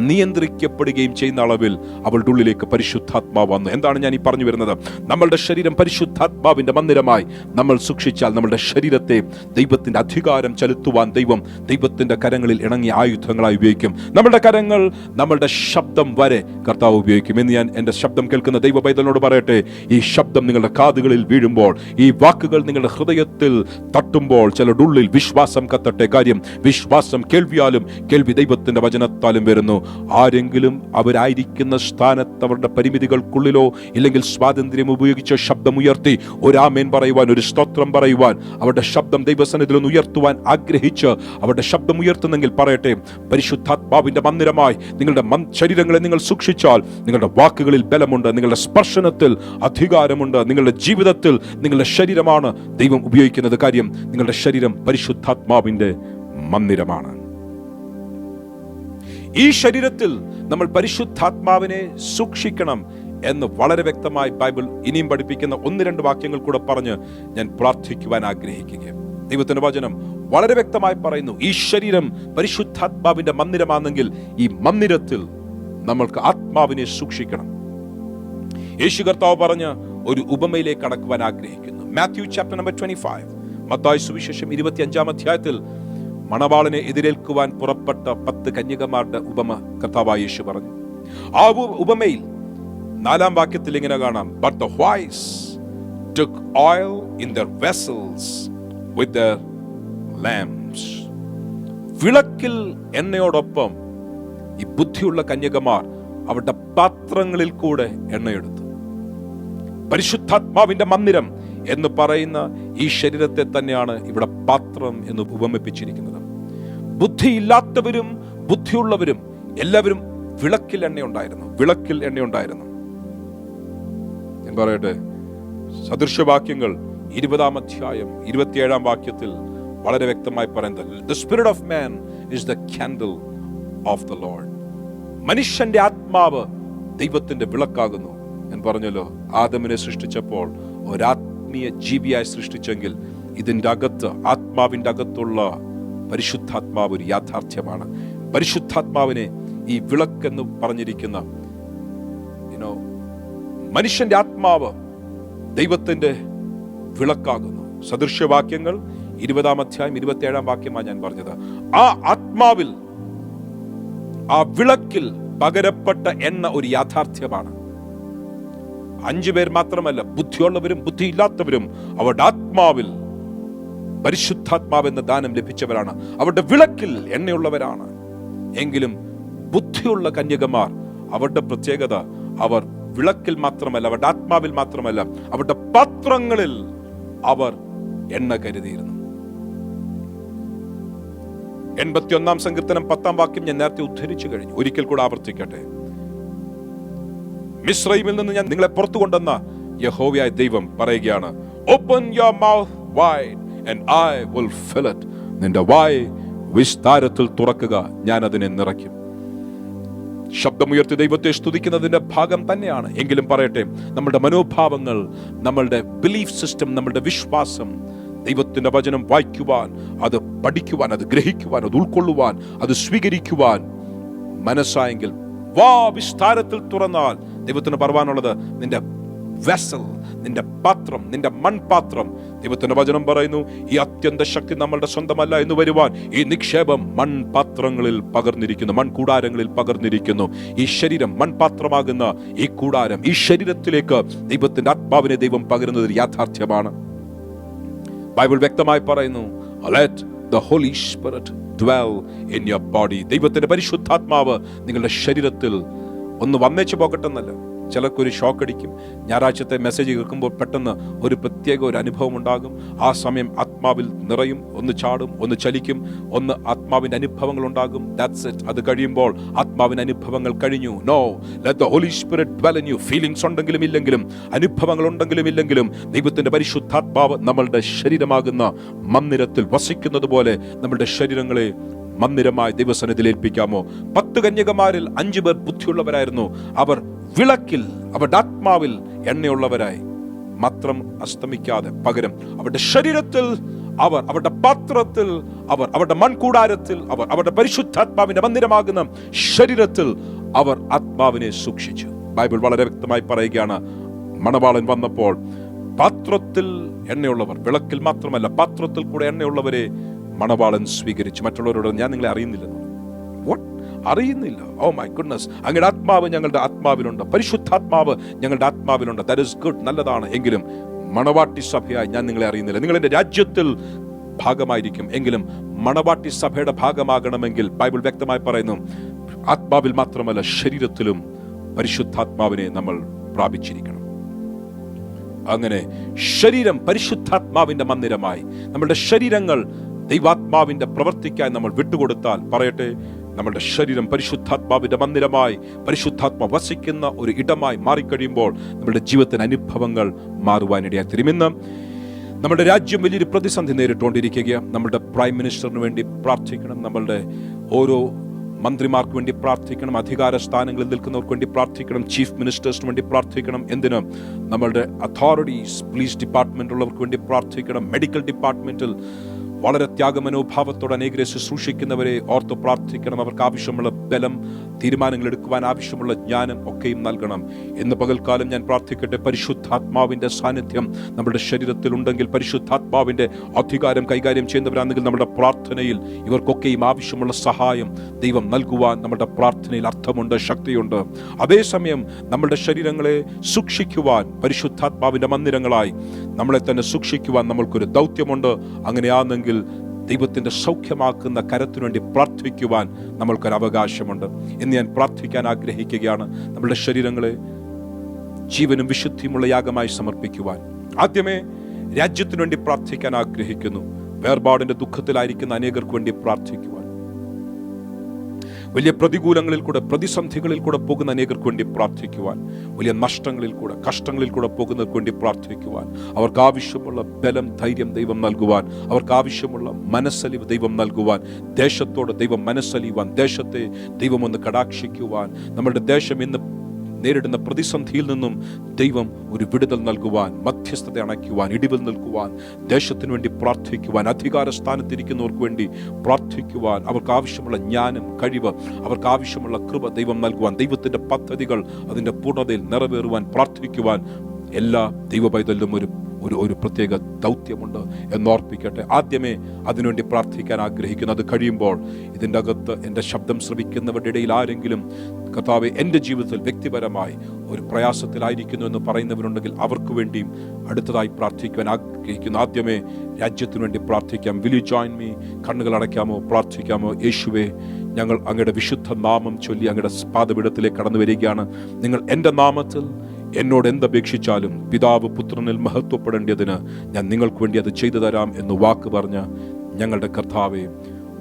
നിയന്ത്രിക്കപ്പെടുകയും ചെയ്യുന്ന അളവിൽ അവളുടെ ഉള്ളിലേക്ക് പരിശുദ്ധാത്മാവ് വന്നു. എന്താണ് ഞാൻ ഈ പറഞ്ഞു വരുന്നത്? നമ്മളുടെ ശരീരം പരിശുദ്ധാത്മാവിന്റെ മന്ദിരമായി നമ്മൾ സൂക്ഷിച്ചാൽ നമ്മളുടെ ശരീരത്തെ ദൈവത്തിന്റെ അധികാരം ചെലുത്തുവാൻ ദൈവത്തിന്റെ കരങ്ങളിൽ ഇണങ്ങിയ ആയുധങ്ങളായി ഉപയോഗിക്കും. നമ്മളുടെ കരങ്ങൾ, നമ്മളുടെ ശബ്ദം വരെ കർത്താവ് ഉപയോഗിക്കും. എന്ന് ഞാൻ എൻ്റെ ശബ്ദം കേൾക്കുന്ന ദൈവ പൈതലിനോട് പറയട്ടെ, ഈ ശബ്ദം നിങ്ങളുടെ കാതുകളിൽ വീഴുമ്പോൾ, ഈ വാക്കുകൾ നിങ്ങളുടെ ഹൃദയത്തിൽ തട്ടുമ്പോൾ ചിലരുടെ ഉള്ളിൽ വിശ്വാസം കത്തട്ടെ. കാര്യം വിശ്വാസം കേൾവിയാലും, കേൾവി ദൈവത്തിന്റെ വചനത്താലും വരുന്നു. ആരെങ്കിലും അവരായിരിക്കുന്ന സ്ഥാനത്ത് അവരുടെ പരിമിതികൾക്കുള്ളിലോ ഇല്ലെങ്കിൽ സ്വാതന്ത്ര്യം ഉപയോഗിച്ച് ശബ്ദമുയർത്തി ഒരു ആമേൻ പറയുവാൻ, ഒരു സ്തോത്രം പറയുവാൻ, അവരുടെ ശബ്ദം ദൈവസന്നിധിയിൽ ഒന്ന് ഉയർത്തുവാൻ ആഗ്രഹിച്ച് അവരുടെ ശബ്ദം ഉയർത്തുന്നെങ്കിൽ പറയട്ടെ, പരിശുദ്ധാത്മാവിന്റെ മന്ദിരമായി നിങ്ങളുടെ ശരീരങ്ങളെ നിങ്ങൾ സൂക്ഷിച്ചാൽ നിങ്ങളുടെ വാക്കുകളിൽ ബലമുണ്ട്, നിങ്ങളുടെ സ്പർശനത്തിൽ അധികാരമുണ്ട്, നിങ്ങളുടെ ജീവിതത്തിൽ നിങ്ങളുടെ ശരീരമാണ് ദൈവം ഉപയോഗിക്കുന്നത്. കാര്യം, നിങ്ങളുടെ ശരീരം പരിശുദ്ധാത്മാവിന്റെ മന്ദിരമാണ്. ഈ ശരീരത്തിൽ നമ്മൾ പരിശുദ്ധാത്മാവിനെ സൂക്ഷിക്കണം എന്ന് വളരെ വ്യക്തമായി ബൈബിൾ ഇനിയും പഠിപ്പിക്കുന്ന 1-2 വാക്യങ്ങൾ കൂടെ പറഞ്ഞ് ഞാൻ പ്രാർത്ഥിക്കുവാൻ ആഗ്രഹിക്കുകയാണ്. ദൈവത്തിന്റെ വചനം വളരെ വ്യക്തമായി പറയുന്നു, ഈ ശരീരം പരിശുദ്ധാത്മാവിന്റെ മന്ദിരമാണെങ്കിൽ ഈ മന്ദിരത്തിൽ നമ്മൾക്ക് ആത്മാവിനെ സൂക്ഷിക്കണം. യേശു കർത്താവ് പറഞ്ഞ ഒരു ഉപമയിലേക്ക് കടക്കുവാൻ ആഗ്രഹിക്കുന്നു. മാത്യു ചാപ്റ്റർ നമ്പർ 25, മത്തായി സുവിശേഷം 25-ാം അധ്യായത്തിൽ മണവാളനെ എതിരേൽക്കുവാൻ പുറപ്പെട്ട 10 കന്യകമാരുടെ ഉപമ കർത്താവായ യേശു പറഞ്ഞു. ആ ഉപമയിൽ 4-ാം വാക്യത്തിൽ ഇങ്ങനെ കാണാം, but the wise took oil in their vessels with their lamps. വിളക്കിൽ എണ്ണയോടൊപ്പം ഈ ബുദ്ധിയുള്ള കന്യകമാർ അവരുടെ പാത്രങ്ങളിൽ കൂടെ എണ്ണയെടുത്തു. പരിശുദ്ധാത്മാവിന്റെ മന്ദിരം എന്ന് പറയുന്ന ഈ ശരീരത്തെ തന്നെയാണ് ഇവിടെ പാത്രം എന്ന് ഉപമിപ്പിച്ചിരിക്കുന്നത്. ബുദ്ധിയില്ലാത്തവരും ബുദ്ധിയുള്ളവരും എല്ലാവരും വിളക്കിൽ എണ്ണയുണ്ടായിരുന്നു, വിളക്കിൽ എണ്ണയുണ്ടായിരുന്നു. ഞാൻ പറയട്ടെ, സദൃശവാക്യങ്ങൾ 20-ാം അധ്യായം 27-ാം വാക്യത്തിൽ വളരെ വ്യക്തമായി പറയുന്നത്, the spirit of man is the candle of the Lord. മനുഷ്യന്റെ ആത്മാവ് ദൈവത്തിന്റെ വിളക്കാകുന്നു. ഞാൻ പറഞ്ഞല്ലോ, ആദമിനെ സൃഷ്ടിച്ചപ്പോൾ ഒരാത്മീയ ജീവിയായി സൃഷ്ടിച്ചെങ്കിൽ ഇതിന്റെ അകത്ത്, ആത്മാവിന്റെ അകത്തുള്ള പരിശുദ്ധാത്മാവ് ഒരു യാഥാർത്ഥ്യമാണ്. പരിശുദ്ധാത്മാവിനെ ഈ വിളക്കെന്ന് പറഞ്ഞിരിക്കുന്ന മനുഷ്യന്റെ ആത്മാവ് ദൈവത്തിന്റെ വിളക്കാകുന്നു. സദൃശ്യവാക്യങ്ങൾ 20-ാം അധ്യായം 27-ാം വാക്യമാണ് ഞാൻ പറഞ്ഞത്. ആ ആത്മാവിൽ, ആ വിളക്കിൽ പകരപ്പെട്ട എണ്ണ ഒരു യാഥാർത്ഥ്യമാണ്. 5 പേർ മാത്രമല്ല, ബുദ്ധിയുള്ളവരും ബുദ്ധിയില്ലാത്തവരും അവരുടെ ആത്മാവിൽ പരിശുദ്ധാത്മാവെന്ന ദാനം ലഭിച്ചവരാണ്, അവരുടെ വിളക്കിൽ എണ്ണയുള്ളവരാണ്. എങ്കിലും ബുദ്ധിയുള്ള കന്യകമാർ, അവരുടെ പ്രത്യേകത, അവർ വിളക്കിൽ മാത്രമല്ല, അവരുടെ ആത്മാവിൽ മാത്രമല്ല, അവരുടെ പാത്രങ്ങളിൽ അവർ എണ്ണ കരുതിയിരുന്നു. 81-ാം സങ്കീർത്തനം 10-ാം വാക്യം ഞാൻ നേരത്തെ ഉദ്ധരിച്ചു കഴിഞ്ഞു. ഒരിക്കൽ കൂടെ ആവർത്തിക്കട്ടെ. മിസ്രൈമിൽ നിന്ന് ഞാൻ നിങ്ങളെ പുറത്തു കൊണ്ടുവന്ന യഹോവയായ ദൈവം പറയുകയാണ്, open your mouth wide and I will fill it. നിന്റെ വായ് വിസ്താരത്തിൽ തുറക്കുക, ഞാൻ അതിനെ നിറയ്ക്കും. ശബ്ദമുയർത്തി ദൈവത്തെ സ്തുതിക്കുന്നതിന്റെ ഭാഗം തന്നെയാണ്. എങ്കിലും പറയട്ടെ, നമ്മുടെ മനോഭാവങ്ങൾ, നമ്മളുടെ ബിലീഫ് സിസ്റ്റം, നമ്മളുടെ വിശ്വാസം, ദൈവത്തിന്റെ വചനം വായിക്കുവാൻ, അത് പഠിക്കുവാൻ, അത് ഗ്രഹിക്കുവാൻ, അത് ഉൾക്കൊള്ളുവാൻ, അത് സ്വീകരിക്കുവാൻ മനസ്സായെങ്കിൽ വാ വിസ്താരത്തിൽ തുറന്നാൽ ദൈവത്തിന് പറവാനുള്ളത് നിന്റെ വെസൽ, നിന്റെ പാത്രം, നിന്റെ മൺപാത്രം. ദൈവത്തിന്റെ വചനം പറയുന്നു, ഈ അത്യന്ത ശക്തി നമ്മളുടെ സ്വന്തമല്ല എന്ന് വരുവാൻ ഈ നിക്ഷേപം മൺപാത്രങ്ങളിൽ പകർന്നിരിക്കുന്നു, മൺകൂടാരങ്ങളിൽ പകർന്നിരിക്കുന്നു. ഈ ശരീരം മൺപാത്രമാകുന്ന ഈ കൂടാരം, ഈ ശരീരത്തിലേക്ക് ദൈവത്തിന്റെ ആത്മാവിനെ ദൈവം പകരുന്നത് യാഥാർത്ഥ്യമാണ്. ബൈബിൾ വ്യക്തമായി പറയുന്നു, let the Holy Spirit dwell in your body. ദൈവത്തിന്റെ പരിശുദ്ധാത്മാവ് നിങ്ങളുടെ ശരീരത്തിൽ ഒന്ന് വന്നേച്ചു പോകട്ടെന്നല്ല. ചിലർക്കൊരു ഷോക്ക് അടിക്കും. ഞായറാഴ്ചത്തെ മെസ്സേജ് കേൾക്കുമ്പോൾ പെട്ടെന്ന് ഒരു പ്രത്യേക ഒരു അനുഭവം ഉണ്ടാകും. ആ സമയം ആത്മാവിൽ നിറയും, ഒന്ന് ചാടും, ഒന്ന് ചലിക്കും, ഒന്ന് ആത്മാവിന്റെ അനുഭവങ്ങൾ ഉണ്ടാകും. That's it. അത് കഴിയുമ്പോൾ ആത്മാവിന്റെ അനുഭവങ്ങൾ കഴിഞ്ഞു. No, let the Holy Spirit dwell in you. Feelings ഉണ്ടെങ്കിലും ഇല്ലെങ്കിലും, അനുഭവങ്ങൾ ഉണ്ടെങ്കിലും ഇല്ലെങ്കിലും, ദൈവത്തിന്റെ പരിശുദ്ധാത്മാവ് നമ്മളുടെ ശരീരമാകുന്ന മന്ദിരത്തിൽ വസിക്കുന്നത് പോലെ നമ്മളുടെ ശരീരങ്ങളെ മന്ദിരമായി ദൈവസന്നിധിയിൽ ഏൽപ്പിക്കാമോ? 10 കന്യകമാരിൽ 5 പേർ ബുദ്ധിയുള്ളവരായിരുന്നു. അവർ വിളക്കിൽ, അവരുടെ ആത്മാവിൽ എണ്ണയുള്ളവരായി മാത്രം അസ്തമിക്കാതെ, പകരം അവരുടെ ശരീരത്തിൽ അവർ, അവരുടെ പാത്രത്തിൽ അവർ, അവരുടെ മൺകൂടാരത്തിൽ അവർ, അവരുടെ പരിശുദ്ധാത്മാവിന്റെ മന്ദിരമാകുന്ന ശരീരത്തിൽ അവർ ആത്മാവിനെ സൂക്ഷിച്ചു. ബൈബിൾ വളരെ വ്യക്തമായി പറയുകയാണ്, മണവാളൻ വന്നപ്പോൾ പാത്രത്തിൽ എണ്ണയുള്ളവർ, വിളക്കിൽ മാത്രമല്ല പാത്രത്തിൽ കൂടെ എണ്ണയുള്ളവരെ മണവാളൻ സ്വീകരിച്ചു. മറ്റുള്ളവരോട് ഞാൻ നിങ്ങളെ അറിയുന്നില്ലെന്ന്. അറിയുന്നില്ല. ഓ മൈ ഗുഡ്നസ്, അങ്ങയുടെ ആത്മാവ് ഞങ്ങളുടെ ആത്മാവിലുണ്ട്, പരിശുദ്ധാത്മാവ് ഞങ്ങളുടെ ആത്മാവിലുണ്ട്. ദാറ്റ് ഈസ് ഗുഡ്, നല്ലതാണ്. എങ്കിലും മണവാട്ടി സഭയായി ഞാൻ നിങ്ങളെ അറിയുന്നില്ല. നിങ്ങൾ എൻ്റെ രാജ്യത്തിൽ ഭാഗമായിരിക്കും. എങ്കിലും മണവാട്ടി സഭയുടെ ഭാഗമാകണമെങ്കിൽ ബൈബിൾ വ്യക്തമായി പറയുന്നു, ആത്മാവിൽ മാത്രമല്ല ശരീരത്തിലും പരിശുദ്ധാത്മാവിനെ നമ്മൾ പ്രാപിച്ചിരിക്കണം. അങ്ങനെ ശരീരം പരിശുദ്ധാത്മാവിന്റെ മന്ദിരമായി, നമ്മളുടെ ശരീരങ്ങൾ ദൈവാത്മാവിന്റെ പ്രവൃത്തിക്കായി നമ്മൾ വിട്ടുകൊടുത്താൽ, പറയട്ടെ, നമ്മളുടെ ശരീരം പരിശുദ്ധാത്മാവിന്റെ മന്ദിരമായി, പരിശുദ്ധാത്മ വസിക്കുന്ന ഒരു ഇടമായി മാറിക്കഴിയുമ്പോൾ നമ്മുടെ ജീവിതത്തിന് അനുഭവങ്ങൾ മാറുവാനിടയായി തീരും. ഇന്ന് നമ്മുടെ രാജ്യം വലിയൊരു പ്രതിസന്ധി നേരിട്ടുകൊണ്ടിരിക്കുകയാണ്. നമ്മുടെ പ്രൈം മിനിസ്റ്ററിന് വേണ്ടി പ്രാർത്ഥിക്കണം, നമ്മളുടെ ഓരോ മന്ത്രിമാർക്ക് വേണ്ടി പ്രാർത്ഥിക്കണം, അധികാര സ്ഥാനങ്ങളിൽ നിൽക്കുന്നവർക്ക് വേണ്ടി പ്രാർത്ഥിക്കണം, ചീഫ് മിനിസ്റ്റേഴ്സിന് വേണ്ടി പ്രാർത്ഥിക്കണം. എന്തിന്? നമ്മളുടെ അതോറിറ്റീസ്, പോലീസ് ഡിപ്പാർട്ട്മെന്റിലുള്ളവർക്ക് വേണ്ടി പ്രാർത്ഥിക്കണം. മെഡിക്കൽ ഡിപ്പാർട്ട്മെന്റിൽ വളരെ ത്യാഗമനോഭാവത്തോടെ അനേകരെ ശുശ്രൂഷിക്കുന്നവരെ ഓർത്ത് പ്രാർത്ഥിക്കണം. അവർക്ക് ആവശ്യമുള്ള ബലം, തീരുമാനങ്ങൾ എടുക്കുവാൻ ആവശ്യമുള്ള ജ്ഞാനം ഒക്കെയും നൽകണം. ഇന്ന് പകൽക്കാലം ഞാൻ പ്രാർത്ഥിക്കട്ടെ, പരിശുദ്ധാത്മാവിന്റെ സാന്നിധ്യം നമ്മുടെ ശരീരത്തിൽ ഉണ്ടെങ്കിൽ, പരിശുദ്ധാത്മാവിന്റെ അധികാരം കൈകാര്യം ചെയ്യുന്നവരാണെങ്കിൽ നമ്മുടെ പ്രാർത്ഥനയിൽ ഇവർക്കൊക്കെയും ആവശ്യമുള്ള സഹായം ദൈവം നൽകുവാൻ നമ്മുടെ പ്രാർത്ഥനയിൽ അർത്ഥമുണ്ട്, ശക്തിയുണ്ട്. അതേസമയം നമ്മുടെ ശരീരങ്ങളെ സൂക്ഷിക്കുവാൻ, പരിശുദ്ധാത്മാവിന്റെ മന്ദിരങ്ങളായി നമ്മളെ തന്നെ സൂക്ഷിക്കുവാൻ നമ്മൾക്കൊരു ദൗത്യമുണ്ട്. അങ്ങനെയാണെങ്കിൽ ദൈവത്തിന്റെ സൗഖ്യമാക്കുന്ന കരത്തിനു വേണ്ടി പ്രാർത്ഥിക്കുവാൻ നമ്മൾക്കൊരു അവകാശമുണ്ട്. എന്ന് ഞാൻ പ്രാർത്ഥിക്കാൻ ആഗ്രഹിക്കുകയാണ്. നമ്മുടെ ശരീരങ്ങളെ ജീവനും വിശുദ്ധിയുമുള്ള യാഗമായി സമർപ്പിക്കുവാൻ ആദ്യമേ രാജ്യത്തിനു വേണ്ടി പ്രാർത്ഥിക്കാൻ ആഗ്രഹിക്കുന്നു. വേർപാടിന്റെ ദുഃഖത്തിലായിരിക്കുന്ന അനേകർക്ക് വേണ്ടി പ്രാർത്ഥിക്കുവാൻ, വലിയ പ്രതികൂലങ്ങളിൽ കൂടെ, പ്രതിസന്ധികളിൽ കൂടെ പോകുന്ന അനേകർക്ക് വേണ്ടി പ്രാർത്ഥിക്കുവാൻ, വലിയ നഷ്ടങ്ങളിൽ കൂടെ, കഷ്ടങ്ങളിൽ കൂടെ പോകുന്നവർക്ക് വേണ്ടി പ്രാർത്ഥിക്കുവാൻ, അവർക്ക് ആവശ്യമുള്ള ബലം, ധൈര്യം ദൈവം നൽകുവാൻ, അവർക്ക് ആവശ്യമുള്ള മനസ്സലിവ് ദൈവം നൽകുവാൻ, ദേശത്തോട് ദൈവം മനസ്സലിയുവാൻ, ദേശത്തെ ദൈവം ഒന്ന് കടാക്ഷിക്കുവാൻ, നമ്മുടെ ദേശം ഇന്ന് നേരിടുന്ന പ്രതിസന്ധിയിൽ നിന്നും ദൈവം ഒരു വിടുതൽ നൽകുവാൻ, മധ്യസ്ഥത അണയ്ക്കുവാൻ, ഇടിവിൽ നിൽക്കുവാൻ, ദേശത്തിനു വേണ്ടി പ്രാർത്ഥിക്കുവാൻ, അധികാര സ്ഥാനത്തിരിക്കുന്നവർക്ക് വേണ്ടി പ്രാർത്ഥിക്കുവാൻ, അവർക്ക് ആവശ്യമുള്ള ജ്ഞാനം, കഴിവ്, അവർക്ക് ആവശ്യമുള്ള കൃപ ദൈവം നൽകുവാൻ, ദൈവത്തിന്റെ പദ്ധതികൾ അതിന്റെ പൂർണ്ണതയിൽ നിറവേറുവാൻ പ്രാർത്ഥിക്കുവാൻ എല്ലാ ദൈവ പൈതലിലും ഒരു പ്രത്യേക ദൗത്യമുണ്ട് എന്നോർപ്പിക്കട്ടെ. ആദ്യമേ അതിനുവേണ്ടി പ്രാർത്ഥിക്കാൻ ആഗ്രഹിക്കുന്നു. അത് കഴിയുമ്പോൾ ഇതിൻ്റെ അകത്ത് എൻ്റെ ശബ്ദം ശ്രവിക്കുന്നവരുടെ ഇടയിൽ ആരെങ്കിലും കർത്താവേ, എൻ്റെ ജീവിതത്തിൽ വ്യക്തിപരമായി ഒരു പ്രയാസത്തിലായിരിക്കുന്നു എന്ന് പറയുന്നവരുണ്ടെങ്കിൽ അവർക്ക് വേണ്ടിയും അടുത്തതായി പ്രാർത്ഥിക്കുവാൻ ആഗ്രഹിക്കുന്നു. ആദ്യമേ രാജ്യത്തിനു വേണ്ടി പ്രാർത്ഥിക്കാം. Will you join me? കണ്ണുകൾ അടയ്ക്കാമോ? പ്രാർത്ഥിക്കാമോ? യേശുവേ, ഞങ്ങൾ അങ്ങയുടെ വിശുദ്ധ നാമം ചൊല്ലി അങ്ങയുടെ പാദപീഠത്തിലേക്ക് കടന്നു വരികയാണ്. നിങ്ങൾ എൻ്റെ നാമത്തിൽ എന്നോട് എന്തപേക്ഷിച്ചാലും പിതാവ് പുത്രനിൽ മഹത്വപ്പെടേണ്ടതിന് ഞാൻ നിങ്ങൾക്ക് വേണ്ടി അത് ചെയ്തു തരാം എന്ന് വാക്ക് പറഞ്ഞ ഞങ്ങളുടെ കർത്താവേ,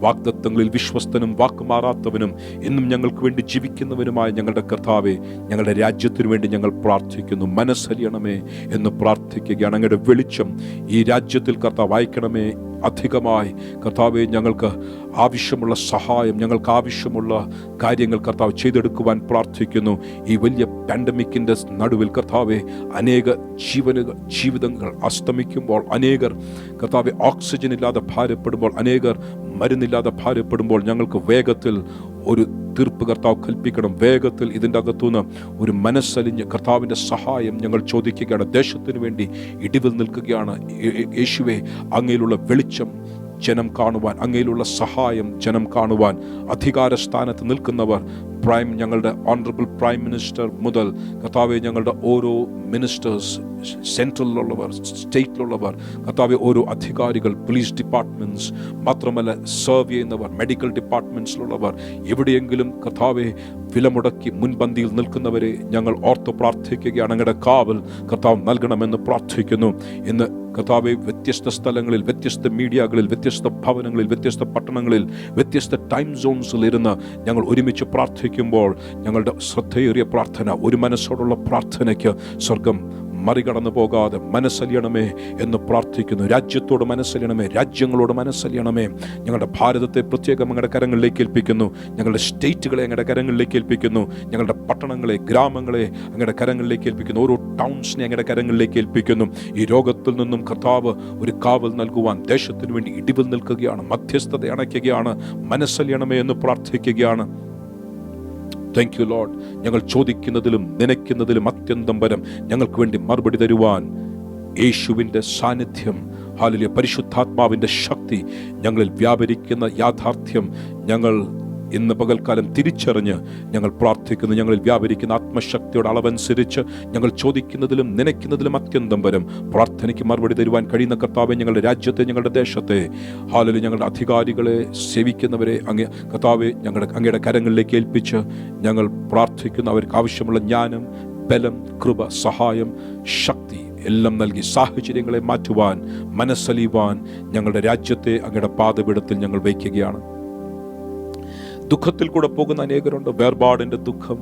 വാഗ്ദത്തങ്ങളിൽ വിശ്വസ്തനും വാക്കുമാറാത്തവനും എന്നും ഞങ്ങൾക്ക് വേണ്ടി ജീവിക്കുന്നവനുമായ ഞങ്ങളുടെ കർത്താവേ, ഞങ്ങളുടെ രാജ്യത്തിനു വേണ്ടി ഞങ്ങൾ പ്രാർത്ഥിക്കുന്നു. മനസ്സലിയണമേ എന്ന് പ്രാർത്ഥിക്കുകയാണ്. അങ്ങയുടെ വെളിച്ചം ഈ രാജ്യത്തിൽ കർത്താവ് അയക്കണമേ. അധികമായി കർത്താവെ, ഞങ്ങൾക്ക് ആവശ്യമുള്ള സഹായം, ഞങ്ങൾക്ക് ആവശ്യമുള്ള കാര്യങ്ങൾ കർത്താവ് ചെയ്തെടുക്കുവാൻ പ്രാർത്ഥിക്കുന്നു. ഈ വലിയ പാൻഡമിക്കിൻ്റെ നടുവിൽ കർത്താവെ, അനേക ജീവിതങ്ങൾ അസ്തമിക്കുമ്പോൾ, അനേകർ കർത്താവെ ഓക്സിജൻ ഇല്ലാതെ ഭാരപ്പെടുമ്പോൾ, അനേകർ മരുന്നില്ലാതെ ഭാരപ്പെടുമ്പോൾ ഞങ്ങൾക്ക് വേഗത്തിൽ ഒരു തീർപ്പ് കർത്താവ് കൽപ്പിക്കണം. വേഗത്തിൽ ഇതിൻ്റെ അകത്തുനിന്ന് ഒരു മനസ്സലിഞ്ഞ് കർത്താവിൻ്റെ സഹായം ഞങ്ങൾ ചോദിക്കുകയാണ്. ദേശത്തിനു വേണ്ടി ഇടിവിൽ നിൽക്കുകയാണ്. യേശുവേ, അങ്ങയിലുള്ള വെളിച്ചം ജനം കാണുവാൻ, അങ്ങയിലുള്ള സഹായം ജനം കാണുവാൻ, അധികാര സ്ഥാനത്ത് നിൽക്കുന്നവർ, ഞങ്ങളുടെ ഓണറബിൾ പ്രൈം മിനിസ്റ്റർ മുതൽ കർത്താവെ, ഞങ്ങളുടെ ഓരോ മിനിസ്റ്റേഴ്സ്, സെൻട്രലിലുള്ളവർ, സ്റ്റേറ്റിലുള്ളവർ, കർത്താവെ, ഓരോ അധികാരികൾ, പോലീസ് ഡിപ്പാർട്ട്മെന്റ്സ്, മാത്രമല്ല സെർവ് ചെയ്യുന്നവർ, മെഡിക്കൽ ഡിപ്പാർട്ട്മെന്റ്സിലുള്ളവർ, എവിടെയെങ്കിലും കർത്താവെ വിലമുടക്കി മുൻപന്തിയിൽ നിൽക്കുന്നവരെ ഞങ്ങൾ ഓർത്ത് പ്രാർത്ഥിക്കുകയാണ്. ഞങ്ങളുടെ കാവൽ കർത്താവ് നൽകണമെന്ന് പ്രാർത്ഥിക്കുന്നു. ഇന്ന് കർത്താവെ, വ്യത്യസ്ത സ്ഥലങ്ങളിൽ, വ്യത്യസ്ത മീഡിയകളിൽ, വ്യത്യസ്ത ഭവനങ്ങളിൽ, വ്യത്യസ്ത പട്ടണങ്ങളിൽ, വ്യത്യസ്ത ടൈം സോൺസിൽ ഇരുന്ന് ഞങ്ങൾ ഒരുമിച്ച് പ്രാർത്ഥിക്കുമ്പോൾ ഞങ്ങളുടെ ശ്രദ്ധയേറിയ പ്രാർത്ഥന, ഒരു മനസ്സോടുള്ള പ്രാർത്ഥനയ്ക്ക് സ്വർഗം മറികടന്നു പോകാതെ മനസ്സലിയണമേ എന്ന് പ്രാർത്ഥിക്കുന്നു. രാജ്യത്തോട് മനസ്സലിയണമേ, രാജ്യങ്ങളോട് മനസ്സലിയണമേ. ഞങ്ങളുടെ ഭാരതത്തെ പ്രത്യേകം ഞങ്ങളുടെ കരങ്ങളിലേക്ക് ഏൽപ്പിക്കുന്നു. ഞങ്ങളുടെ സ്റ്റേറ്റുകളെ ഞങ്ങളുടെ കരങ്ങളിലേക്ക് ഏൽപ്പിക്കുന്നു. ഞങ്ങളുടെ പട്ടണങ്ങളെ, ഗ്രാമങ്ങളെ ഞങ്ങളുടെ കരങ്ങളിലേക്ക് ഏൽപ്പിക്കുന്നു. ഓരോ ടൗൺസിനെ ഞങ്ങളുടെ കരങ്ങളിലേക്ക് ഏൽപ്പിക്കുന്നു. ഈ രോഗത്തിൽ നിന്നും കർത്താവ് ഒരു കാവൽ നൽകുവാൻ ദേശത്തിനു വേണ്ടി ഇടിവിൽ നിൽക്കുകയാണ്, മധ്യസ്ഥത അണയ്ക്കുകയാണ്. മനസ്സലിയണമേ എന്ന് പ്രാർത്ഥിക്കുകയാണ്. Thank you Lord. ഞങ്ങൾ ചോദിക്കുന്നതിലും നനയ്ക്കുന്നതിലും അത്യന്തം വരം ഞങ്ങൾക്ക് വേണ്ടി മറുപടി തരുവാൻ യേശുവിൻ്റെ സാന്നിധ്യം, ഹല്ലേലൂയ, പരിശുദ്ധാത്മാവിൻ്റെ ശക്തി ഞങ്ങളിൽ വ്യാപരിക്കുന്ന യാഥാർത്ഥ്യം ഞങ്ങൾ ഇന്ന് പകൽക്കാലം തിരിച്ചറിഞ്ഞ് ഞങ്ങൾ പ്രാർത്ഥിക്കുന്നു. ഞങ്ങളിൽ വ്യാപരിക്കുന്ന ആത്മശക്തിയുടെ അളവനുസരിച്ച് ഞങ്ങൾ ചോദിക്കുന്നതിലും നനയ്ക്കുന്നതിലും അത്യന്തം വരും പ്രാർത്ഥനയ്ക്ക് മറുപടി തരുവാൻ കഴിയുന്ന കർത്താവെ, ഞങ്ങളുടെ രാജ്യത്തെ, ഞങ്ങളുടെ ദേശത്തെ, ഹാലലൂയ, ഞങ്ങളുടെ അധികാരികളെ, സേവിക്കുന്നവരെ കർത്താവെ അങ്ങയുടെ കരങ്ങളിലേക്ക് ഏൽപ്പിച്ച് ഞങ്ങൾ പ്രാർത്ഥിക്കുന്നു. അവർക്ക് ആവശ്യമുള്ള ജ്ഞാനം, ബലം, കൃപ, സഹായം, ശക്തി എല്ലാം നൽകി സാഹചര്യങ്ങളെ മാറ്റുവാൻ, മനസ്സലിയുവാൻ ഞങ്ങളുടെ രാജ്യത്തെ അങ്ങയുടെ പാദപീഠത്തിൽ ഞങ്ങൾ വയ്ക്കുകയാണ്. ദുഃഖത്തിൽ കൂടെ പോകുന്ന അനേകരുണ്ട്. വേർപാടിന്റെ ദുഃഖം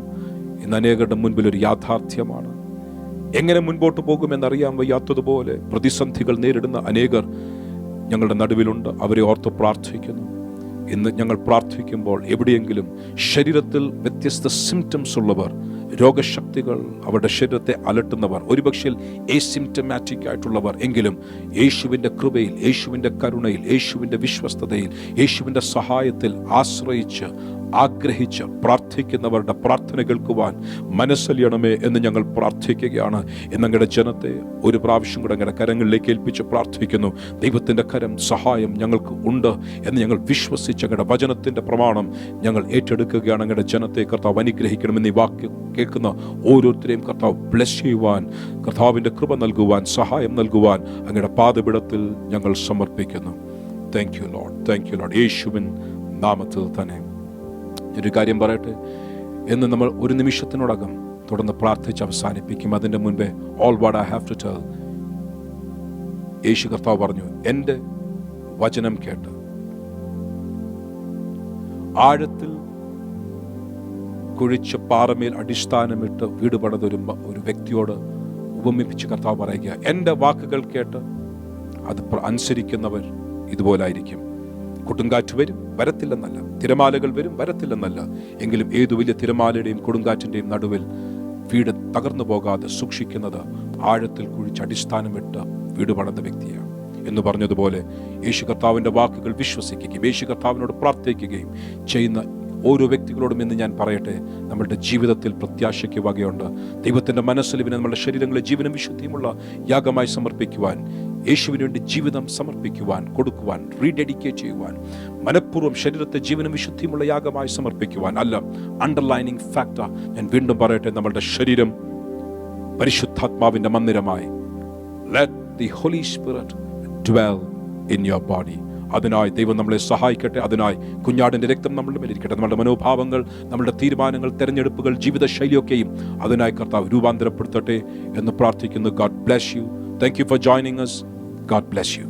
ഇന്ന് അനേകരുടെ മുൻപിൽ ഒരു യാഥാർത്ഥ്യമാണ്. എങ്ങനെ മുൻപോട്ട് പോകുമെന്നറിയാൻ വയ്യാത്തതുപോലെ പ്രതിസന്ധികൾ നേരിടുന്ന അനേകർ ഞങ്ങളുടെ നടുവിലുണ്ട്. അവരെ ഓർത്ത് പ്രാർത്ഥിക്കുന്നു. ഇന്ന് ഞങ്ങൾ പ്രാർത്ഥിക്കുമ്പോൾ എവിടെയെങ്കിലും ശരീരത്തിൽ വ്യത്യസ്ത സിംറ്റംസ് ഉള്ളവർ, രോഗശക്തികൾ അവരുടെ ശരീരത്തെ അലട്ടുന്നവർ, ഒരുപക്ഷെ എസിംറ്റമാറ്റിക് ആയിട്ടുള്ളവർ, എങ്കിലും യേശുവിൻ്റെ കൃപയിൽ, യേശുവിൻ്റെ കരുണയിൽ, യേശുവിൻ്റെ വിശ്വസ്തതയിൽ, യേശുവിൻ്റെ സഹായത്തിൽ ആശ്രയിച്ച് ആഗ്രഹിച്ച് പ്രാർത്ഥിക്കുന്നവരുടെ പ്രാർത്ഥന കേൾക്കുവാൻ മനസ്സലിയണമേ എന്ന് ഞങ്ങൾ പ്രാർത്ഥിക്കുകയാണ്. എന്നങ്ങളുടെ ജനത്തെ ഒരു പ്രാവശ്യം കൂടെ ഞങ്ങളുടെ കരങ്ങളിലേക്ക് ഏൽപ്പിച്ച് പ്രാർത്ഥിക്കുന്നു. ദൈവത്തിൻ്റെ കരം, സഹായം ഞങ്ങൾക്ക് ഉണ്ട് എന്ന് ഞങ്ങൾ വിശ്വസിച്ച് ഞങ്ങളുടെ വചനത്തിൻ്റെ പ്രമാണം ഞങ്ങൾ ഏറ്റെടുക്കുകയാണ്. ഞങ്ങളുടെ ജനത്തെ കർത്താവ് അനുഗ്രഹിക്കണമെന്ന് ഈ വാക്യം കേൾക്കുന്ന ഓരോരുത്തരെയും കർത്താവ് ബ്ലെസ് ചെയ്യുവാൻ, കർത്താവിൻ്റെ കൃപ നൽകുവാൻ, സഹായം നൽകുവാൻ അങ്ങയുടെ പാദപീഠത്തിൽ ഞങ്ങൾ സമർപ്പിക്കുന്നു. Thank you Lord, thank you Lord. യേശുവിൻ നാമത്തിൽ തന്നെ ഒരു കാര്യം പറയട്ടെ, എന്ന് നമ്മൾ ഒരു നിമിഷത്തിനോടകം തുടർന്ന് പ്രാർത്ഥിച്ച് അവസാനിപ്പിക്കും. അതിൻ്റെ മുൻപേ all what I have to tell, യേശു കർത്താവ് പറഞ്ഞു, എൻ്റെ വചനം കേട്ട് ആഴത്തിൽ കുഴിച്ച പാറമേൽ അടിസ്ഥാനമിട്ട് വീട് പണിതൊരു വ്യക്തിയോട് ഉപമിപ്പിച്ച് കർത്താവ് പറയുക, എൻ്റെ വാക്കുകൾ കേട്ട് അത് അനുസരിക്കുന്നവർ ഇതുപോലായിരിക്കും. കൊടുങ്കാറ്റ് വരും, വരത്തില്ലെന്നല്ല. തിരമാലകൾ വരും, വരത്തില്ലെന്നല്ല. എങ്കിലും ഏതു വലിയ തിരമാലയുടെയും കൊടുങ്കാറ്റിൻ്റെയും നടുവിൽ വീട് തകർന്നു പോകാതെ സൂക്ഷിക്കുന്നത് ആഴത്തിൽ കുഴിച്ച് അടിസ്ഥാനമിട്ട് വീട് പണിത വ്യക്തിയാണ് എന്ന് പറഞ്ഞതുപോലെ യേശു കർത്താവിൻ്റെ വാക്കുകൾ വിശ്വസിക്കുകയും യേശു കർത്താവിനോട് പ്രാർത്ഥിക്കുകയും ചെയ്യുന്ന ഓരോ വ്യക്തികളോടും എന്ന് ഞാൻ പറയട്ടെ, നമ്മളുടെ ജീവിതത്തിൽ പ്രത്യാശയ്ക്ക് വകയുണ്ട്. ദൈവത്തിൻ്റെ മനസ്സിൽ ഇവനെ നമ്മുടെ ശരീരങ്ങളെ ജീവനും വിശുദ്ധിയുമുള്ള യാഗമായി സമർപ്പിക്കുവാൻ, യേശുവിന് വേണ്ടി ജീവിതം സമർപ്പിക്കുവാൻ, കൊടുക്കുവാൻ, റീഡെഡിക്കേറ്റ് ചെയ്യുവാൻ, മനഃപൂർവ്വം ശരീരത്തെ ജീവനും വിശുദ്ധിയുമുള്ള യാഗമായി സമർപ്പിക്കുവാൻ അല്ല. അണ്ടർലൈനിങ് ഫാക്ടർ ഞാൻ വീണ്ടും പറയട്ടെ, നമ്മളുടെ ശരീരം പരിശുദ്ധാത്മാവിൻ്റെ മന്ദിരമായി. Let the holy Spirit dwell in your body. അതിനായി ദൈവം നമ്മളെ സഹായിക്കട്ടെ. അതിനായി കുഞ്ഞാടിൻ്റെ രക്തം നമ്മളുടെ മേലിരിക്കട്ടെ. നമ്മുടെ മനോഭാവങ്ങൾ, നമ്മുടെ തീരുമാനങ്ങൾ, തെരഞ്ഞെടുപ്പുകൾ, ജീവിതശൈലിയൊക്കെയും അതിനായി കർത്താവ് രൂപാന്തരപ്പെടുത്തട്ടെ എന്ന് പ്രാർത്ഥിക്കുന്നു. God bless you. Thank you for joining us. God bless you.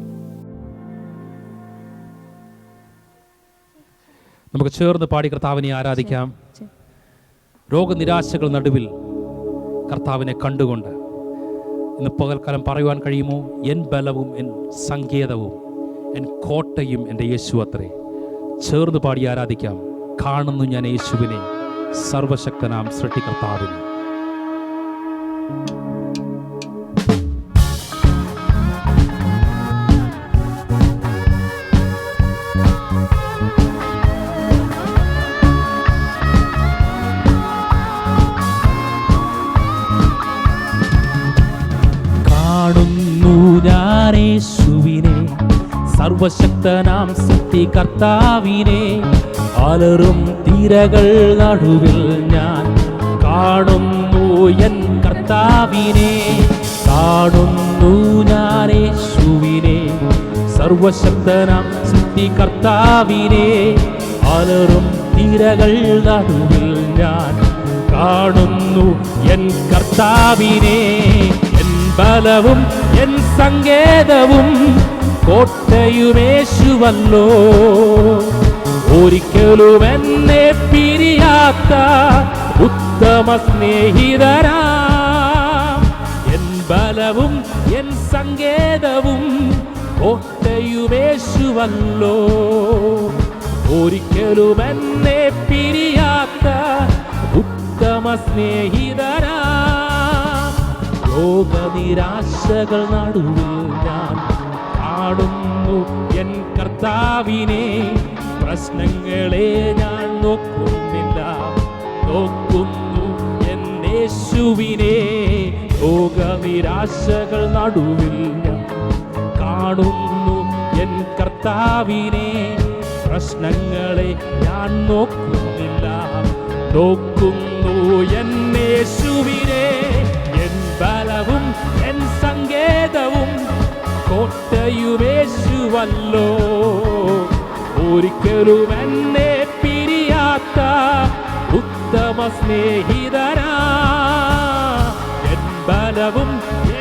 നമുക്ക് ചേർന്ന് പാടി കർത്താവിനെ ആരാധിക്കാം. രോഗനിരാശകൾ നടുവിൽ കർത്താവിനെ കണ്ടുകൊണ്ട് ഇന്ന് പകൽക്കാലം പറയുവാൻ കഴിയുമോ, എൻ ബലവും എൻ സങ്കേതവും എൻ കോട്ടയും എൻ്റെ യേശു അത്രേ. ചേർന്ന് പാടി ആരാധിക്കാം. കാണുന്നു ഞാൻ യേശുവിനെ, സർവശക്തനാം സൃഷ്ടികർത്താവിനെ. കാണുന്നു ഞാൻ യേശുവിനെ, സർവശക്തനാം സൃഷ്ടികർത്താവിനെ. അലറും തിരകൾ നടുവിൽ ഞാൻ കാണുന്നു എൻ കർത്താവിനെ. കാണുന്നു ഞാൻ യേശുവിനെ, സർവശക്തനാം സൃഷ്ടികർത്താവിനെ. അലറും തിരകൾ നടുവിൽ ഞാൻ കാണുന്നു എൻ കർത്താവിനെ. എൻ ബലവും എൻ സങ്കേതവും കോട്ടയുമേശുവല്ലോ. ഒരിക്കലും എന്നെ പിരിയാത്ത ഉത്തമ സ്നേഹിതനാ. എൻ ബലവും എൻ സങ്കേതവും കോട്ടയുമേശുവല്ലോ. ഒരിക്കലും എന്നെ പിരിയാത്ത ഉത്തമ സ്നേഹിതനാ. രോഗനിരാശകൾ നടുവിൽ ഞാൻ കാണുന്നു എൻ കർത്താവിനെ. പ്രശ്നങ്ങളെ ഞാൻ നോക്കുന്നില്ല, നോക്കുന്നു എൻ യേശുവിനെ. രോഗനിരാശകൾ നടുവിൽ ഞാൻ കാണുന്നു എൻ കർത്താവിനെ. പ്രശ്നങ്ങളെ ഞാൻ നോക്കുന്നില്ല. നോക്കുന്നു എൻ യേശുവിനെ, എൻ ബലവും എൻ സങ്കേതവും കോട്ടയുമേശുവല്ലോ. ഒരിക്കലും എന്നെ പിരിയാത്ത ഉത്തമ സ്നേഹിതനാ. എൻ ബലവും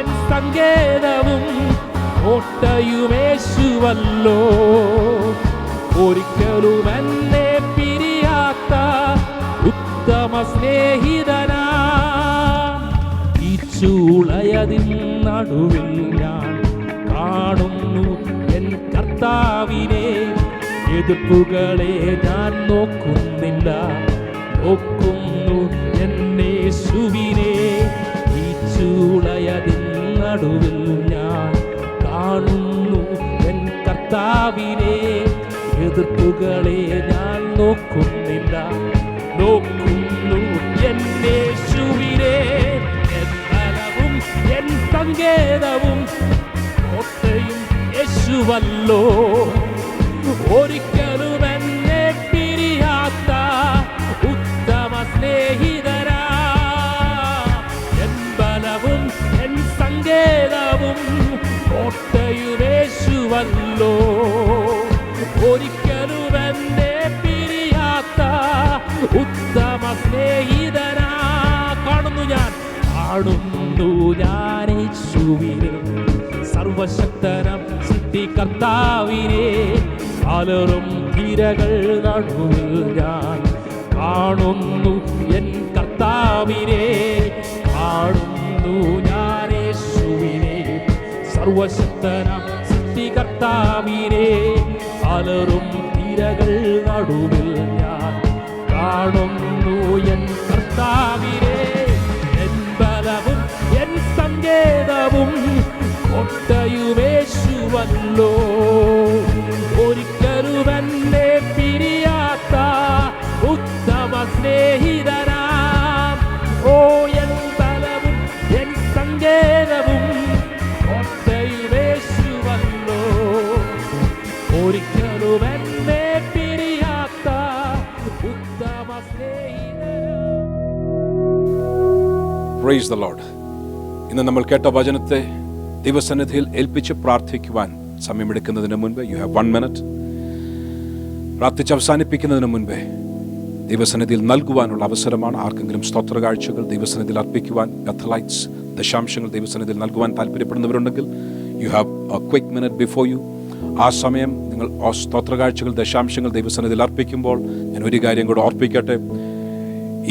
എൻ സങ്കേതവും കോട്ടയുമേശുവല്ലോ. ഒരിക്കലും എന്നെ പിരിയാത്ത ഉത്തമ സ്നേഹിതനാ. ഈ ചൂളയതിൻ നടുവിൽ ഞാൻ കാണുന്നു എൻ കർത്താവിനെ. എതിർപ്പുകളെ ഞാൻ നോക്കുന്നില്ല, നോക്കുന്നു എൻ യേശുവിനെ. ഈ ചൂളയതിൻ നടുവിൽ ഞാൻ കാണുന്നു എൻ കർത്താവിനെ. എതിർപ്പുകളെ ഞാൻ നോക്കുന്നില്ല, നോക്കുന്നു എൻ യേശുവിനെ. എൻ ബലവും എൻ സങ്കേതവും കോട്ടയും യേശുവല്ലോ. ഒരിക്കലും എന്നെ പിരിയാത്ത ഉത്തമ സ്നേഹിതനാ. എൻ ബലവും എൻ സങ്കേതവും കോട്ടയും യേശുവല്ലോ. ഒരിക്കലും എന്നെ പിരിയാത്ത ഉത്തമ സ്നേഹിതനാ. കാണുന്നു ഞാൻ യേശുവിനെ, സർവശക്തനം സൃഷ്ടികർത്താവിനെ. അലറും തിരകൾ നടുവിൽ ഞാൻ കാണുന്നു എൻ കർത്താവിനെ. കാണുന്നു ഞാൻ യേശുവിനെ, സർവശക്തനം സൃഷ്ടികർത്താവിനെ. അലറും തിരകൾ നടുവിൽ ഞാൻ കാണുന്നു എൻ കർത്താവിനെ. എൻ ബലവും എൻ സങ്കേതവും കോട്ടയുമേശുവല്ലോ. ഒരിക്കലും എന്നെ പിരിയാത്ത ഉത്തമ സ്നേഹിതനാ. ഓ എൻ ബലവും എൻ സങ്കേതവും കോട്ടയുമേശുവല്ലോ. ഒരിക്കലും എന്നെ പിരിയാത്ത ഉത്തമ സ്നേഹിതനാ. Price the Lord. ഇന്ന് നമ്മൾ കേട്ട വചനത്തെ ദൈവസന്നിധിയിൽ ഏൽപ്പിച്ച് പ്രാർത്ഥിക്കുവാൻ സമയമെടുക്കുന്നതിന് മുൻപ് യു ഹാവ് 1 minute. പ്രാർത്ഥിച്ച് അവസാനിപ്പിക്കുന്നതിന് മുൻപേ ദൈവസന്നിധിയിൽ നൽകുവാനുള്ള അവസരമാണ്. ആർക്കെങ്കിലും സ്തോത്ര കാഴ്ചകൾ ദൈവസന്നിധിയിൽ അർപ്പിക്കുവാൻ, ബെത്തലൈറ്റ്സ് ദശാംശങ്ങൾ ദൈവസന്നിധിയിൽ നൽകുവാൻ താല്പര്യപ്പെടുന്നവരുണ്ടെങ്കിൽ you have a quick minute before you. ആ സമയം നിങ്ങൾ സ്തോത്ര കാഴ്ചകൾ ദശാംശങ്ങൾ ദൈവസന്നിധിയിൽ അർപ്പിക്കുമ്പോൾ ഞാൻ ഒരു കാര്യം കൂടെ ഓർപ്പിക്കട്ടെ.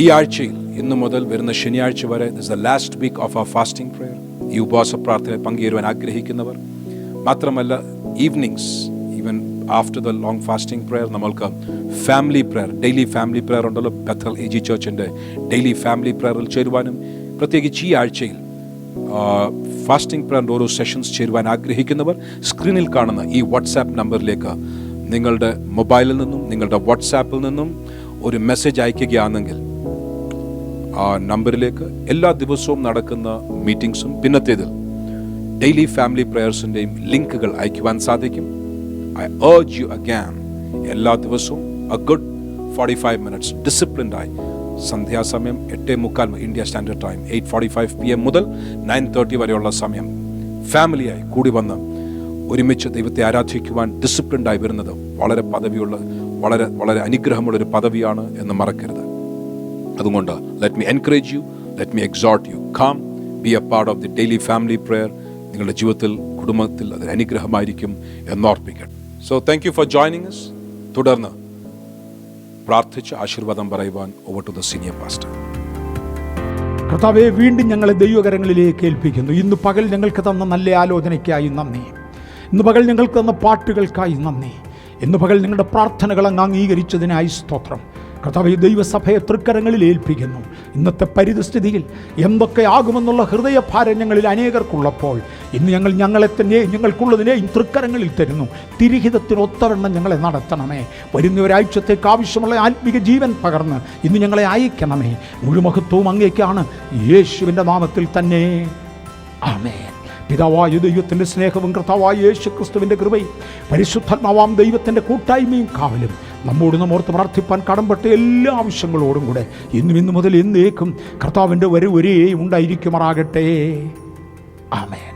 ഈ ആഴ്ചയിൽ ഇന്നു മുതൽ വരുന്ന ശനിയാഴ്ച വരെ this the last week of our fasting prayer. ഈ ഉപവാസ പ്രാർത്ഥനയിൽ പങ്കുചേരുവാൻ ആഗ്രഹിക്കുന്നവർ മാത്രമല്ല, evenings even after the long fasting prayer നമ്മൾക്ക് family prayer, daily family prayer ഉണ്ടല്ലോ. ബെത്തൽ AG ചർച്ചിൻ്റെ ഡെയിലി ഫാമിലി പ്രേയറിൽ ചേരുവാനും, പ്രത്യേകിച്ച് ഈ ആഴ്ചയിൽ ഫാസ്റ്റിംഗ് പ്രേയറിൻ്റെ ഓരോ സെഷൻസ് ചേരുവാൻ ആഗ്രഹിക്കുന്നവർ സ്ക്രീനിൽ കാണുന്ന ഈ വാട്സാപ്പ് നമ്പറിലേക്ക് നിങ്ങളുടെ മൊബൈലിൽ നിന്നും നിങ്ങളുടെ വാട്സാപ്പിൽ നിന്നും ഒരു മെസ്സേജ് അയക്കുകയാണെങ്കിൽ ആ നമ്പറിലേക്ക് എല്ലാ ദിവസവും നടക്കുന്ന മീറ്റിംഗ്സും പിന്നത്തേതിൽ ഡെയിലി ഫാമിലി പ്രേയേഴ്സിൻ്റെയും ലിങ്കുകൾ അയക്കുവാൻ സാധിക്കും. ഐ urge you again, എല്ലാ ദിവസവും a good 45 minutes ഡിസിപ്ലിൻഡായി സന്ധ്യാസമയം 8:45 India standard time 8:45 PM മുതൽ 9:30 വരെയുള്ള സമയം ഫാമിലിയായി കൂടി വന്ന് ഒരുമിച്ച് ദൈവത്തെ ആരാധിക്കുവാൻ ഡിസിപ്ലിൻഡായി വരുന്നത് വളരെ പദവിയുള്ള, വളരെ വളരെ അനുഗ്രഹമുള്ളൊരു പദവിയാണ് എന്ന് മറക്കരുത്. അതുകൊണ്ട് let me encourage you, let me exhort you, come be a part of the daily family prayer. നിങ്ങളുടെ ജീവിതത്തിൽ, കുടുംബത്തിൽ അതൊരു അനുഗ്രഹമായിരിക്കും എന്നോർപ്പിക്കട്ടെ. So thank you for joining us. തുടർന്ന് പ്രാർത്ഥിച്ച് ആശീർവാദം പറയുവാൻ over to the senior pastor. കർത്താവേ, വീണ്ടും ഞങ്ങളെ ദൈവകരങ്ങളിലേക്ക് ഏൽപ്പിക്കുന്നു. ഇന്ന് പകൽ ഞങ്ങൾക്ക് തന്ന നല്ല ആലോചനയ്ക്കായി നന്ദി. ഇന്ന് പകൽ ഞങ്ങൾക്ക് തന്ന പാട്ടുകൾക്കായി നന്ദി. ഇന്ന് പകൽ ഞങ്ങളുടെ പ്രാർത്ഥനകൾ അങ്ങ് അംഗീകരിച്ചതിനായി സ്തോത്രം. കർത്താവേ, ദൈവസഭയെ തൃക്കരങ്ങളിൽ ഏൽപ്പിക്കുന്നു. ഇന്നത്തെ പരിതസ്ഥിതിയിൽ എന്തൊക്കെ ആകുമെന്നുള്ള ഹൃദയഭാരം ഞങ്ങളിൽ അനേകർക്കുള്ളപ്പോൾ ഇന്ന് ഞങ്ങളെ തന്നെയും ഞങ്ങൾക്കുള്ളതിനെയും തൃക്കരങ്ങളിൽ തരുന്നു. തിരിഹിതത്തിനൊത്തവണ്ണം ഞങ്ങളെ നടത്തണമേ. വരുന്ന ഒരാഴ്ചത്തേക്ക് ആവശ്യമുള്ള ആത്മീക ജീവൻ പകർന്ന് ഇന്ന് ഞങ്ങളെ അയക്കണമേ. മുഴുമഹത്വവും അങ്ങേക്കാണ്, യേശുവിൻ്റെ നാമത്തിൽ തന്നെ. ആമേൻ. പിതാവായ ദൈവത്തിൻ്റെ സ്നേഹവും കർത്താവായ യേശു ക്രിസ്തുവിൻ്റെ കൃപയും പരിശുദ്ധാത്മാവാം ദൈവത്തിൻ്റെ കൂട്ടായ്മയും കാവലും നമ്മോട് നമ്മോർത്ത് പ്രാർത്ഥിപ്പാൻ കടംപെട്ട എല്ലാ ആവശ്യങ്ങളോടും കൂടെ ഇന്നു മുതൽ എന്നേക്കും കർത്താവിൻ്റെ വരവ് ഒരേ ഉണ്ടായിരിക്കുമാറാകട്ടെ. ആമേൻ.